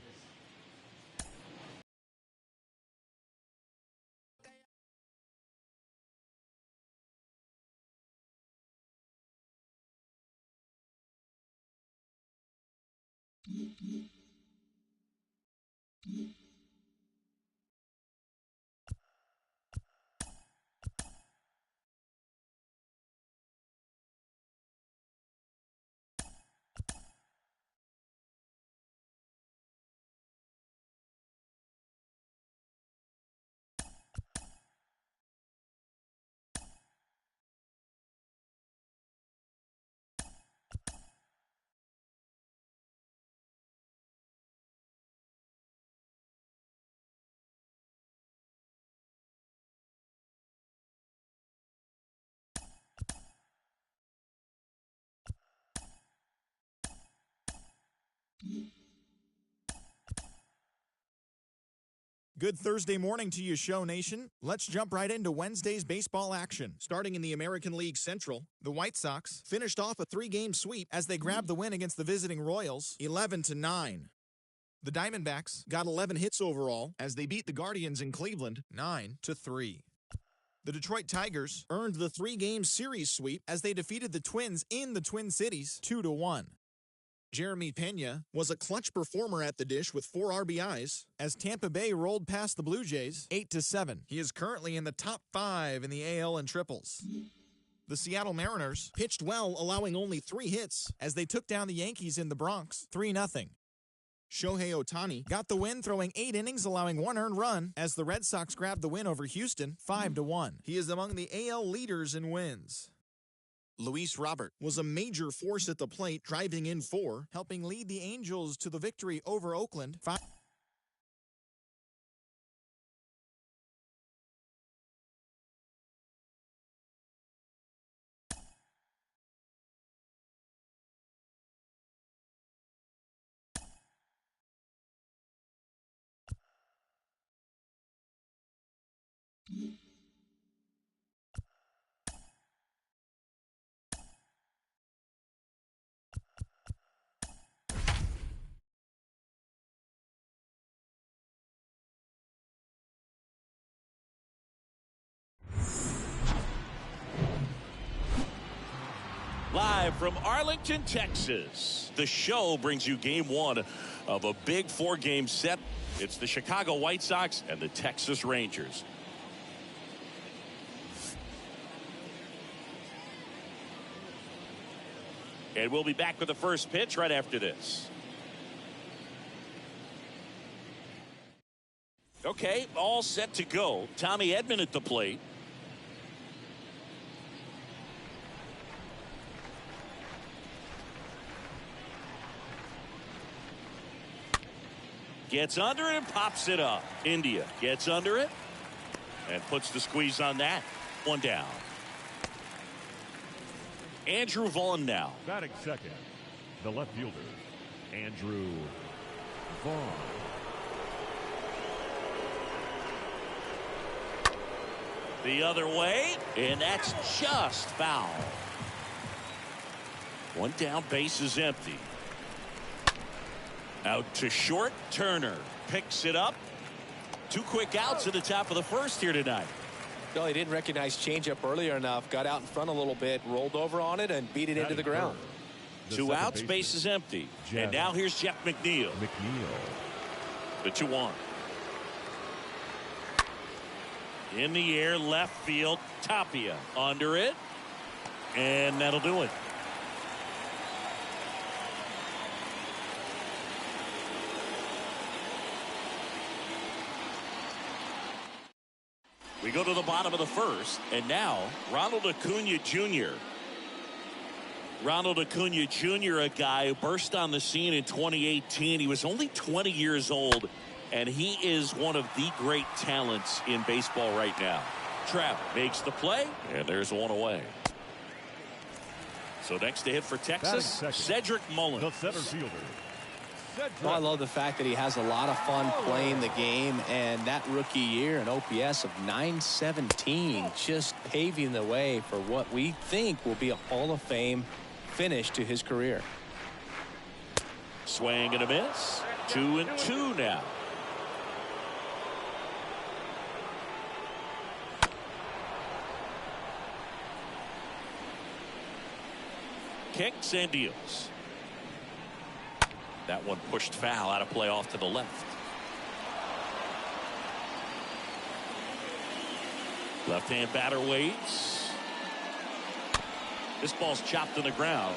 Good Thursday morning to you, Show Nation. Let's jump right into Wednesday's baseball action. Starting in the American League Central, the White Sox finished off a 3-game sweep as they grabbed the win against the visiting Royals, 11-9. The Diamondbacks got 11 hits overall as they beat the Guardians in Cleveland, 9-3. The Detroit Tigers earned the 3-game series sweep as they defeated the Twins in the Twin Cities, 2-1. Jeremy Pena was a clutch performer at the dish with 4 RBIs as Tampa Bay rolled past the Blue Jays 8-7. He is currently in the top 5 in the AL in triples. The Seattle Mariners pitched well, allowing only 3 hits as they took down the Yankees in the Bronx 3-0. Shohei Ohtani got the win, throwing 8 innings, allowing 1 earned run as the Red Sox grabbed the win over Houston 5-1. He is among the AL leaders in wins. Luis Robert was a major force at the plate, driving in 4, helping lead the Angels to the victory over Oakland 5. Live from Arlington, Texas, the show brings you game 1 of a big 4-game set. It's the Chicago White Sox and the Texas Rangers. And we'll be back with the first pitch right after this. Okay, all set to go. Tommy Edman at the plate. Gets under it and pops it up. India gets under it and puts the squeeze on that. One down. Andrew Vaughn now. Batting second, the left fielder, Andrew Vaughn. The other way, and that's just foul. One down, base is empty. Out to short, Turner picks it up. 2 quick outs at the top of the first here tonight. Well, he didn't recognize changeup earlier enough, got out in front a little bit, rolled over on it, and beat it into the ground. 2 outs, base is empty. And now here's Jeff McNeil. The 2-1. In the air, left field, Tapia under it, and that'll do it. We go to the bottom of the first, and now Ronald Acuna Jr. Ronald Acuna Jr., a guy who burst on the scene in 2018. He was only 20 years old, and he is one of the great talents in baseball right now. Trout makes the play, and there's one away. So next to hit for Texas, Cedric Mullins. The center fielder. Well, I love the fact that he has a lot of fun playing the game, and that rookie year, an OPS of .917, just paving the way for what we think will be a Hall of Fame finish to his career. Swing and a miss. 2-2 now. Kicks and deals. That one pushed foul, out of play off to the left. Left-hand batter waits. This ball's chopped to the ground.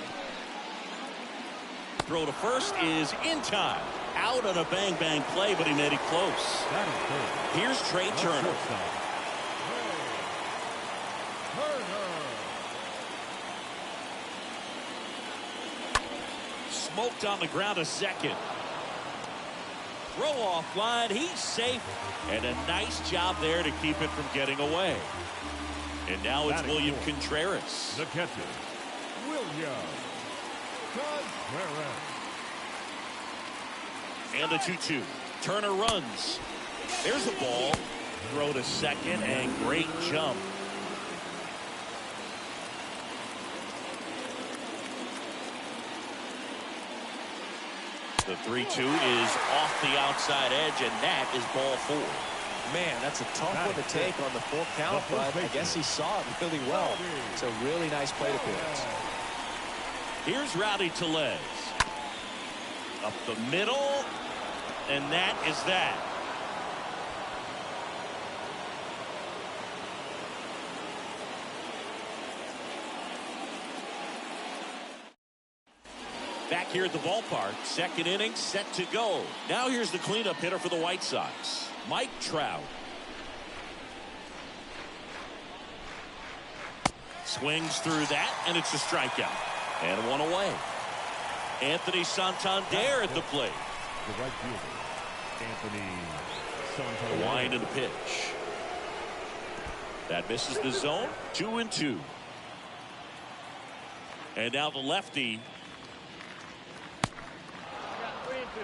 Throw to first is in time. Out on a bang-bang play, but he made it close. Here's Trey Turner. Smoked on the ground a second. Throw off line. He's safe. And a nice job there to keep it from getting away. And now it's William Contreras. The catcher, William Contreras. And the 2-2. Turner runs. There's a ball. Throw to second and great jump. The 3-2 is off the outside edge, and that is ball 4. Man, that's a tough one to take on the full count, but I guess he saw it really well. It's a really nice plate appearance. Here's Rowdy Tellez. Up the middle, and that is that. Back here at the ballpark, second inning set to go. Now here's the cleanup hitter for the White Sox, Mike Trout. Swings through that, and it's a strikeout. And one away. Anthony Santander at the plate. The right fielder, Anthony Santander. Wind and the pitch. That misses the zone. 2-2. And now the lefty.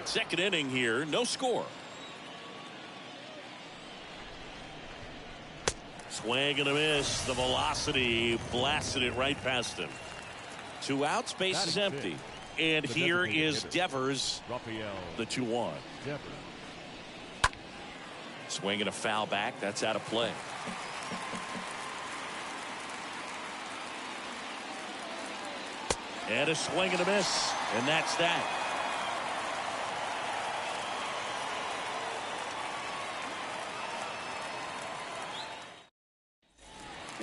Second inning here, no score. Swing and a miss. The velocity blasted it right past him. 2 outs, base is empty. And here is Devers, the 2-1. Swing and a foul back. That's out of play. And a swing and a miss. And that's that.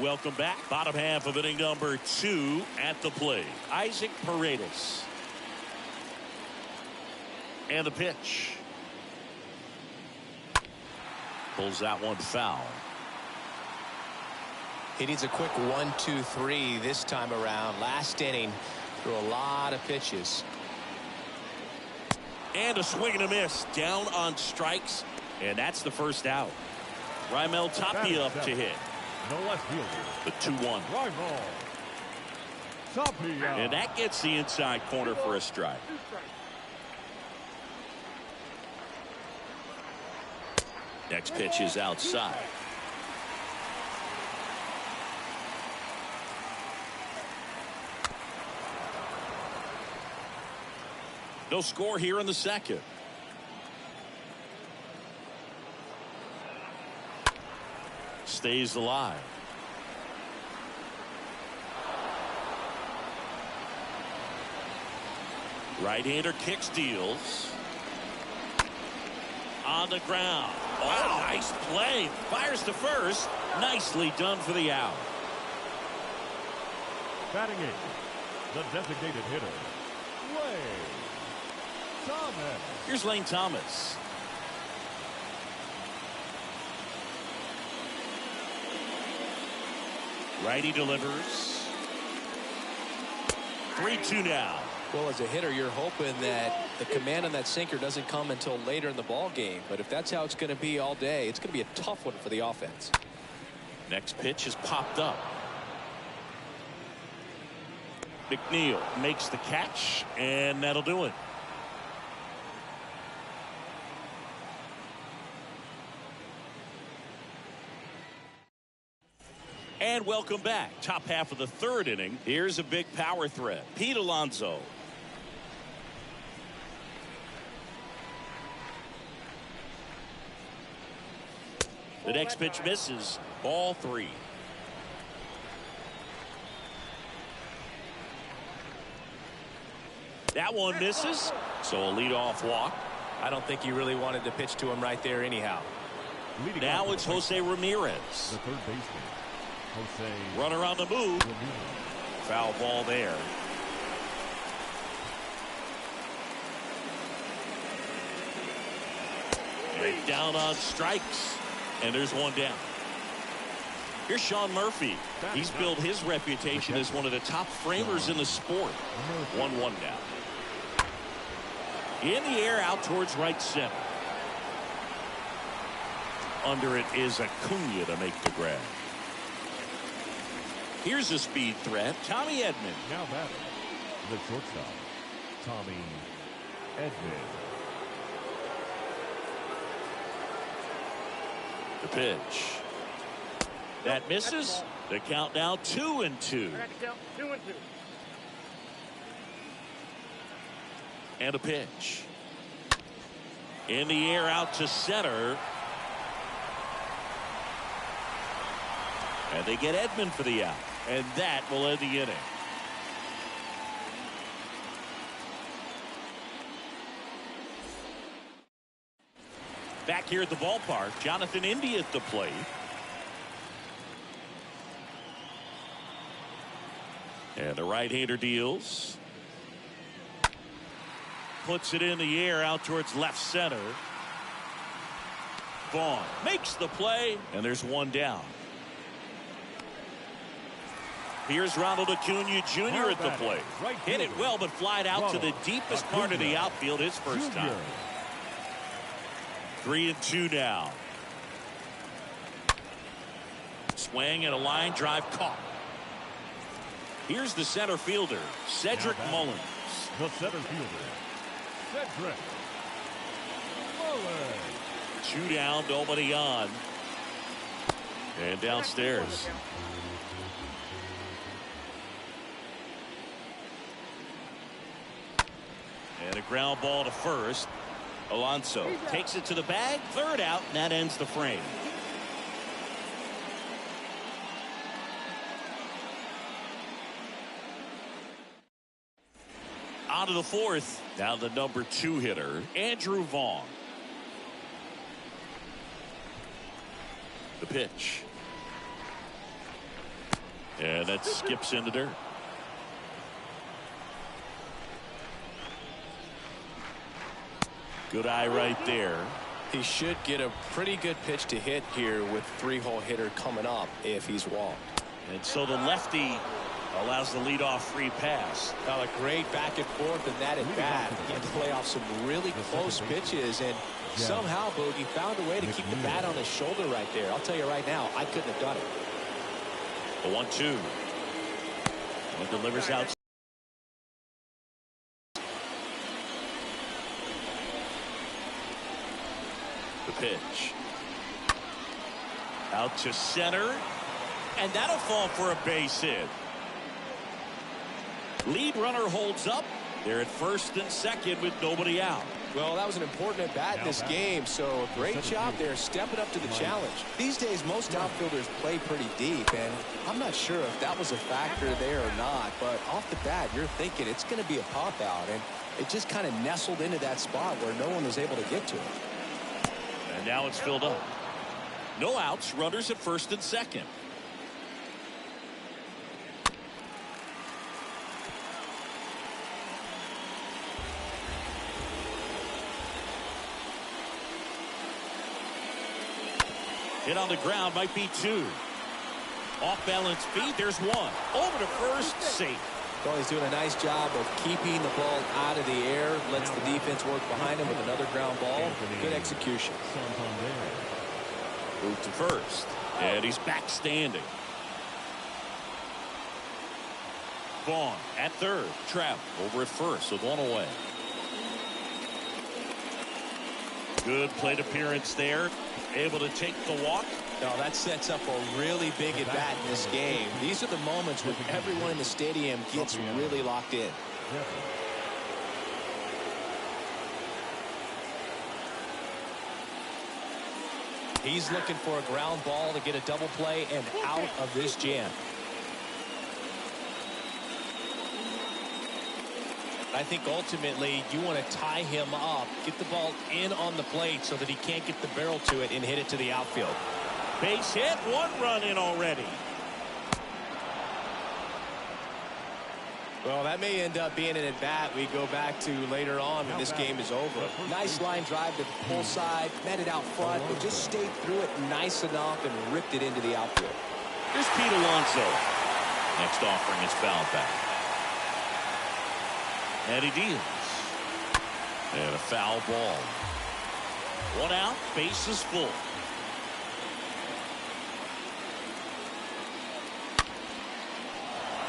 Welcome back. Bottom half of inning number 2 at the plate. Isaac Paredes. And the pitch. Pulls that one foul. He needs a quick 1-2-3 this time around. Last inning, threw a lot of pitches. And a swing and a miss. Down on strikes. And that's the first out. Raimel Tapia up to hit. No left fielder. The 2-1. Raimel Tapia. And that gets the inside corner for a strike. Next pitch is outside. No score here in the second. Stays alive. Right-hander kicks, deals. On the ground. Oh, nice play. Fires to first. Nicely done for the out. Batting eighth, the designated hitter, Lane Thomas. Here's Lane Thomas. Righty delivers. 3-2 now. Well, as a hitter, you're hoping that the command on that sinker doesn't come until later in the ball game. But if that's how it's going to be all day, it's going to be a tough one for the offense. Next pitch is popped up. McNeil makes the catch, and that'll do it. And welcome back. Top half of the third inning. Here's a big power threat. Pete Alonso. The next pitch misses. Ball 3. That one misses. So a leadoff walk. I don't think you really wanted to pitch to him right there anyhow. Now it's Jose Ramirez. The third baseman, Jose. Runner on the move. Ramirez. Foul ball there. And down on strikes. And there's one down. Here's Sean Murphy. He's built his reputation as one of the top framers in the sport. 1-1 down. In the air out towards right center. Under it is Acuna to make the grab. Here's a speed threat. Tommy Edman. Now batting, the shortstop, Tommy Edman. The pitch. That misses. The count now 2-2. And a pitch. In the air out to center. And they get Edman for the out. And that will end the inning. Back here at the ballpark, Jonathan India at the plate. And the right-hander deals. Puts it in the air out towards left center. Vaughn makes the play, and there's one down. Here's Ronald Acuna Jr. at the plate. Hit it well, but flied out to the deepest part of the outfield his first time. 3-2 now. Swing and a line drive caught. Here's the center fielder, Cedric Mullins. The center fielder, Cedric Mullins. 2 down, nobody on. And downstairs. And a ground ball to first. Alonso takes it to the bag. Third out, and that ends the frame. On to the fourth. Now the number 2 hitter, Andrew Vaughn. The pitch. And that skips into dirt. Good eye right there. He should get a pretty good pitch to hit here with three-hole hitter coming up if he's walked. And so the lefty allows the leadoff free pass. Now a great back and forth in that at bat. He had to play off some really close pitches, and somehow Boogie found a way to keep the bat on his shoulder right there. I'll tell you right now, I couldn't have done it. The 1-2. One delivers out. The pitch. Out to center. And that'll fall for a base hit. Lead runner holds up. They're at first and second with nobody out. Well, that was an important at bat in this game, so a great job there stepping up to the challenge. These days, most outfielders play pretty deep, and I'm not sure if that was a factor there or not, but off the bat, you're thinking it's going to be a pop out, and it just kind of nestled into that spot where no one was able to get to it. And now it's filled up. No outs, runners at first and second. Hit on the ground, might be two. Off balance feet, there's one. Over to first, safe. Well, he's doing a nice job of keeping the ball out of the air. Lets the defense work behind him with another ground ball. Good execution. Move to first. And he's back standing. Vaughn at third. Trapp over at first with one away. Good plate appearance there. Able to take the walk. Now that sets up a really big at bat in this game. These are the moments when everyone in the stadium gets really locked in. He's looking for a ground ball to get a double play and out of this jam. I think ultimately you want to tie him up, get the ball in on the plate so that he can't get the barrel to it and hit it to the outfield. Base hit, one run in already. Well, that may end up being an at-bat we go back to later on when this game is over. Nice line drive to the pull side, met it out front, but just stayed through it nice enough and ripped it into the outfield. Here's Pete Alonso. Next offering is fouled back. And he deals. And a foul ball. One out, base is full.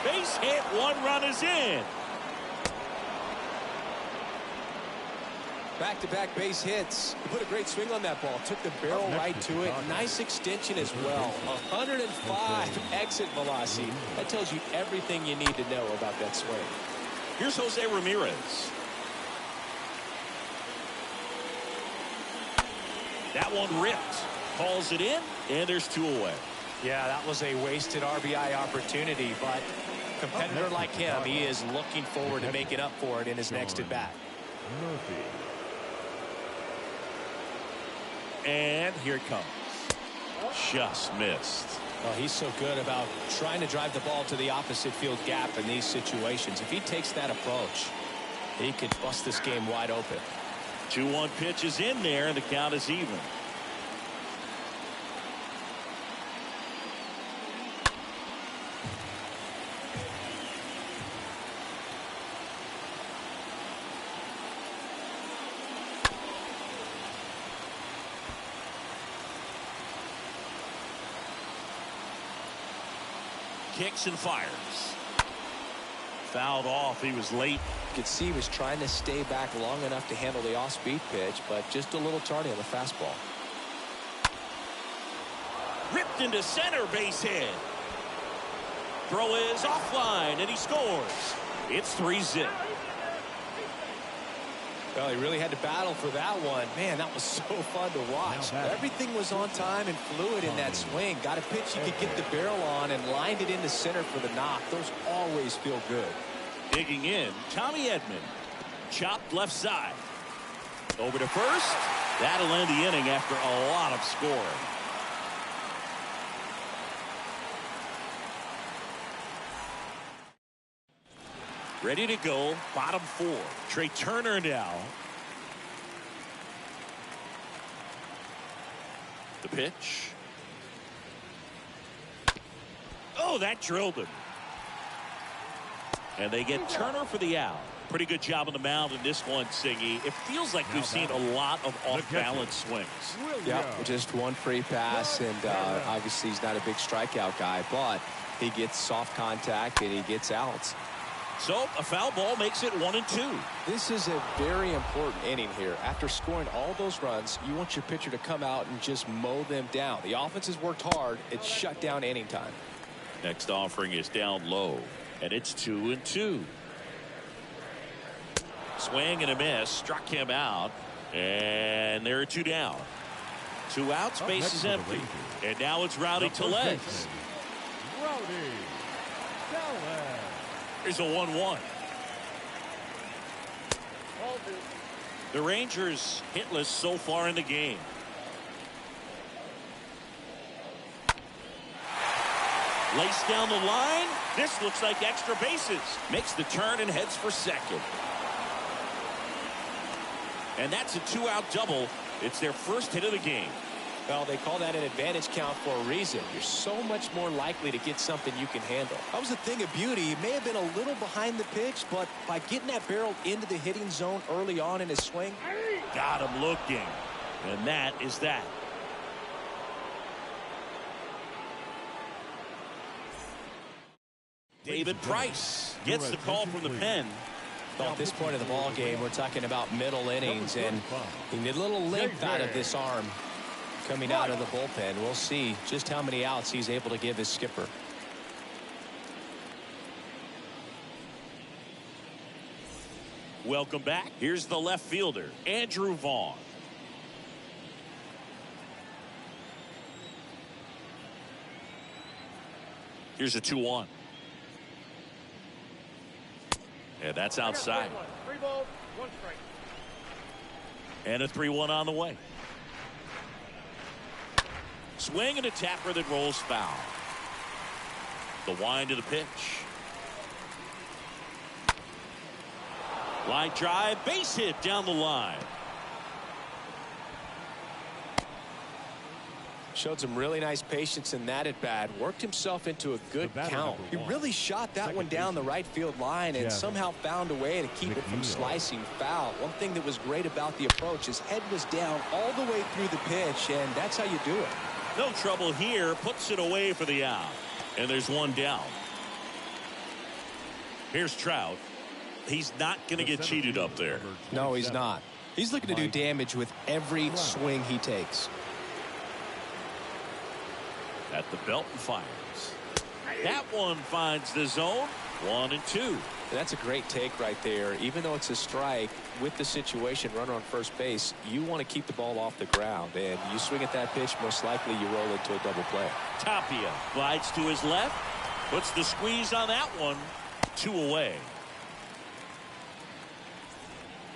Base hit, one run is in. Back-to-back base hits. He put a great swing on that ball. Took the barrel right to it. Nice extension as well. 105 exit velocity. That tells you everything you need to know about that swing. Here's Jose Ramirez. That one ripped. Calls it in, and there's two away. Yeah, that was a wasted RBI opportunity, but a competitor like him, he is looking forward to making up for it in his next at-bat. And here it comes. Just missed. Well, he's so good about trying to drive the ball to the opposite field gap in these situations. If he takes that approach, he could bust this game wide open. 2-1 pitch is in there, and the count is even. Kicks and fires. Fouled off. He was late. You could see he was trying to stay back long enough to handle the off-speed pitch, but just a little tardy on the fastball. Ripped into center, base hit. Throw is offline, and he scores. It's 3-0. Well, he really had to battle for that one. Man, that was so fun to watch. Everything was on time and fluid in that swing. Got a pitch he could get the barrel on and lined it into center for the knock. Those always feel good. Digging in, Tommy Edman. Chopped left side. Over to first. That'll end the inning after a lot of scoring. Ready to go. Bottom 4. Trey Turner now. The pitch. Oh, that drilled him. And they get Turner for the out. Pretty good job on the mound in this one, Siggy. It feels like we've seen a lot of off-balance swings. Yeah, just one free pass, and obviously he's not a big strikeout guy, but he gets soft contact and he gets outs. So a foul ball makes it 1-2. This is a very important inning here. After scoring all those runs, you want your pitcher to come out and just mow them down. The offense has worked hard. It's shut down inning time. Next offering is down low, and it's 2-2. Swing and a miss, struck him out, and there are 2 down. 2 outs, base is empty, and now it's Rowdy Tellez. Here's a 1-1. The Rangers hitless so far in the game. Laced down the line. This looks like extra bases. Makes the turn and heads for second. And that's a 2-out double. It's their first hit of the game. Well, they call that an advantage count for a reason. You're so much more likely to get something you can handle. That was a thing of beauty. He may have been a little behind the pitch, but by getting that barrel into the hitting zone early on in his swing. Got him looking. And that is that. David Price gets the call from the pen. Well, at this point of the ball game, we're talking about middle innings, and he need a little length out of this arm coming out of the bullpen. We'll see just how many outs he's able to give his skipper. Welcome back. Here's the left fielder, Andrew Vaughn. Here's a 2-1. And that's outside. 3 balls, 1 strike. And a 3-1 on the way. Swing and a tapper that rolls foul. The wind of the pitch. Line drive, base hit down the line. Showed some really nice patience in that at bat. Worked himself into a good count. He really shot that one down the right field line and somehow found a way to keep it from slicing foul. One thing that was great about the approach, his head was down all the way through the pitch, and that's how you do it. No trouble here. Puts it away for the out. And there's 1 down. Here's Trout. He's not going to get cheated up there. No, he's not. He's looking to do damage with every swing he takes. At the belt and fires. That one finds the zone. 1-2. That's a great take right there. Even though it's a strike, with the situation, runner on first base, you want to keep the ball off the ground. And you swing at that pitch, most likely you roll into a double play. Tapia glides to his left. Puts the squeeze on that one. 2 away.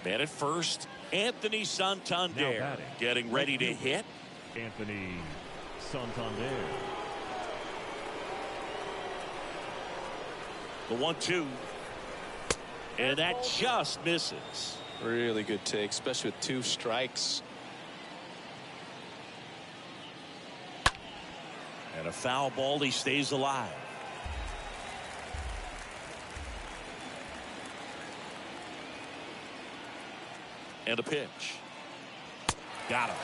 Man at first, Anthony Santander getting ready to hit. Anthony Santander. The 1-2. And that just misses. Really good take, especially with 2 strikes. And a foul ball. He stays alive. And a pitch. Got him.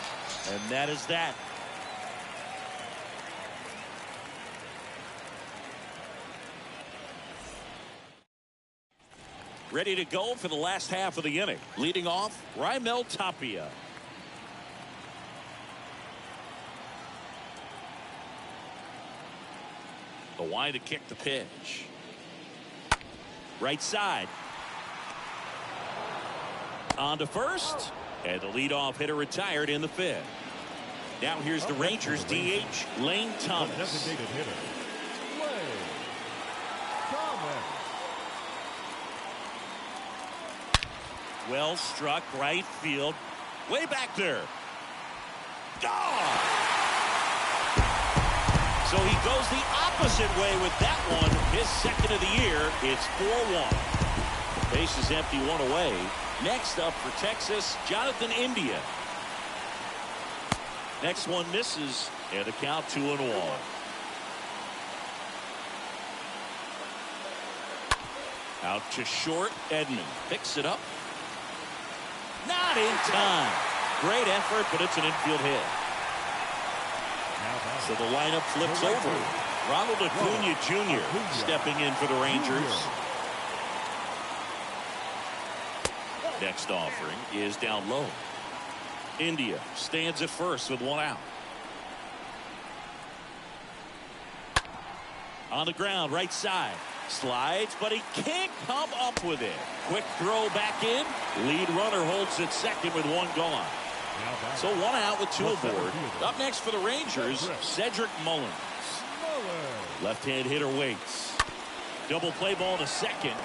And that is that. Ready to go for the last half of the inning. Leading off, Raimel Tapia. The wind to kick the pitch. Right side. On to first. And the leadoff hitter retired in the 5th. Now here's the Rangers DH, Lane Thomas. Designated hitter, Lane Thomas. Well struck right field. Way back there. Gone! So he goes the opposite way with that one. His 2nd of the year. It's 4-1. Base is empty, one away. Next up for Texas, Jonathan India. Next one misses, and the count 2-1. Out to short, Edman picks it up. Not in time. Great effort, but it's an infield hit. So the lineup flips over. Ronald Acuna Jr. stepping in for the Rangers. Next offering is down low. India stands at first with one out. On the ground, right side. Slides, but he can't come up with it. Quick throw back in. Lead runner holds it second with one gone. So one out with two aboard. Up next for the Rangers, Cedric Mullins. Left-hand hitter waits. Double play ball to second.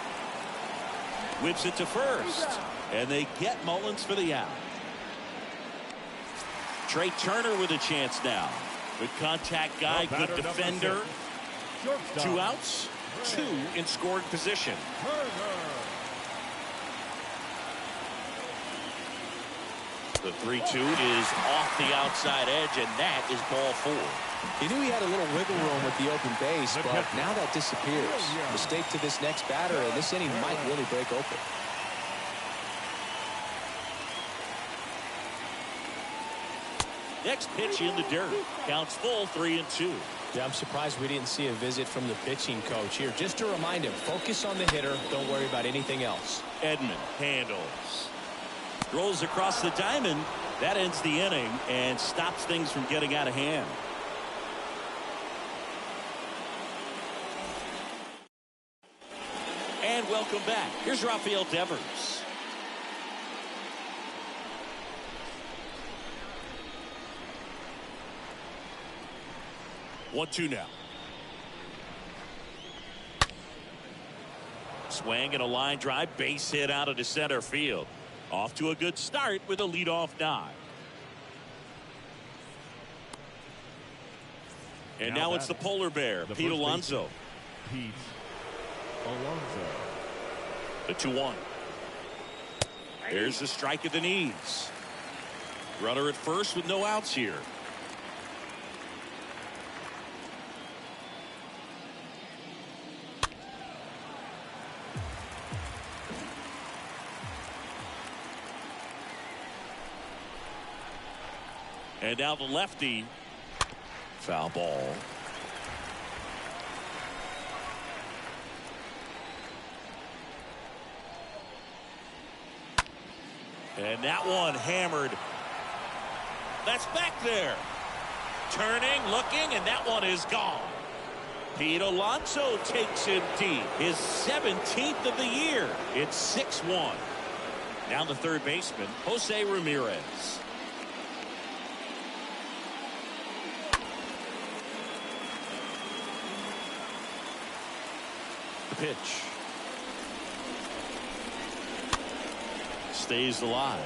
Whips it to first. And they get Mullins for the out. Trey Turner with a chance now. Good contact guy, good defender. 2 outs, 2 in scoring position. The 3-2 is off the outside edge, and that is ball 4. He knew he had a little wiggle room with the open base, but now that disappears. Mistake to this next batter, and this inning might really break open. Next pitch in the dirt. Counts full, 3-2. Yeah, I'm surprised we didn't see a visit from the pitching coach here. Just to remind him, focus on the hitter. Don't worry about anything else. Edman handles. Rolls across the diamond. That ends the inning and stops things from getting out of hand. And welcome back. Here's Rafael Devers. One-two now. Swing and a line drive, base hit out of the center field. Off to a good start with a leadoff dive. And now it's the polar bear, Pete Alonso. Pete Alonso. The 2-1. There's the strike at the knees. Runner at first with no outs here. And now the lefty. Foul ball. And that one hammered. That's back there. Turning, looking, and that one is gone. Pete Alonso takes him deep. His 17th of the year. It's 6-1. Now the third baseman, Jose Ramirez. Pitch. Stays alive.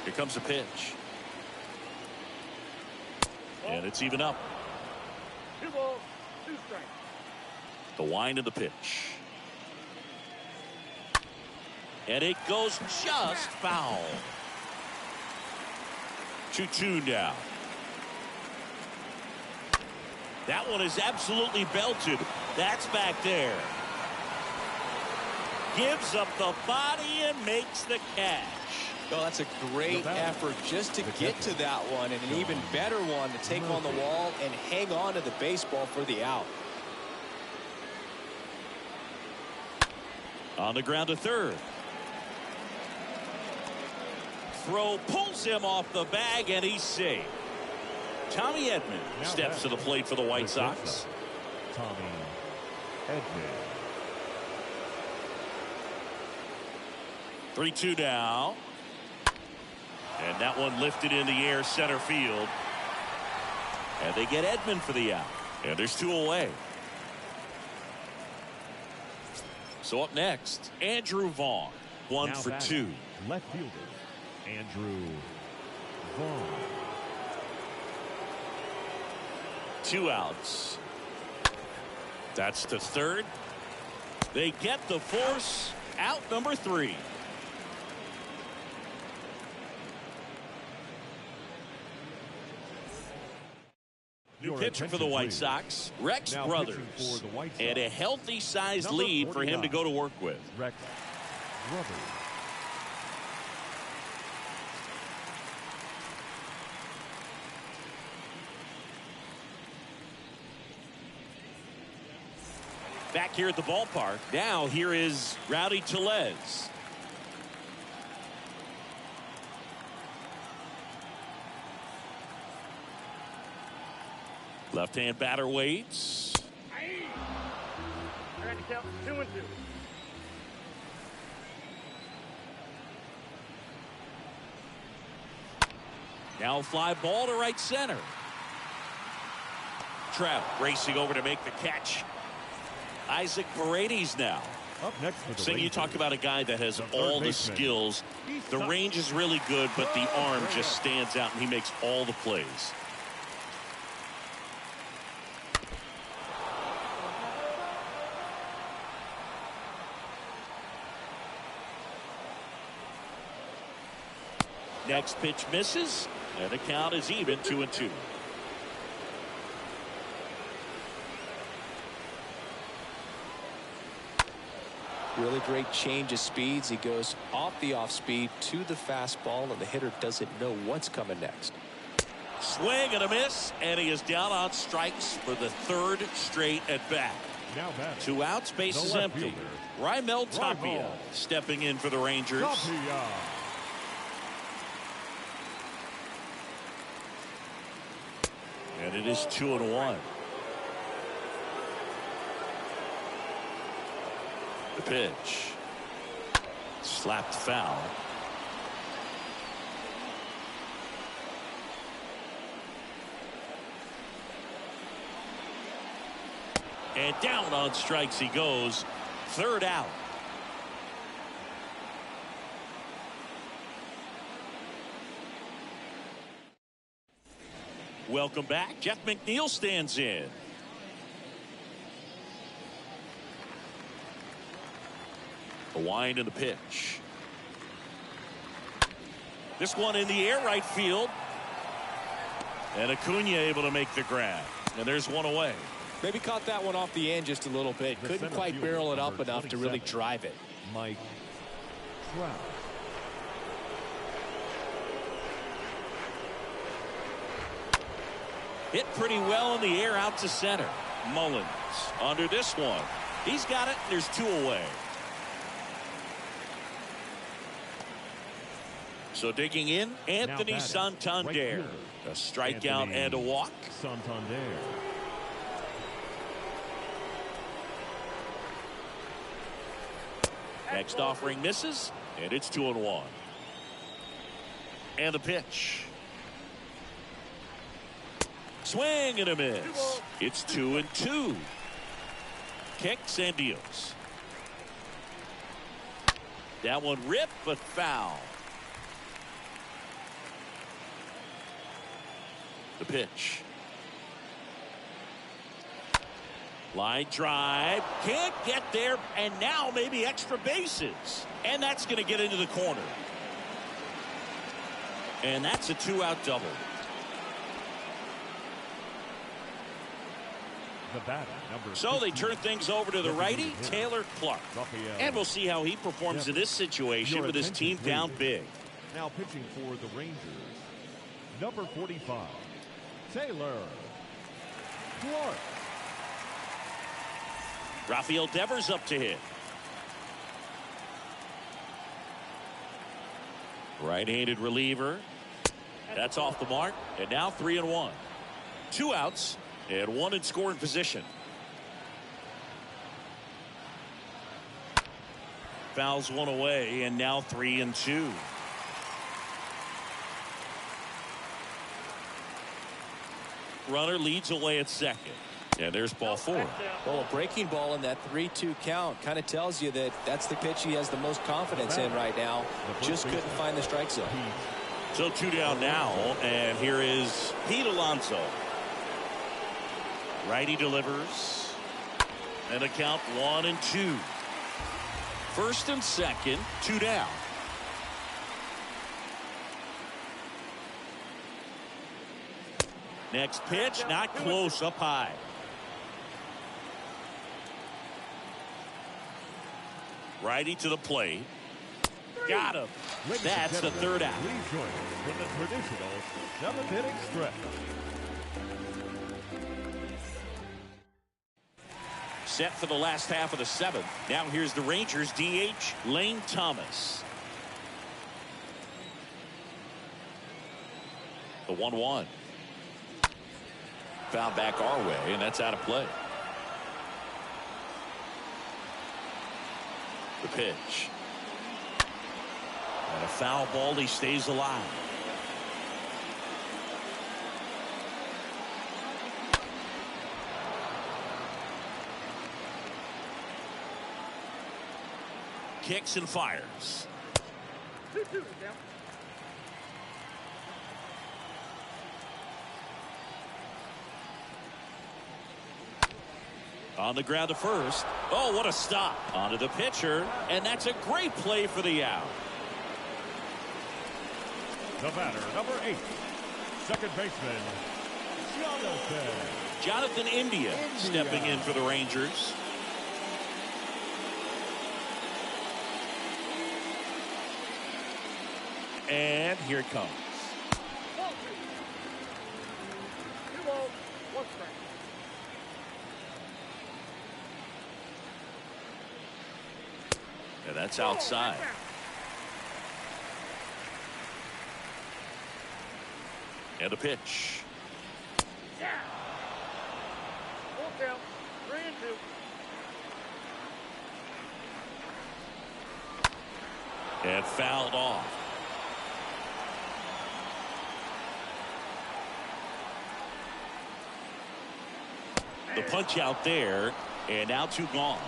Here comes the pitch. And it's even up. 2 balls, 2 strikes. The wind of the pitch. And it goes just foul. 2-2 now. That one is absolutely belted. That's back there. Gives up the body and makes the catch. Oh, that's a great effort just to get to that one, and an even better one to take on the wall and hang on to the baseball for the out. On the ground to third. Throw pulls him off the bag, and he's safe. Tommy Edman steps to the plate for the White Sox. Tommy Edman. 3-2 now. And that one lifted in the air center field. And they get Edman for the out. And there's 2 away. So up next, Andrew Vaughn. 1 for 2. Left fielder, Andrew Vaughn. 2 outs. That's to third. They get the force out, number 3. New pitcher for the White Sox, Rex Brothers, and a healthy sized lead for him to go to work with. Rex Brothers. Back here at the ballpark. Now here is Rowdy Tellez. Left-hand batter waits. Trying to count 2-2. Now fly ball to right center. Trout racing over to make the catch. Isaac Paredes now. Up next for the So you talk about a guy that has all the skills. The range is really good, but the arm just stands out, and he makes all the plays. Next pitch misses, and the count is even, 2-2. Really great change of speeds. He goes off the off speed to the fastball, and the hitter doesn't know what's coming next. Swing and a miss, and he is down on strikes for the 3rd straight at bat. Now batting. 2 outs, base is empty. Raimel Tapia stepping in for the Rangers. Tapia. And it is 2-1. The pitch. Slapped foul. And down on strikes he goes. 3rd out. Welcome back. Jeff McNeil stands in. The wind and the pitch. This one in the air, right field. And Acuna able to make the grab. And there's one away. Maybe caught that one off the end just a little bit. Couldn't quite barrel it up enough to really drive it. Mike Trout. Hit pretty well in the air out to center. Mullins under this one. He's got it. There's 2 away. So digging in, Anthony Santander. A strikeout and a walk. Santander. Next offering misses, and it's 2-1. And the pitch. Swing and a miss. It's 2-2. Kicks and deals. That one ripped, but foul. The pitch. Line drive. Can't get there, and now maybe extra bases. And that's going to get into the corner. And that's a 2-out double. So they turn things over to the righty, Taylor Clark. And we'll see how he performs in this situation with his team down big. Now pitching for the Rangers, number 45, Taylor Clark. Rafael Devers up to hit. Right-handed reliever. That's off the mark. And now 3-1. 2 outs and 1 in scoring position. Fouls 1 away, and now 3-2. Runner leads away at second. And there's ball 4. Well, a breaking ball in that 3-2 count kind of tells you that that's the pitch he has the most confidence in right now. Just couldn't find the strike zone. So 2 down now, and here is Pete Alonso. Righty delivers. And a count 1-2. First and second, 2 down. Next pitch, not close, up high. Righty to the plate. Got him. That's the third out. Please join us for the traditional 7th-inning stretch. Set for the last half of the 7th. Now here's the Rangers DH, Lane Thomas. The 1-1. Foul back our way, and that's out of play. The pitch. And a foul ball, he stays alive. Kicks and fires. 2-2 down. On the ground to first. Oh, what a stop. Onto the pitcher, and that's a great play for the out. The batter, number 8, second baseman, Jonathan India stepping in for the Rangers. And here it comes. 2 balls, 1 strike. And that's outside. And a pitch. Yeah. Full count, 3-2. And fouled off. The punch out there, and now 2 gone.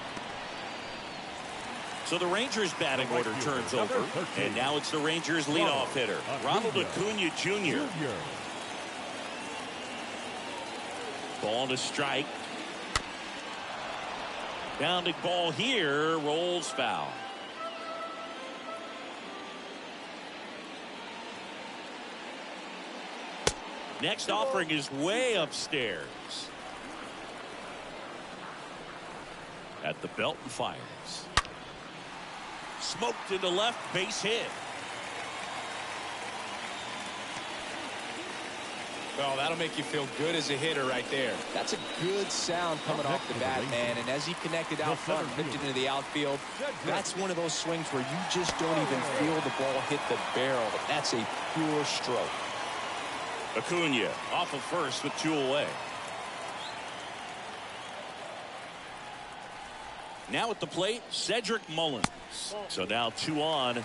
So the Rangers batting order turns over, and now it's the Rangers leadoff hitter, Ronald Acuna Jr. Ball to strike. Bounding ball here, rolls foul. Next offering is way upstairs. At the belt and fires. Smoked into left, base hit. Well, that'll make you feel good as a hitter right there. That's a good sound coming off the bat, man. And as he connected out front, lifted into the outfield, that's one of those swings where you just don't even feel the ball hit the barrel. That's a pure stroke. Acuna off of first with 2 away. Now at the plate, Cedric Mullins. So now 2 on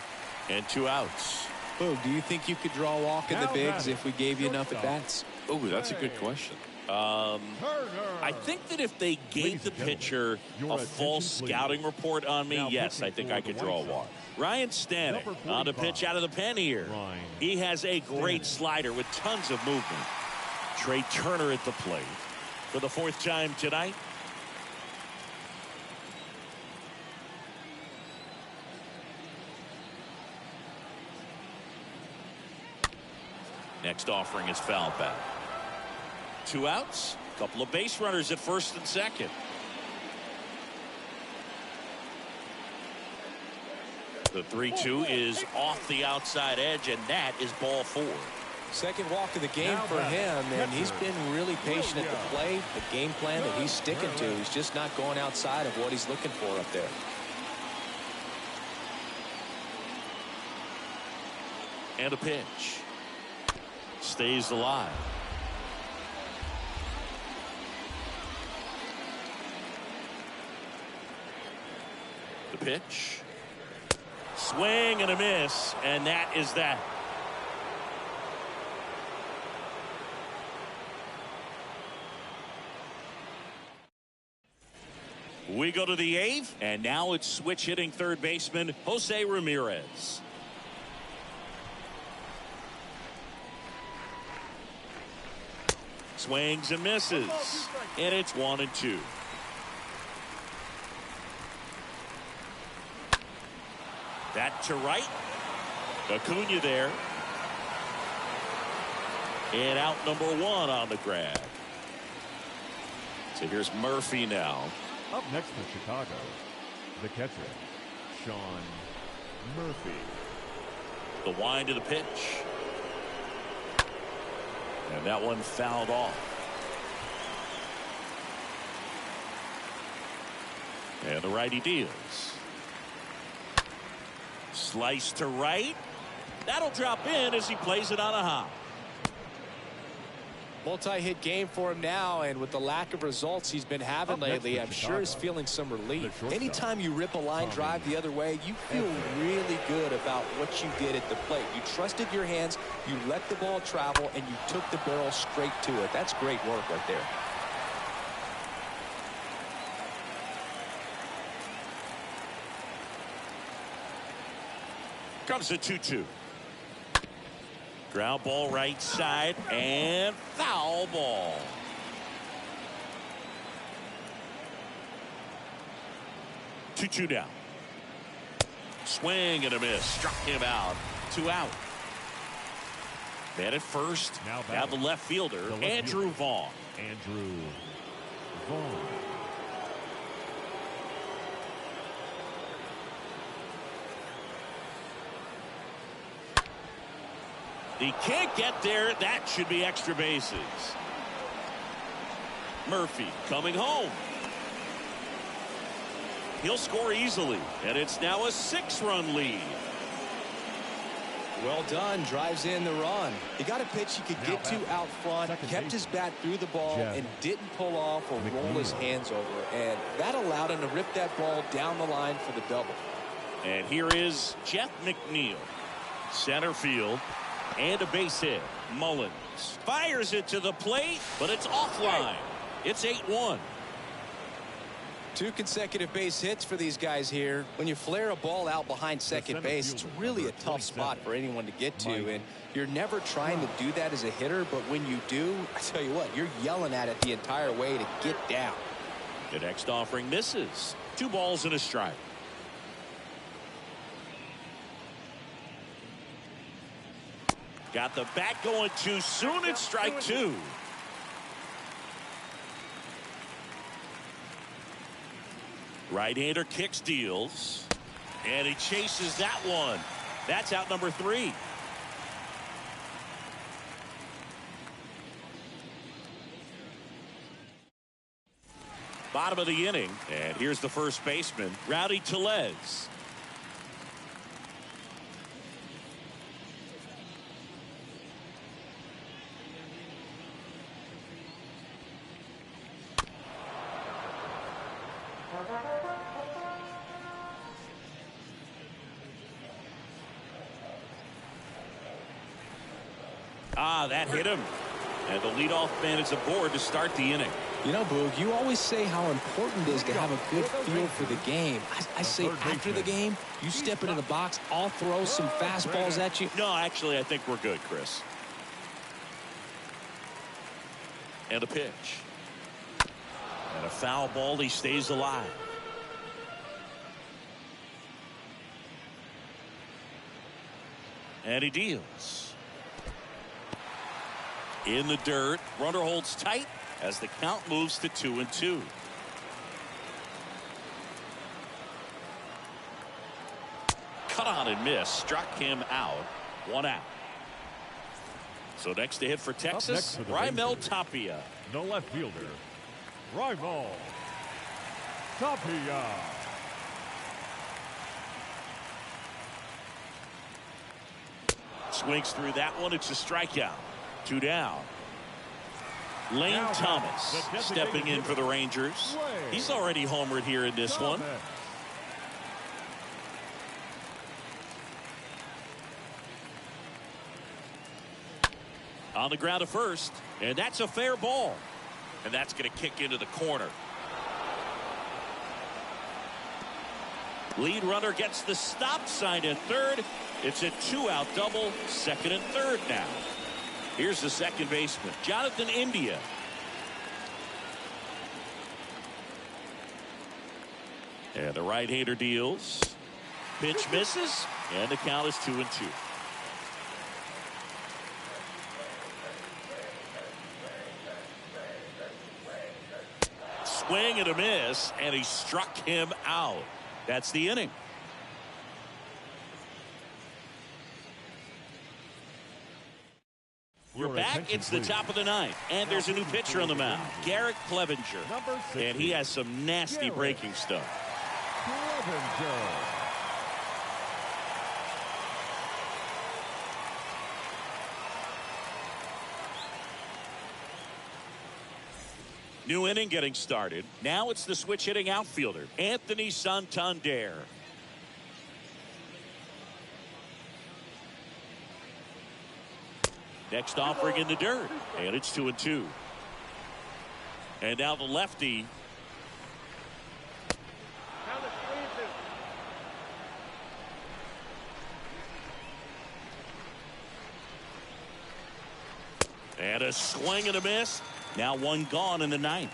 and 2 outs. Oh, do you think you could draw a walk in the bigs if we gave you enough at bats? Oh, that's a good question. I think that if they gave the pitcher a false scouting report on me, yes, I think I could draw a walk. Ryan Stanek on the pitch out of the pen here. He has a great slider with tons of movement. Trey Turner at the plate for the 4th time tonight. Next offering is foul back. 2 outs, a couple of base runners at first and second. The 3-2 is off the outside edge, and that is ball 4. Second walk of the game for him, and he's been really patient at the plate. The game plan that he's sticking to, he's just not going outside of what he's looking for up there. And a pitch. Stays alive. The pitch. Swing and a miss, and that is that. We go to the 8th, and now it's switch hitting third baseman Jose Ramirez. Swings and misses, and it's 1-2. That to right. Acuna there. And out number 1 on the grab. So here's Murphy now. Up next for Chicago, the catcher, Sean Murphy. The wind to the pitch. And that one fouled off. And the righty deals. Slice to right. That'll drop in as he plays it on a hop. Multi-hit game for him now, and with the lack of results he's been having lately, I'm sure he's feeling some relief. Anytime you rip a line drive the other way, you feel really good about what you did at the plate. You trusted your hands, you let the ball travel, and you took the barrel straight to it. That's great work right there. Comes a 2-2. Ground ball right side and foul ball. Two down. Swing and a miss. Struck him out. 2 out. Man at first. Now the left fielder, Andrew Vaughn. Andrew Vaughn. He can't get there. That should be extra bases. Murphy coming home. He'll score easily, and it's now a 6-run lead. Well done. Drives in the run. He got a pitch he could get to out front, kept his bat through the ball, and didn't pull off or roll his hands over. And that allowed him to rip that ball down the line for the double. And here is Jeff McNeil. Center field. And a base hit. Mullins fires it to the plate, but it's offline. It's 8-1. 2 consecutive base hits for these guys here. When you flare a ball out behind second base, it's really a tough spot for anyone to get to, and you're never trying to do that as a hitter, but when you do, I tell you what, you're yelling at it the entire way to get down. The next offering misses. 2 balls and a strike. Got the bat going too soon. It's strike 2. Right-hander kicks, deals, and he chases that one. That's out number 3. Bottom of the inning, and here's the first baseman, Rowdy Tellez. That hit him. And the leadoff man is aboard to start the inning. You know, Boog, you always say how important it is to have a good feel for the game. I say after the game, you step into the box, I'll throw some fastballs at you. No, actually, I think we're good, Chris. And a pitch. And a foul ball. He stays alive. And he deals. In the dirt, runner holds tight as the count moves to 2-2. Cut on and miss. Struck him out. 1 out. So next to hit for Texas, Raimel Tapia. The left fielder, Raimel Tapia. Swings through that one. It's a strikeout. 2 down. Lane Thomas stepping in for the Rangers. He's already homered here in this one. On the ground to first, and that's a fair ball. And that's going to kick into the corner. Lead runner gets the stop sign at third. It's a 2-out double, second and third now. Here's the second baseman, Jonathan India. And the right-hander deals. Pitch misses, and the count is 2-2. Swing and a miss, and he struck him out. That's the inning. We're back. It's the top of the ninth, and there's a new pitcher on the mound, Garrett Clevenger, and he has some nasty breaking stuff. New inning getting started. Now it's the switch hitting outfielder, Anthony Santander. Next offering in the dirt, and it's 2-2. And now the lefty. Count is 3-2. And a swing and a miss. Now one gone in the ninth.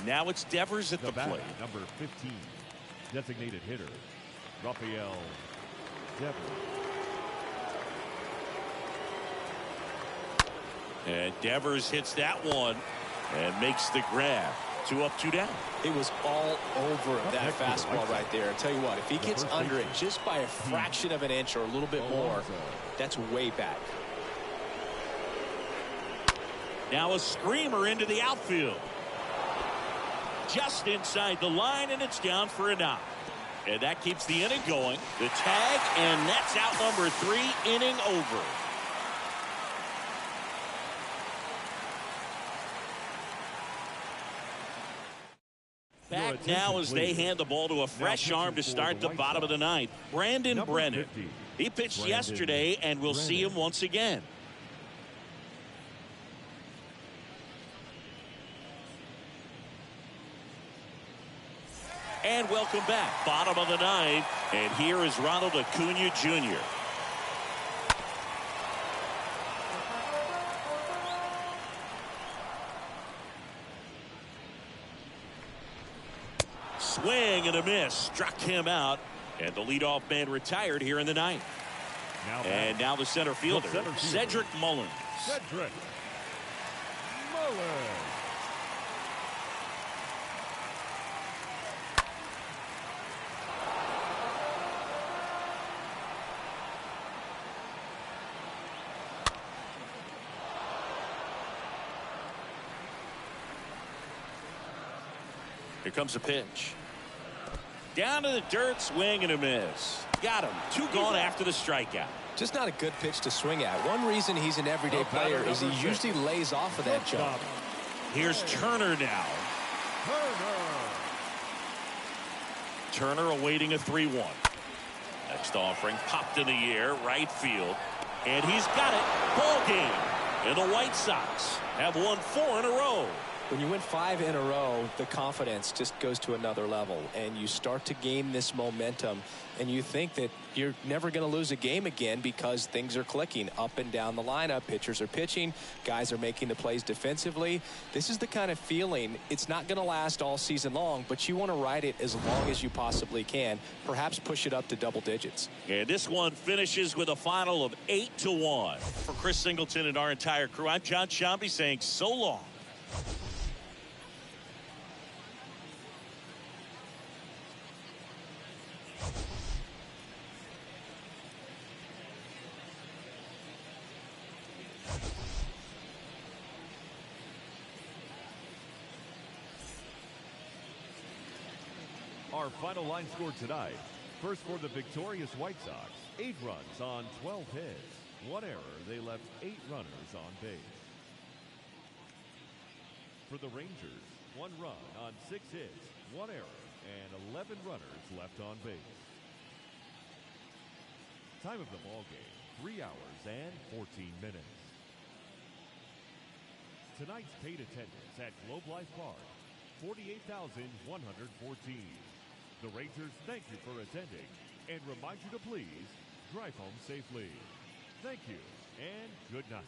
Now it's Devers at the plate. Number 15, designated hitter, Rafael Devers. And Devers hits that one and makes the grab. 2 up, 2 down. It was all over that fastball right there. I tell you what, if he gets under it just by a fraction of an inch or a little bit more, that's way back. Now a screamer into the outfield. Just inside the line, and it's down for a knock. And that keeps the inning going. The tag, and that's out number 3, inning over. Back now as they hand the ball to a fresh arm to start the bottom of the ninth, Brandon Brennan. He pitched yesterday, and we'll see him once again. And welcome back. Bottom of the ninth, and here is Ronald Acuna Jr. Swing and a miss, struck him out, and the leadoff man retired here in the ninth. And now the center fielder, Cedric Mullins. Cedric Mullins. Here comes a pitch. Down to the dirt, swing and a miss. Got him. 2 gone after the strikeout. Just not a good pitch to swing at. One reason he's an everyday player is he usually lays off of that jump. Here's Turner now. Turner awaiting a 3-1. Next offering popped in the air, right field. And he's got it. Ball game. And the White Sox have won 4 in a row. When you win 5 in a row, the confidence just goes to another level, and you start to gain this momentum, and you think that you're never going to lose a game again because things are clicking up and down the lineup. Pitchers are pitching, guys are making the plays defensively. This is the kind of feeling, it's not going to last all season long, but you want to ride it as long as you possibly can, perhaps push it up to double digits. And this one finishes with a final of 8-1. For Chris Singleton and our entire crew, I'm John Shambi saying so long. Our final line score tonight. First for the victorious White Sox, 8 runs on 12 hits. 1 error. They left 8 runners on base. For the Rangers, 1 run on 6 hits, 1 error, and 11 runners left on base. Time of the ball game, 3 hours and 14 minutes. Tonight's paid attendance at Globe Life Park, 48,114. The Rangers thank you for attending and remind you to please drive home safely. Thank you and good night.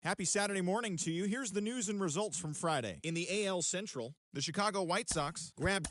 Happy Saturday morning to you. Here's the news and results from Friday. In the AL Central, the Chicago White Sox grabbed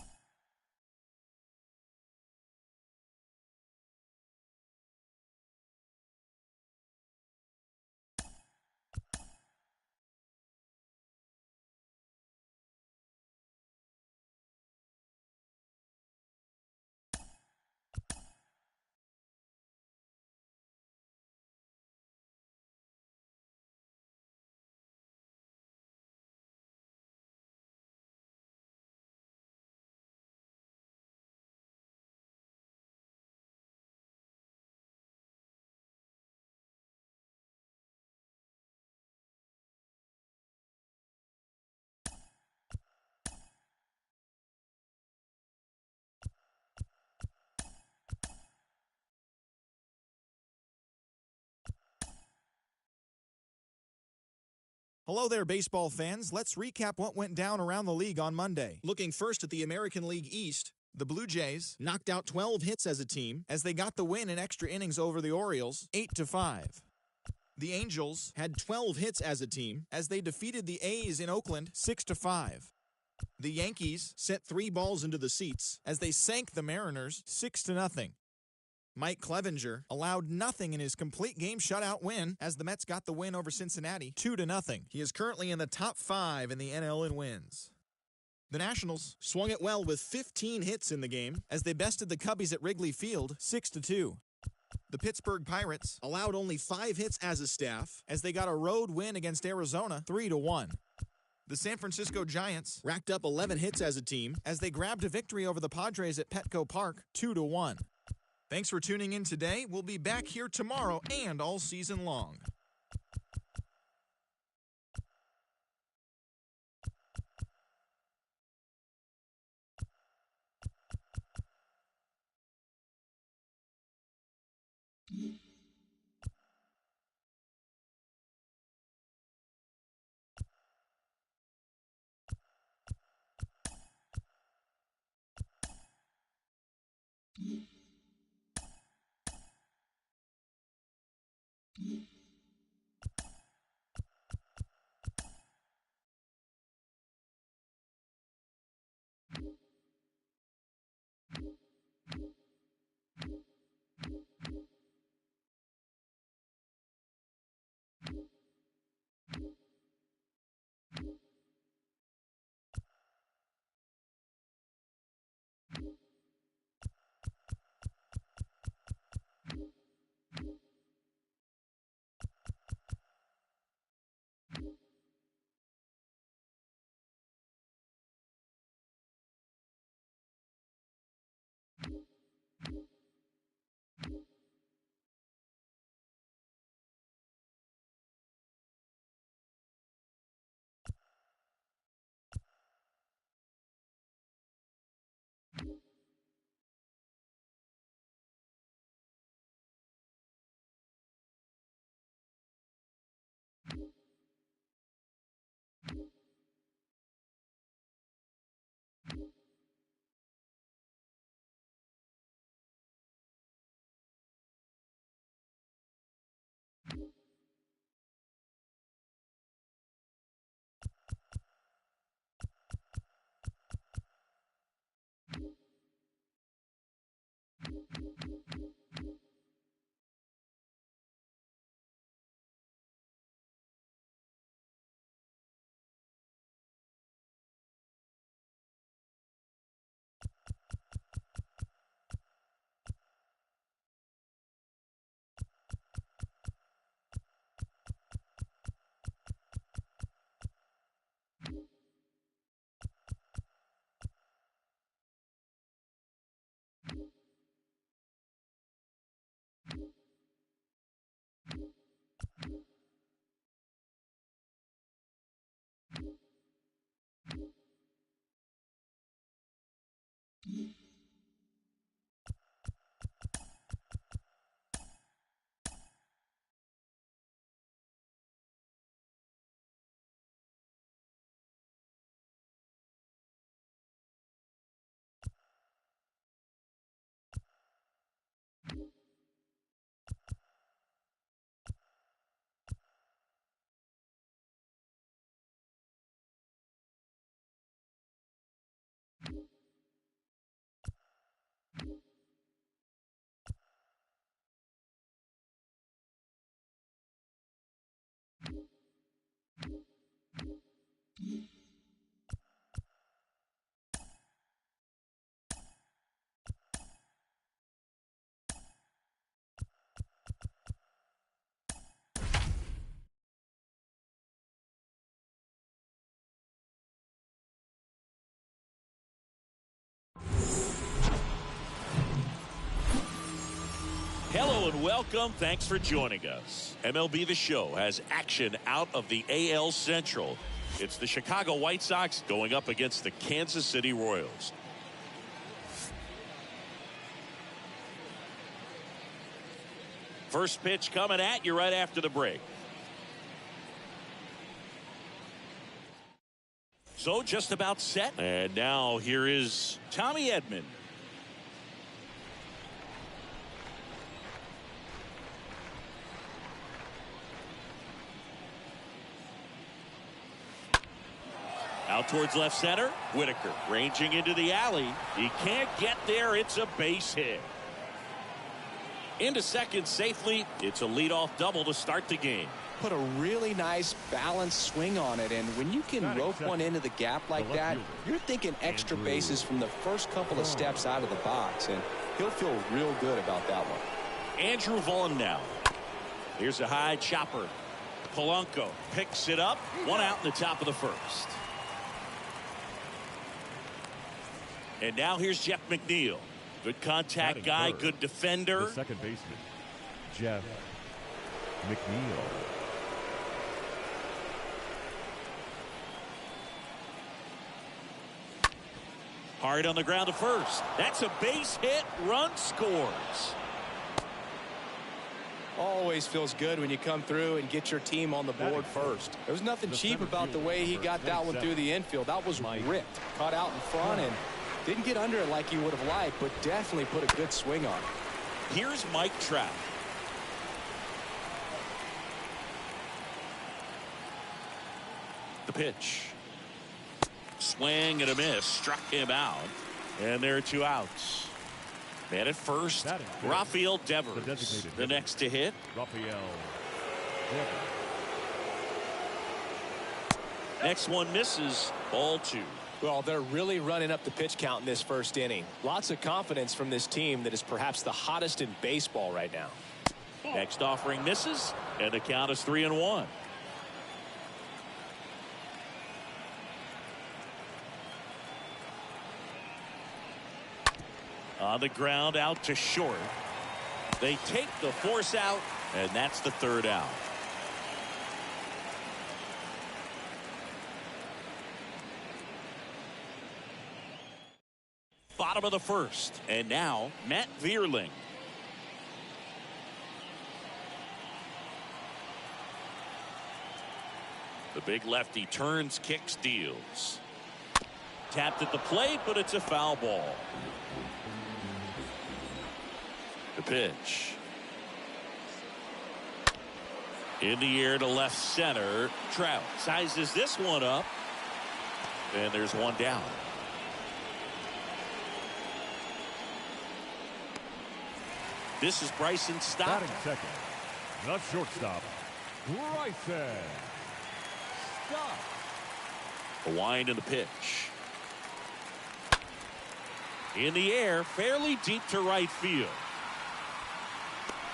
Hello there, baseball fans. Let's recap what went down around the league on Monday. Looking first at the American League East, the Blue Jays knocked out 12 hits as a team as they got the win in extra innings over the Orioles, 8-5. The Angels had 12 hits as a team as they defeated the A's in Oakland, 6-5. The Yankees sent 3 balls into the seats as they sank the Mariners, 6-0. Mike Clevenger allowed nothing in his complete game shutout win as the Mets got the win over Cincinnati 2-0. He is currently in the top 5 in the NL in wins. The Nationals swung it well with 15 hits in the game as they bested the Cubbies at Wrigley Field 6-2. The Pittsburgh Pirates allowed only 5 hits as a staff as they got a road win against Arizona 3-1. The San Francisco Giants racked up 11 hits as a team as they grabbed a victory over the Padres at Petco Park 2-1. Thanks for tuning in today. We'll be back here tomorrow and all season long. and welcome. Thanks for joining us. MLB The Show has action out of the AL Central. It's the Chicago White Sox going up against the Kansas City Royals. First pitch coming at you right after the break. So just about set. And now here is Tommy Edman. Out towards left center. Whitaker ranging into the alley. He can't get there. It's a base hit. Into second safely. It's a leadoff double to start the game. Put a really nice balanced swing on it, and when you can rope one into the gap like that, you're thinking extra bases from the first couple of steps out of the box, and he'll feel real good about that one. Andrew Vaughn now. Here's a high chopper. Polanco picks it up. One out in the top of the first. And now here's Jeff McNeil. Good contact guy, good defender. The second baseman, Jeff McNeil. Hard on the ground to first. That's a base hit. Run scores. Always feels good when you come through and get your team on the board first. There was nothing cheap about the way he got that one through the infield. That was ripped. Caught out in front and didn't get under it like he would have liked, but definitely put a good swing on it. Here's Mike Trout. The pitch. Swing and a miss. Struck him out. And there are two outs. Man at first. Rafael Devers. The next to hit. Rafael Devers. Next one misses. Ball two. Well, they're really running up the pitch count in this first inning. Lots of confidence from this team that is perhaps the hottest in baseball right now. Next offering misses, and the count is 3-1. On the ground, out to short. They take the force out, and that's the third out. Bottom of the first, and now Matt Vierling. The big lefty turns, kicks, deals. Tapped at the plate, but it's a foul ball. The pitch. In the air to left center. Trout sizes this one up, and there's one down. This is Bryson Stott. Batting second, the shortstop, Bryson Stott. A wind in the pitch. In the air, fairly deep to right field.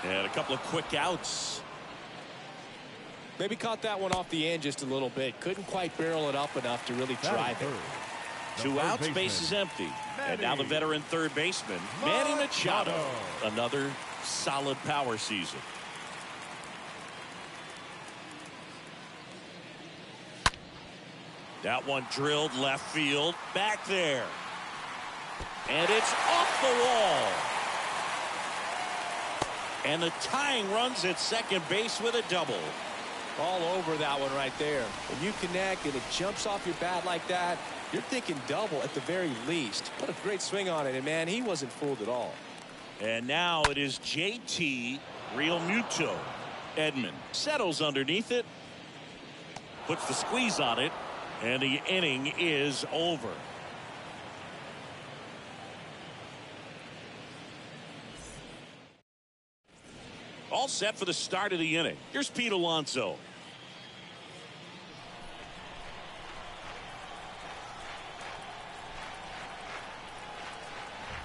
And a couple of quick outs. Maybe caught that one off the end just a little bit. Couldn't quite barrel it up enough to really drive it. Two outs, base is empty. And now the veteran third baseman, Manny Machado. Another solid power season. That one drilled left field. Back there. And it's off the wall. And the tying runs at second base with a double. All over that one right there. When you connect and it jumps off your bat like that, you're thinking double at the very least. What a great swing on it, and man, he wasn't fooled at all. And now it is JT Realmuto. Edman settles underneath it, puts the squeeze on it, and the inning is over. All set for the start of the inning. Here's Pete Alonso.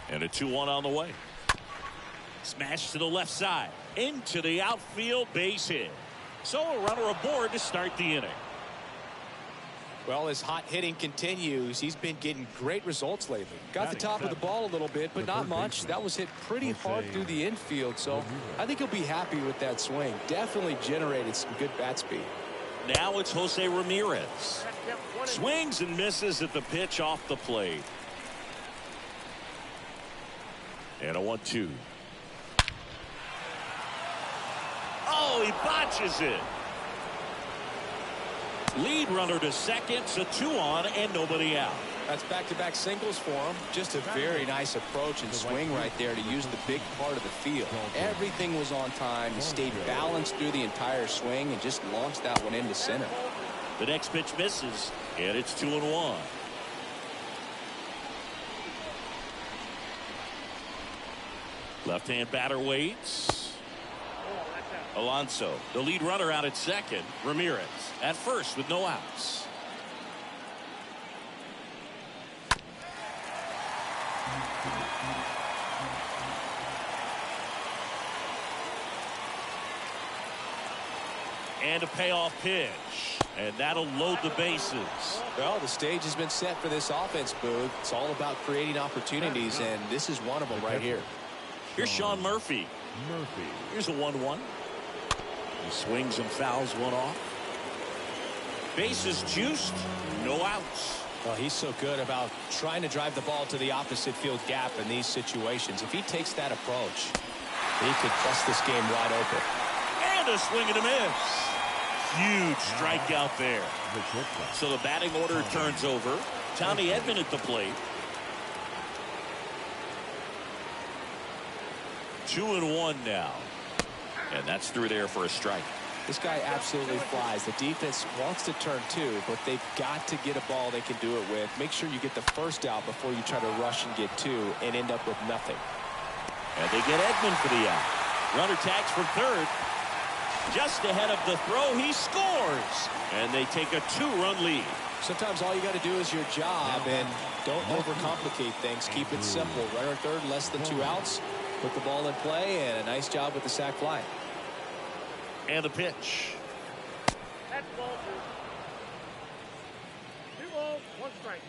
And a 2-1 on the way. Smash to the left side. Into the outfield, base hit. So a runner aboard to start the inning. Well, as hot hitting continues, he's been getting great results lately. Got the top of the ball a little bit, but not much. That was hit pretty hard through the infield, so I think he'll be happy with that swing. Definitely generated some good bat speed. Now it's Jose Ramirez. Swings and misses at the pitch off the plate. And a 1-2. Oh, he botches it. Lead runner to second, so 2 on and nobody out. That's back-to-back singles for him. Just a very nice approach and swing right there to use the big part of the field. Everything was on time. He stayed balanced through the entire swing and just launched that one into center. The next pitch misses, and it's 2-1. Left-hand batter waits. Alonso, the lead runner, out at second. Ramirez at first with no outs. And a payoff pitch. And that'll load the bases. Well, the stage has been set for this offense, Boog. It's all about creating opportunities, and this is one of them right here. Here's Sean Murphy. Here's a 1-1. He swings and fouls one off. Bases juiced, no outs. Well, he's so good about trying to drive the ball to the opposite field gap in these situations. If he takes that approach, he could bust this game wide open. And a swing and a miss. Huge strikeout there. So the batting order turns over. Tommy Edman at the plate. 2-1 now. And that's through there for a strike. This guy absolutely flies. The defense wants to turn 2, but they've got to get a ball they can do it with. Make sure you get the first out before you try to rush and get 2 and end up with nothing. And they get Edman for the out. Runner tags from third. Just ahead of the throw, he scores. And they take a 2-run lead. Sometimes all you got to do is your job, and don't overcomplicate things. Keep it simple. Runner third, less than 2 outs. Put the ball in play, and a nice job with the sac fly. And a pitch. That's ball 2. 2 balls, 1 strike.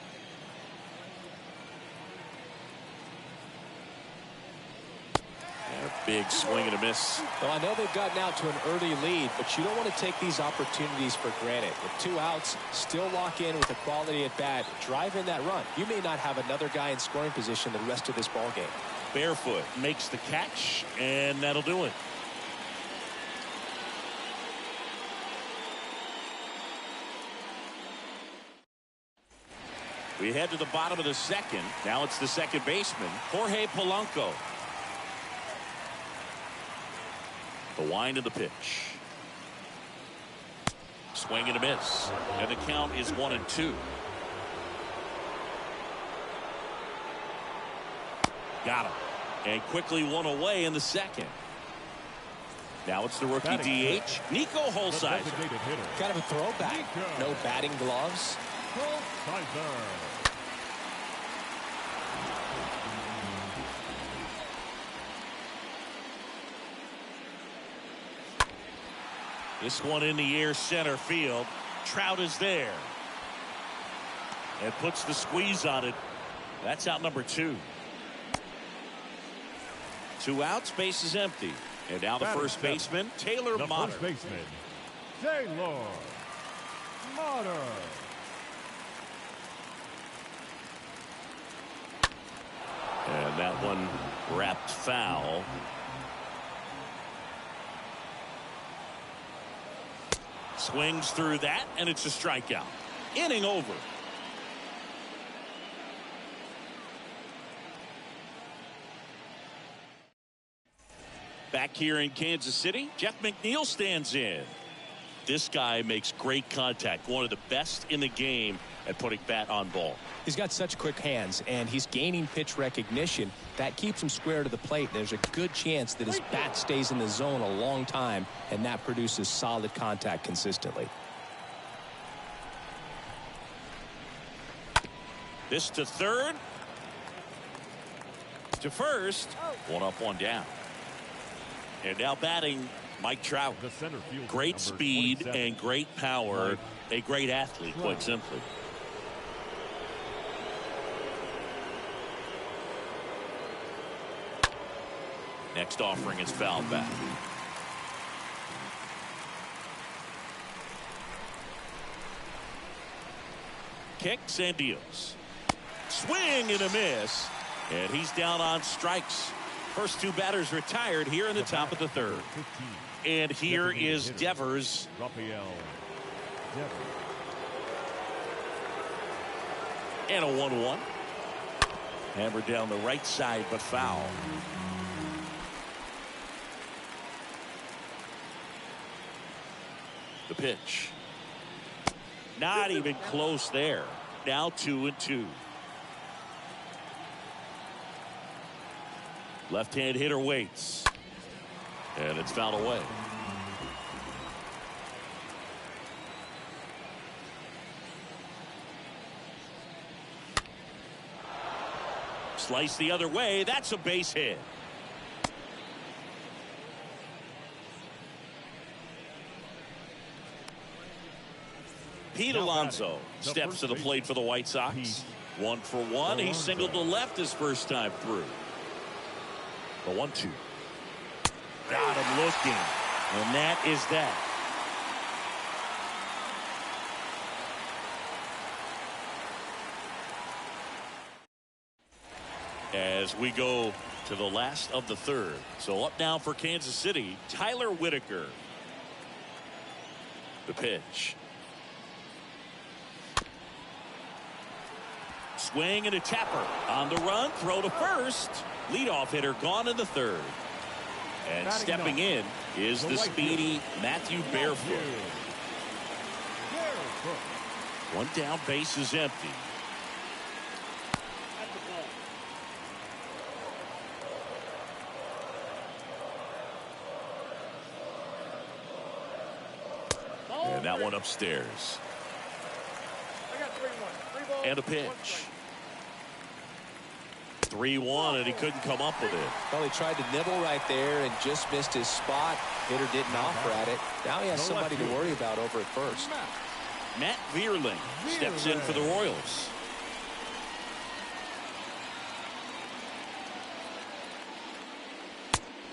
And a big swing and a miss. Well, I know they've gotten out to an early lead, but you don't want to take these opportunities for granted. With 2 outs, still lock in with a quality at bat. Drive in that run. You may not have another guy in scoring position the rest of this ball game. Barefoot makes the catch, and that'll do it. We head to the bottom of the second. Now it's the second baseman, Jorge Polanco. The wind of the pitch. Swing and a miss. And the count is 1-2. Got him. And quickly 1 away in the second. Now it's the rookie DH, Nico Holsizer. Kind of a throwback. No batting gloves. This one in the air center field. Trout is there. And puts the squeeze on it. That's out number 2. 2 outs, base is empty. And now the first baseman, Taylor Motter. First baseman, Taylor Motter. And that one wrapped foul. Swings through that, and it's a strikeout. Inning over. Back here in Kansas City, Jeff McNeil stands in. This guy makes great contact. One of the best in the game at putting bat on ball. He's got such quick hands, and he's gaining pitch recognition. That keeps him square to the plate. There's a good chance that his bat stays in the zone a long time, and that produces solid contact consistently. This to third. To first. 1 up, 1 down. And now batting Mike Trout. The center fielder, Great number speed 27. and great power. A great athlete, quite simply. Next offering is fouled back. Kicks and deals. Swing and a miss. And he's down on strikes. First two batters retired here in the top of the third. 15. And here is Devers. Rafael Devers. And a 1-1. Hammered down the right side, but foul. The pitch. Not even close there. Now 2-2. Left-hand hitter waits. And it's fouled away. Slice the other way. That's a base hit. Pete Alonso steps to the plate for the White Sox. 1 for 1. He singled to left his first time through. The 1-2. Got him looking. And that is that. As we go to the last of the third. So up now for Kansas City, Tyler Whitaker. The pitch. Swing and a tapper. On the run, throw to first. Leadoff hitter gone in the third. And stepping in is the speedy Matthew Barefoot. One down, base is empty. And that one upstairs. I got 3-1. 3 balls, And a 1 pitch. strike. 3-1, and he couldn't come up with it. Well, he tried to nibble right there and just missed his spot. Hitter didn't offer at it. Now he has somebody to worry about over at first. Matt Vierling steps in for the Royals.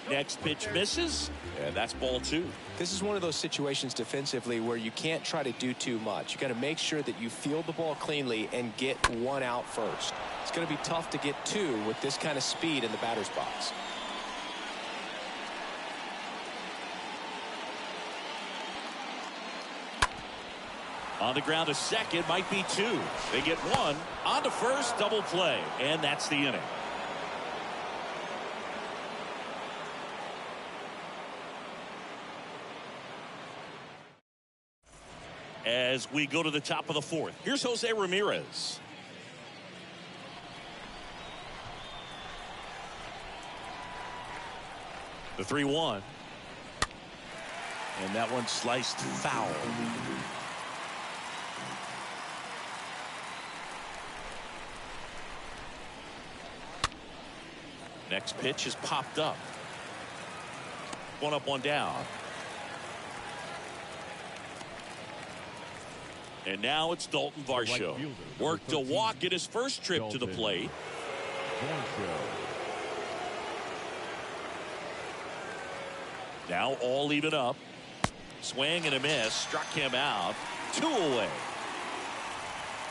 Next pitch misses, and that's ball 2. This is one of those situations defensively where you can't try to do too much. You got to make sure that you field the ball cleanly and get one out first. It's going to be tough to get two with this kind of speed in the batter's box. On the ground to second, might be 2. They get 1. On to first, double play, and that's the inning. As we go to the top of the fourth, here's Jose Ramirez. The 3-1. And that one sliced foul. Next pitch is popped up. 1 up, 1 down. And now it's Dalton Varsho. Worked a walk in his first trip to the plate. Now all even up. Swing and a miss. Struck him out. 2 away.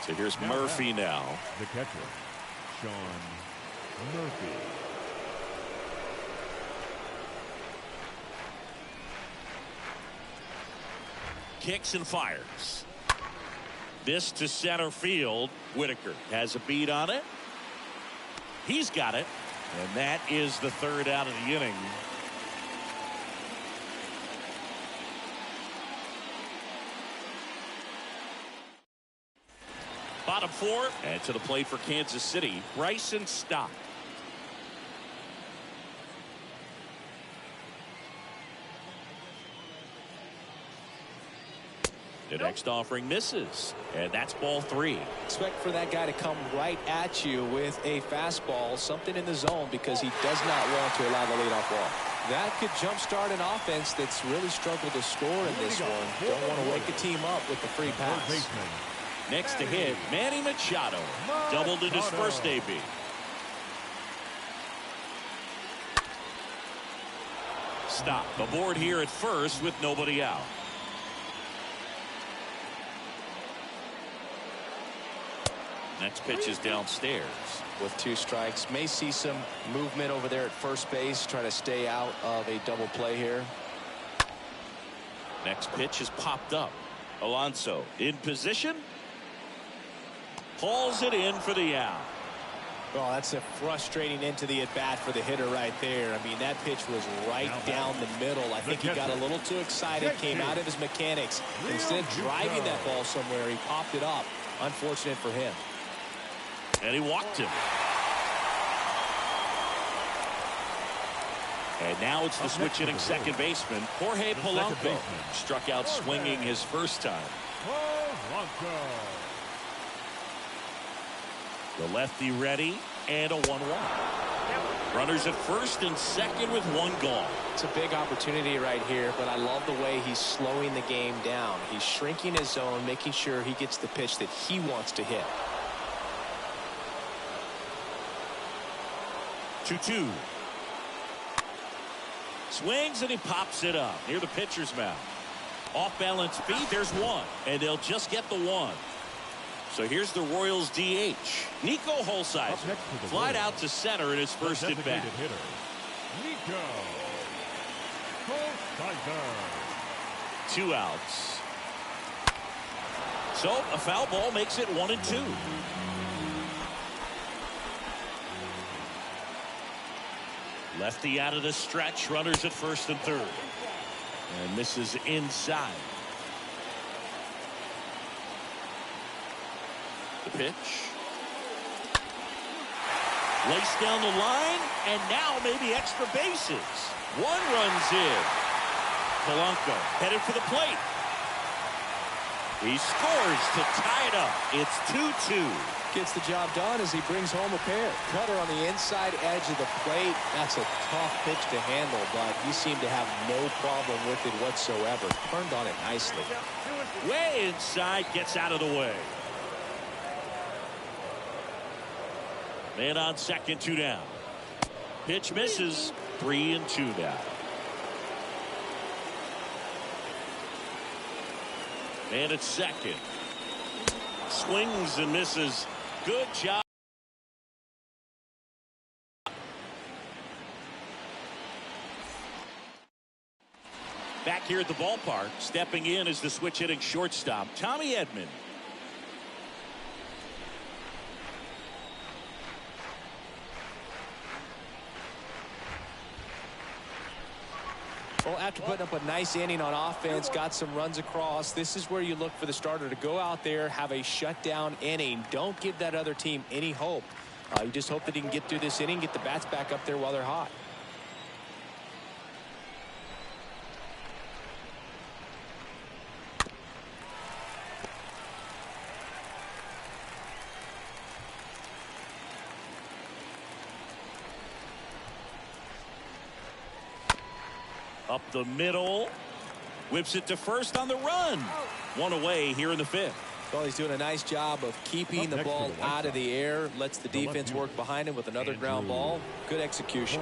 So here's Murphy now. The catcher, Sean Murphy. Kicks and fires. This to center field. Whitaker has a beat on it. He's got it. And that is the third out of the inning. Bottom 4. And to the plate for Kansas City, Bryson Stott. The next offering misses, and that's ball 3. Expect for that guy to come right at you with a fastball, something in the zone, because he does not want to allow the leadoff walk. That could jumpstart an offense that's really struggled to score in this one. Don't want to wake a team up with the free pass. Next to hit, Manny Machado. Doubled in his first AB. Stop. Aboard here at first with nobody out. Next pitch is downstairs. With 2 strikes, may see some movement over there at first base. Try to stay out of a double play here. Next pitch is popped up. Alonso in position. Hauls it in for the out. Well, that's a frustrating end to the at-bat for the hitter right there. I mean, that pitch was right down the middle. I think he got a little too excited, came out of his mechanics. Instead of driving that ball somewhere, he popped it up. Unfortunate for him. And he walked him. And now it's the switch hitting second baseman, Jorge Polanco. Struck out swinging his first time. The lefty ready, and a 1-1. Runners at first and second with 1 gone. It's a big opportunity right here, but I love the way he's slowing the game down. He's shrinking his zone, making sure he gets the pitch that he wants to hit. 2-2. Swings and he pops it up near the pitcher's mouth. Off balance feet, there's 1, and they'll just get the 1. So here's the Royals DH, Nico Holsizer. Flied out to center in his first at bat. Nico Holsizer. 2 outs. So a foul ball makes it 1-2. Lefty out of the stretch, runners at first and third. And misses inside. The pitch. Laced down the line, and now maybe extra bases. 1 runs in. Polanco headed for the plate. He scores to tie it up. It's 2-2. Gets the job done as he brings home a pair. Cutter on the inside edge of the plate. That's a tough pitch to handle, but he seemed to have no problem with it whatsoever. Turned on it nicely. Way inside, gets out of the way. Man on second, 2 down. Pitch misses, 3-2 now. Man at second. Swings and misses. Good job. Back here at the ballpark, stepping in is the switch hitting shortstop, Tommy Edman. Well, after putting up a nice inning on offense, got some runs across, this is where you look for the starter to go out there, have a shutdown inning. Don't give that other team any hope. You just hope that he can get through this inning, get the bats back up there while they're hot. Up the middle. Whips it to first on the run. 1 away here in the 5th. Well, he's doing a nice job of keeping the ball out of the air. Lets the defense work behind him with another ground ball. Good execution.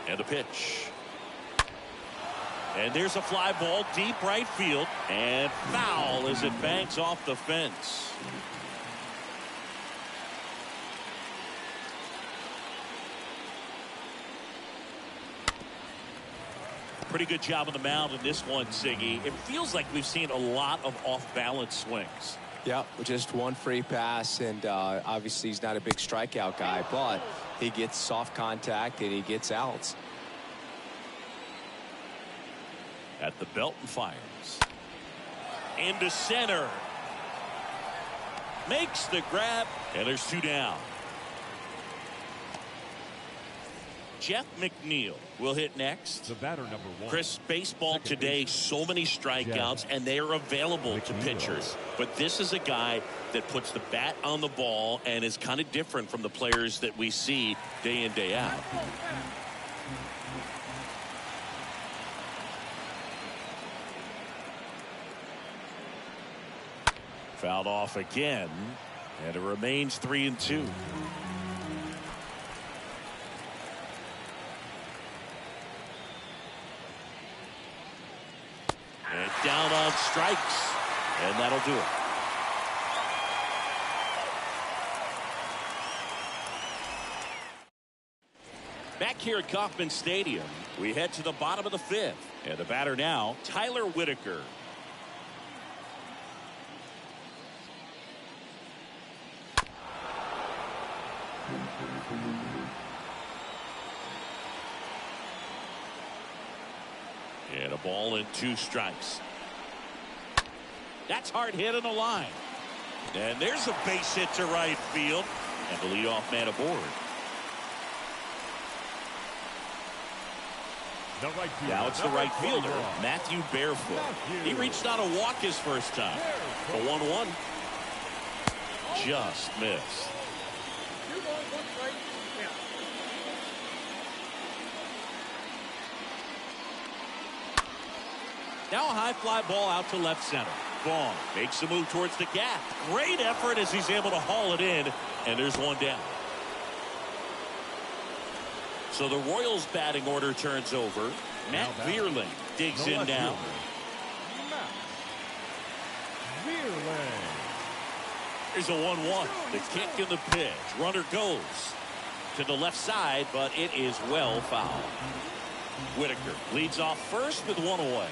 And a pitch. And there's a fly ball deep right field. And foul as it banks off the fence. Pretty good job on the mound in this one, Siggy. It feels like we've seen a lot of off-balance swings. Yeah, just 1 free pass, and obviously he's not a big strikeout guy, but he gets soft contact and he gets outs. At the belt and fires. Into center. Makes the grab, and there's 2 down. Jeff McNeil will hit next. The batter, number 1. Chris, baseball today, so many strikeouts, and they are available to pitchers. But this is a guy that puts the bat on the ball and is kind of different from the players that we see day in, day out. Fouled off again, and it remains 3-2. And down on strikes, and that'll do it. Back here at Kauffman Stadium, we head to the bottom of the 5th, and the batter now, Tyler Whitaker. And a ball and 2 strikes. That's hard hit on the line. And there's a base hit to right field. And the leadoff man aboard. The right fielder. Now it's the right fielder, Matthew Barefoot. He reached out to walk his first time. The 1-1. Just missed. 2 balls, 1 strike. Yeah. Now a high fly ball out to left center. Vaughn makes a move towards the gap. Great effort as he's able to haul it in, and there's 1 down. So the Royals batting order turns over. Matt Vierling digs in now. There's a 1-1. The kick and the pitch. Runner goes to the left side, but it is well fouled. Whitaker leads off first with 1 away.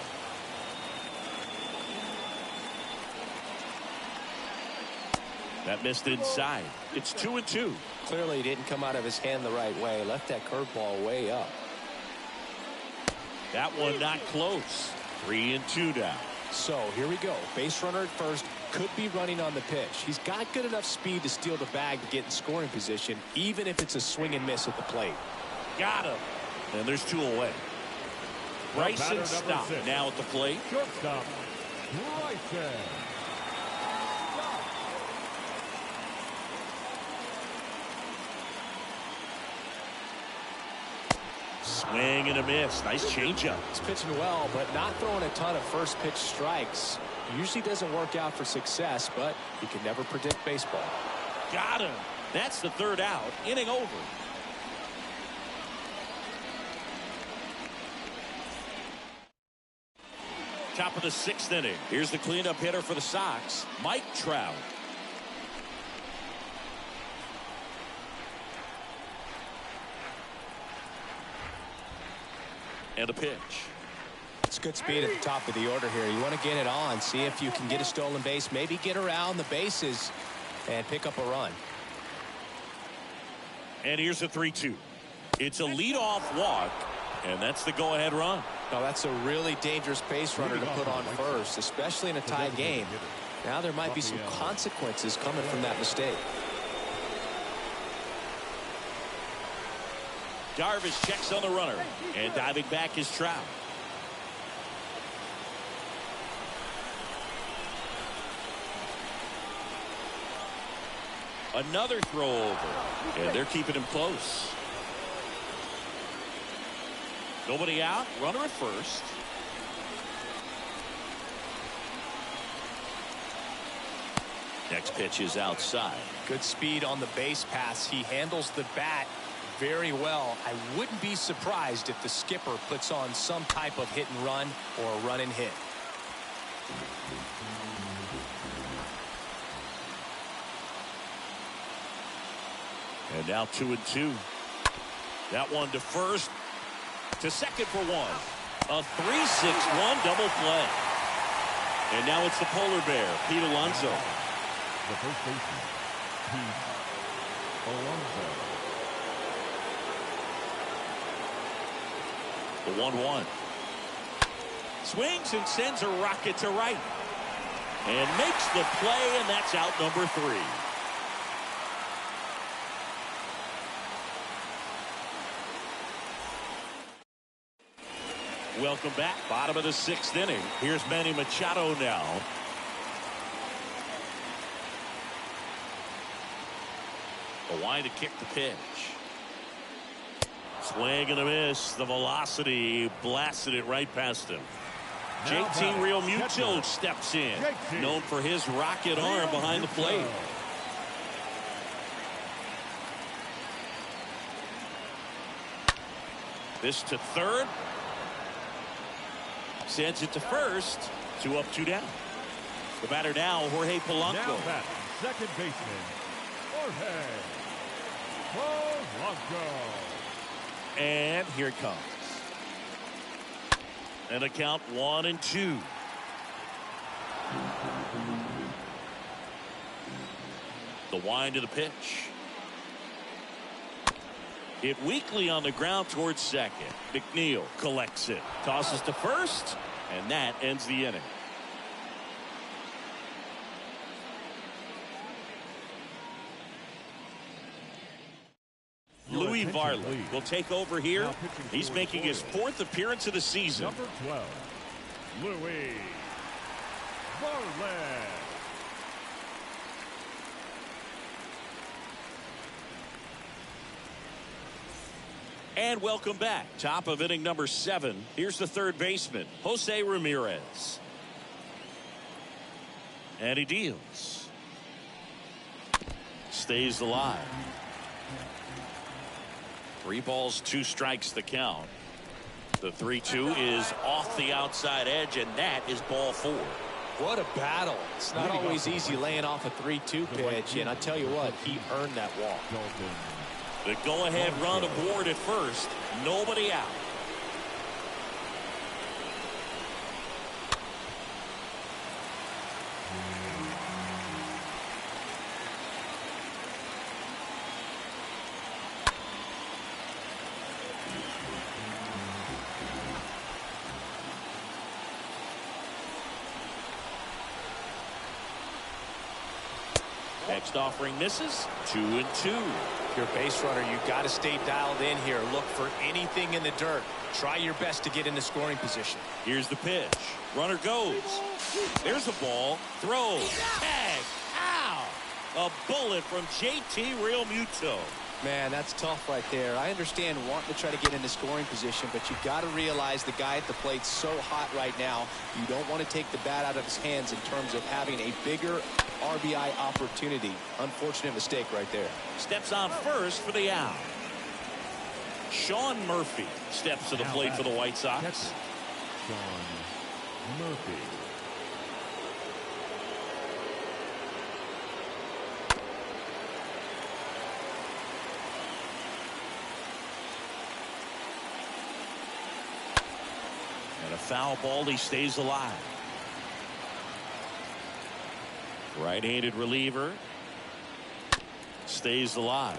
That missed inside. It's 2-2. Clearly he didn't come out of his hand the right way. Left that curveball way up. That one not close. 3-2 down. So here we go. Base runner at first. Could be running on the pitch. He's got good enough speed to steal the bag to get in scoring position, even if it's a swing and miss at the plate. Got him. And there's 2 away. Bryson Stott now at the plate. Shortstop, Bryson. Swing and a miss. Nice changeup. He's pitching well, but not throwing a ton of first pitch strikes. Usually doesn't work out for success, but you can never predict baseball. Got him. That's the 3rd out. Inning over. Top of the 6th inning. Here's the cleanup hitter for the Sox, Mike Trout. And a pitch. It's good speed at the top of the order here. You want to get it on, see if you can get a stolen base, maybe get around the bases and pick up a run. And here's a 3-2. It's a leadoff walk, and that's the go-ahead run. Now that's a really dangerous base runner to put on first, especially in a tie game. Now there might be some consequences coming from that mistake. Darvish checks on the runner, and diving back is Trout. Another throw over, and they're keeping him close. Nobody out, runner at first. Next pitch is outside. Good speed on the base pass. He handles the bat very well. I wouldn't be surprised if the skipper puts on some type of hit and run or a run and hit. And now 2-2. That one to first, to second for 1. A 3-6-1 double play. And now it's the polar bear, Pete Alonso. The first baseman, Pete Alonso. The 1-1. Swings and sends a rocket to right. And makes the play, and that's out number 3. Welcome back. Bottom of the 6th inning. Here's Manny Machado now. The line to kick the pitch. Swing and a miss. The velocity blasted it right past him. JT Real Muto steps in. Known for his rocket arm behind the plate. This to third. Sends it to first. 2 up, 2 down. The batter now, Jorge Polanco. Now batting, second baseman, Jorge Polanco. And here it comes. And a count 1-2. The wind of the pitch. Hit weakly on the ground towards second. McNeil collects it. Tosses to first. And that ends the inning. Louis Varley will take over here. He's making his 4th appearance of the season. Number 12, Louis Varley. And welcome back. Top of inning number 7. Here's the third baseman, Jose Ramirez. And he deals. Stays alive. 3 balls, 2 strikes the count. The 3-2 is off the outside edge, and that is ball 4. What a battle. It's not always easy laying off a 3-2 pitch, and I tell you what, he earned that walk. The go-ahead run aboard at first. Nobody out. Next offering misses. 2-2. If you're a base runner, you've got to stay dialed in here. Look for anything in the dirt. Try your best to get into scoring position. Here's the pitch. Runner goes. There's a ball. Throws. Tag. Ow! A bullet from JT Real Muto. Man, that's tough right there. I understand wanting to try to get into scoring position, but you've got to realize the guy at the plate's so hot right now. You don't want to take the bat out of his hands in terms of having a bigger RBI opportunity. Unfortunate mistake right there. Steps on first for the out. Sean Murphy steps to the plate for the White Sox. Sean Murphy. And a foul ball, he stays alive. Right-handed reliever stays alive.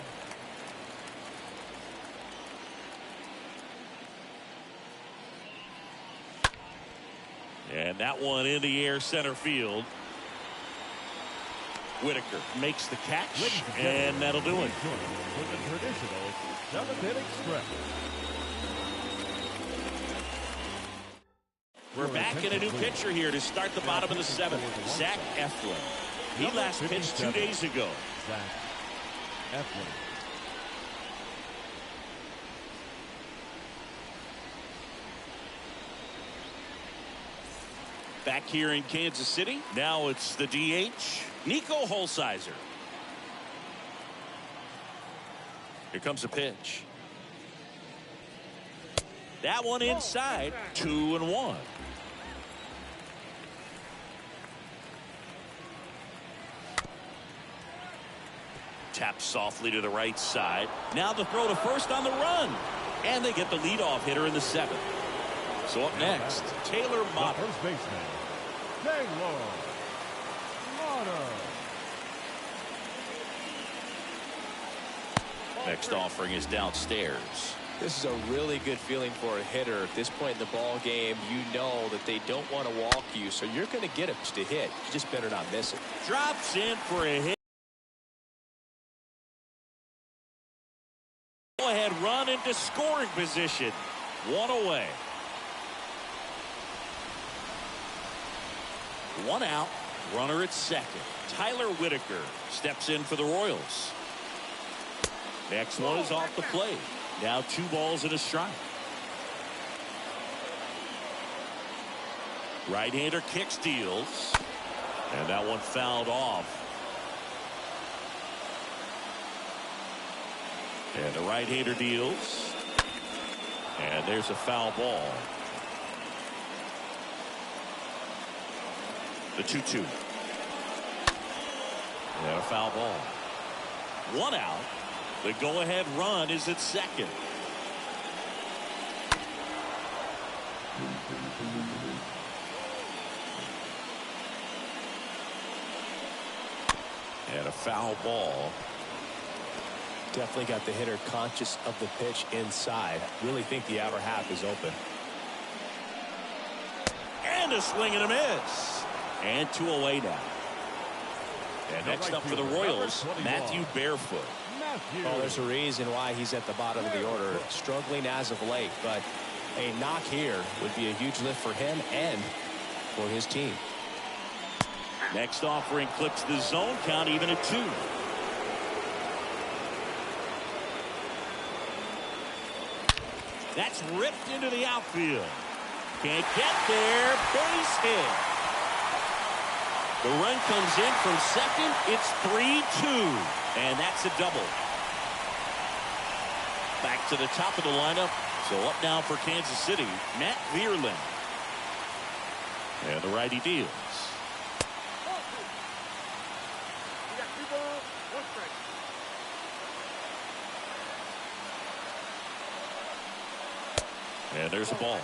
And that one in the air center field. Whitaker makes the catch, and that'll do it. With the traditional 7th-inning stretch. We're back in a new pitcher here to start the bottom of the 7th. Zach Eflin. He last pitched 2 days ago. Zach Eflin. Back here in Kansas City. Now it's the DH, Nico Holsizer. Here comes a pitch. That one inside. 2-1. Taps softly to the right side. Now the throw to first on the run. And they get the leadoff hitter in the 7th. So up next, Taylor Motter. First baseman, Taylor Motter. Next offering is downstairs. This is a really good feeling for a hitter. At this point in the ball game, you know that they don't want to walk you, so you're going to get it to hit. You just better not miss it. Drops in for a hit. Go ahead, run into scoring position. One away. One out. Runner at second. Tyler Whitaker steps in for the Royals. Next one is off the plate. Now 2 balls and a strike. Right-hander kicks, deals. And that one fouled off. And the right-hander deals. And there's a foul ball. The 2-2. And a foul ball. One out. The go-ahead run is at second. And a foul ball. Definitely got the hitter conscious of the pitch inside. Really think the outer half is open. And a swing and a miss. And 2 away now. And next up for the Royals, Matthew Barefoot. Well, there's a reason why he's at the bottom of the order. Struggling as of late, but a knock here would be a huge lift for him and for his team. Next offering clips the zone count even at 2. That's ripped into the outfield. Can't get there. Base hit. The run comes in from second. It's 3-2. And that's a double. Back to the top of the lineup. So up now for Kansas City, Matt Vierlin. And the righty deals. You got 2 balls, 1 strike. And there's a ball.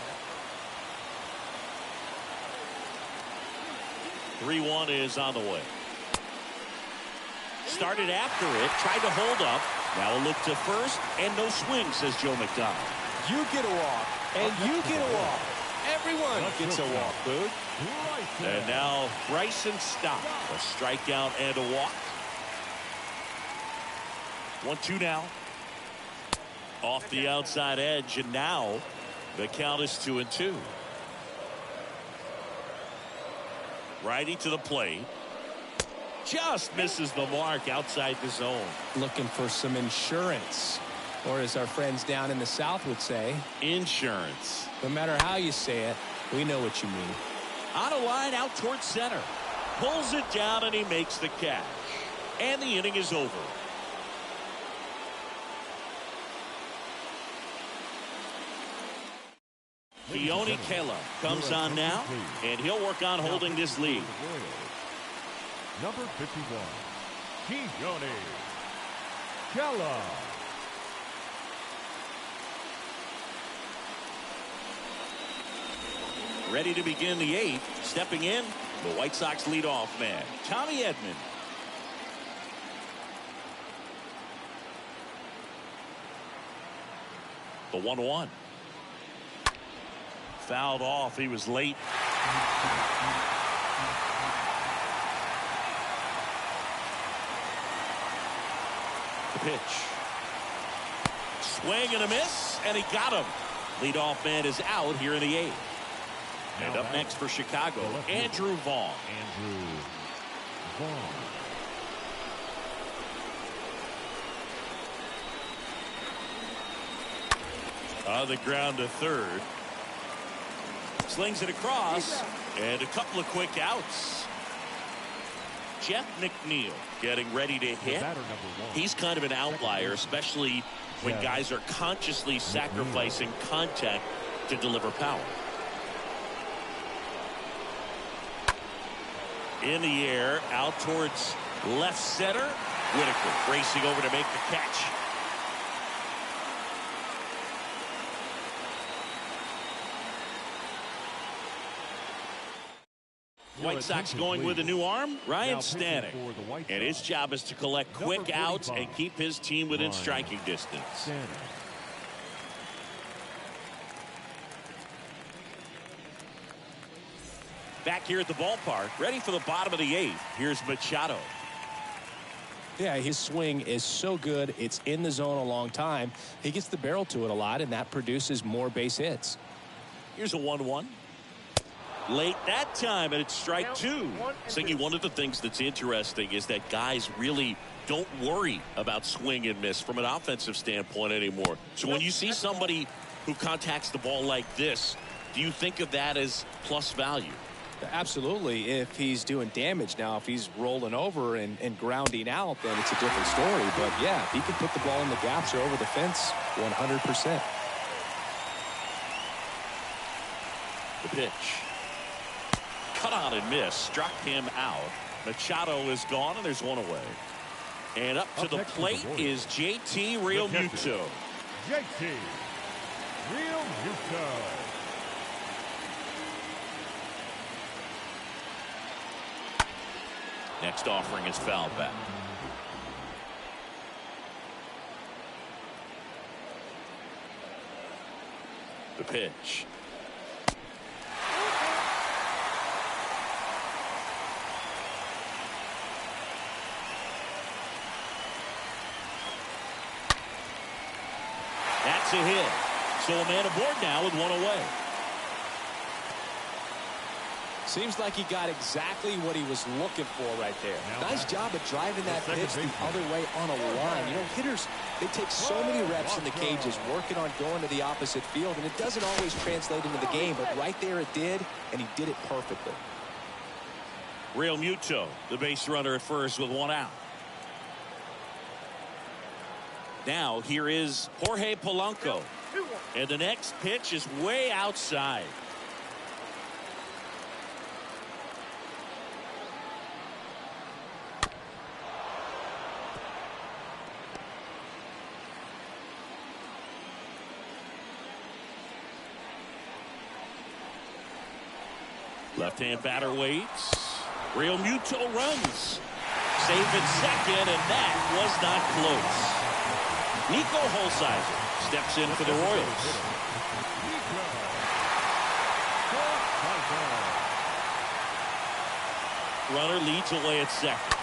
3-1 is on the way. Started after it, tried to hold up. Now a look to first, and no swing, says Joe McDonald. You get a walk, and you get a walk. Everyone gets a walk, Boog. And now Bryson Stott. A strikeout and a walk. 1-2 now. Off the outside edge, and now the count is 2-2. Righty to the plate. Just misses the mark outside the zone. Looking for some insurance, or as our friends down in the South would say, Insurance. no matter how you say it, we know what you mean. On a line out towards center. Pulls it down and he makes the catch. And the inning is over. Keone Kela comes on now, and he'll work on holding this lead. Number 51, Keone Kela. Ready to begin the 8th. Stepping in, the White Sox leadoff man, Tommy Edman. The 1-1. Fouled off. He was late. The pitch. Swing and a miss, and he got him. Leadoff man is out here in the 8th. And up next for Chicago, Andrew Vaughn. Andrew Vaughn. On the ground to third. Slings it across, and a couple of quick outs. Jeff McNeil getting ready to hit. He's kind of an outlier, especially when guys are consciously sacrificing contact to deliver power. In the air, out towards left center. Whitaker racing over to make the catch. White Sox going with a new arm, Ryan Stanek. And his job is to collect quick outs and keep his team within striking distance. Back here at the ballpark, ready for the bottom of the 8th. Here's Machado. Yeah, his swing is so good. It's in the zone a long time. He gets the barrel to it a lot, and that produces more base hits. Here's a 1-1. Late that time, and it's strike two. Singy, one of the things that's interesting is that guys really don't worry about swing and miss from an offensive standpoint anymore. So when you see somebody who contacts the ball like this, do you think of that as plus value? Absolutely, if he's doing damage. Now, if he's rolling over and grounding out, then it's a different story. But, yeah, if he can put the ball in the gaps or over the fence, 100%. The pitch. Cut on and miss. Struck him out. Machado is gone, and there's one away. And up to the plate is JT Realmuto. JT Realmuto. Next offering is foul back. The pitch. That's a hit. So a man aboard now with one away. Seems like he got exactly what he was looking for right there. Nice job of driving that pitch the other way on a line. You know, hitters, they take so many reps in the cages working on going to the opposite field, and it doesn't always translate into the game, but right there it did, and he did it perfectly. Realmuto, the base runner at first with one out. Now here is Jorge Polanco, and the next pitch is way outside. Left-hand batter waits. Realmuto runs. Safe at second, and that was not close. Nico Holsizer steps in for the Royals. Runner leads away at second.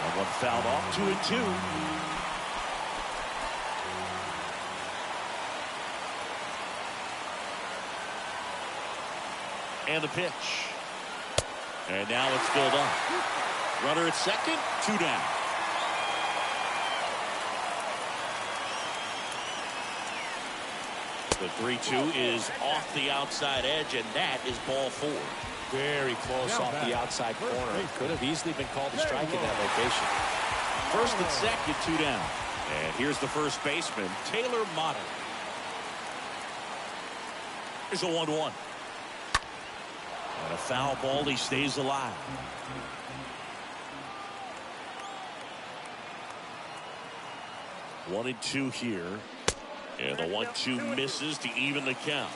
And one fouled off, 2-2. And the pitch. And now it's filled up. Runner at second, 2 down. The 3-2 is off the outside edge, and that is ball 4. Very close off the outside corner. Could have easily been called a strike in that location. First and second, 2 down. And here's the first baseman, Taylor Motter. Here's a 1-1. And a foul ball, he stays alive. One and 2 here. And the 1-2 misses to even the count.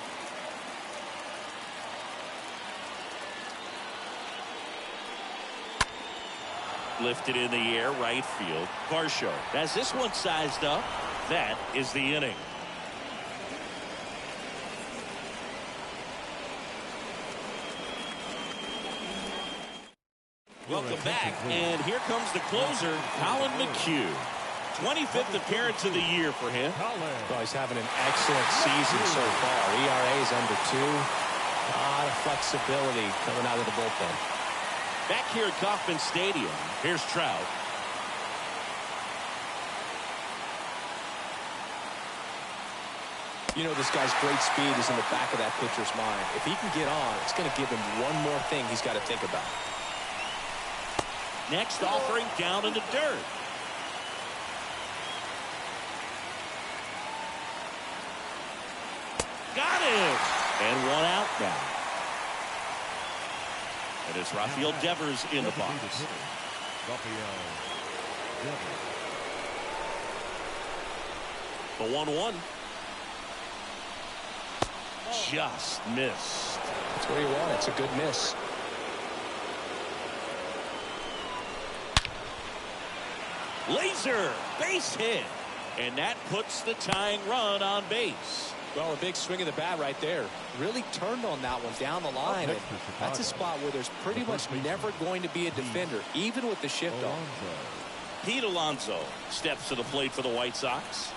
Lifted in the air, right field. Varsho has this one sized up. That is the inning. Welcome back, and here comes the closer, Colin McHugh. 25th appearance of the year for him. Well, he's having an excellent season so far. ERA is under 2. A lot of flexibility coming out of the bullpen. Back here at Kauffman Stadium, here's Trout. You know, this guy's great speed is in the back of that pitcher's mind. If he can get on, it's going to give him one more thing he's got to think about. Next offering down in the dirt. Got him. And one out now. And it's Rafael Devers in the box. The 1-1. Just missed. That's what you want. It's a good miss. Laser base hit, and that puts the tying run on base. Well, a big swing of the bat right there. Really turned on that one down the line. And that's a spot where there's pretty much never going to be a defender, even with the shift on. Pete Alonso steps to the plate for the White Sox.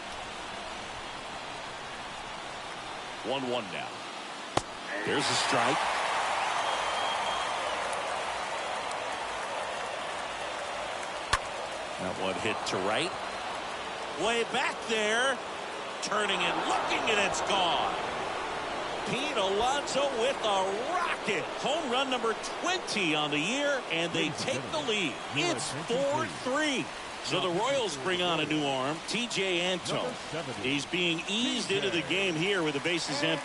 1-1 now. There's a strike. That one hit to right. Way back there. Turning and looking, and it's gone. Pete Alonso with a rocket. Home run number 20 on the year, and they take the lead. It's 4-3. So the Royals bring on a new arm, TJ Anto. He's being eased into the game here with the bases empty.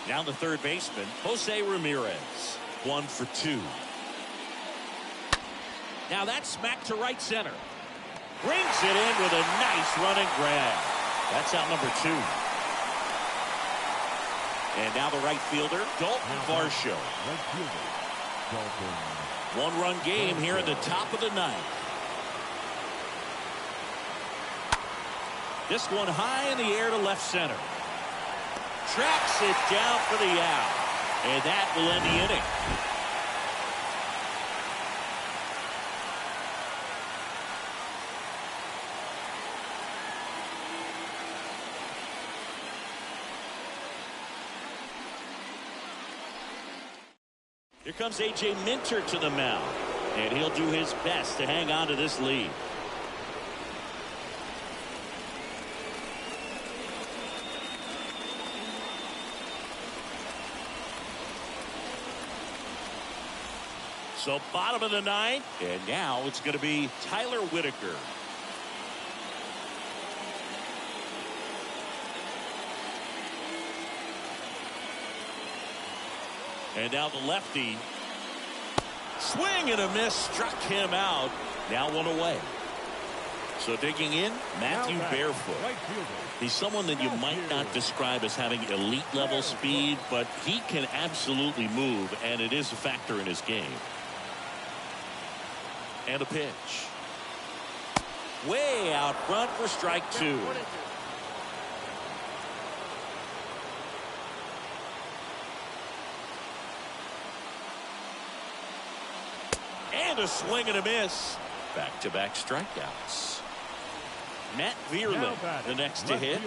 Now the third baseman, Jose Ramirez. 1 for 2. Now that's smacked to right center. Brings it in with a nice running grab. That's out number 2. And now the right fielder, Dalton Varsho. One-run game here at the top of the ninth. This one high in the air to left center. Tracks it down for the out. And that will end the inning. Here comes A.J. Minter to the mound, and he'll do his best to hang on to this lead. So bottom of the ninth, and now it's going to be Tyler Whitaker. And now the lefty. Swing and a miss, struck him out. Now one away. So digging in, Matthew Barefoot. He's someone that you might not describe as having elite level speed, but he can absolutely move, and it is a factor in his game. And a pitch. Way out front for strike 2. And a swing and a miss. Back-to-back strikeouts. Matt Vierling, the next to hit.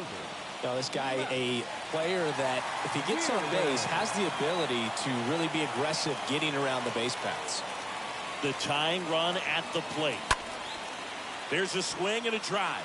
Now this guy, a player that, if he gets on base, has the ability to really be aggressive getting around the base paths. The tying run at the plate. There's a swing and a drive.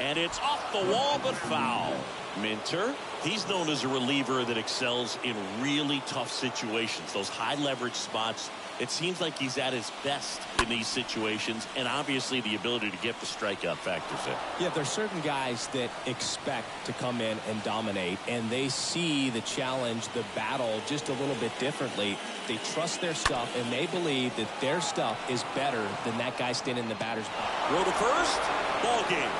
And it's off the wall, but foul. Minter, he's known as a reliever that excels in really tough situations. Those high leverage spots. It seems like he's at his best in these situations, and obviously the ability to get the strikeout factors in. Yeah, there's certain guys that expect to come in and dominate, and they see the challenge, the battle, just a little bit differently. They trust their stuff, and they believe that their stuff is better than that guy standing in the batter's box. Row to first, ball game.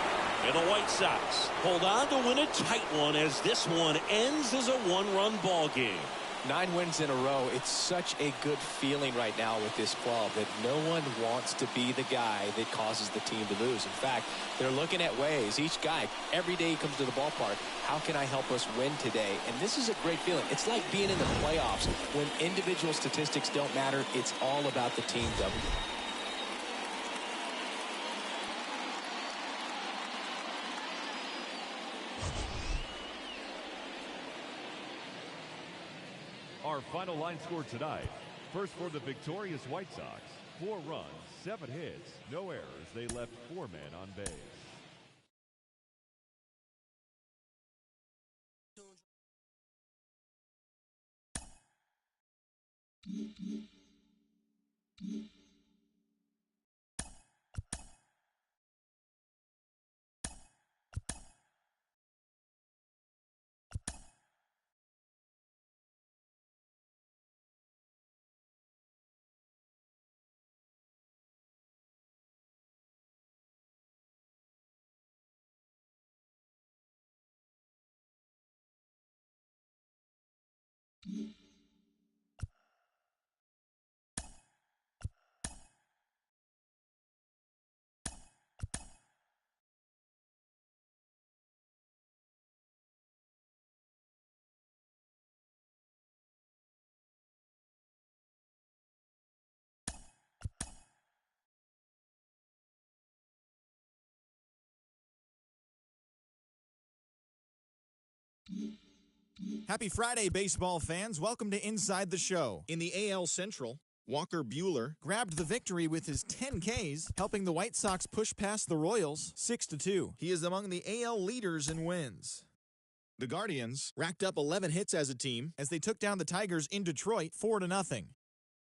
And the White Sox hold on to win a tight one as this one ends as a one-run ball game. 9 wins in a row. It's such a good feeling right now with this club that no one wants to be the guy that causes the team to lose. In fact, they're looking at ways. Each guy, every day he comes to the ballpark, how can I help us win today? And this is a great feeling. It's like being in the playoffs. When individual statistics don't matter, it's all about the team W. Our final line score tonight. First for the victorious White Sox. 4 runs, 7 hits, no errors. They left 4 men on base. Happy Friday, baseball fans. Welcome to Inside the Show. In the AL Central, Walker Buehler grabbed the victory with his 10 Ks, helping the White Sox push past the Royals 6-2. He is among the AL leaders in wins. The Guardians racked up 11 hits as a team as they took down the Tigers in Detroit 4-0.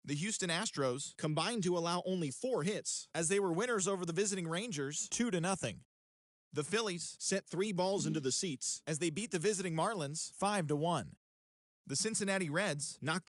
The Houston Astros combined to allow only 4 hits as they were winners over the visiting Rangers 2-0. The Phillies sent 3 balls into the seats as they beat the visiting Marlins 5-1. The Cincinnati Reds knocked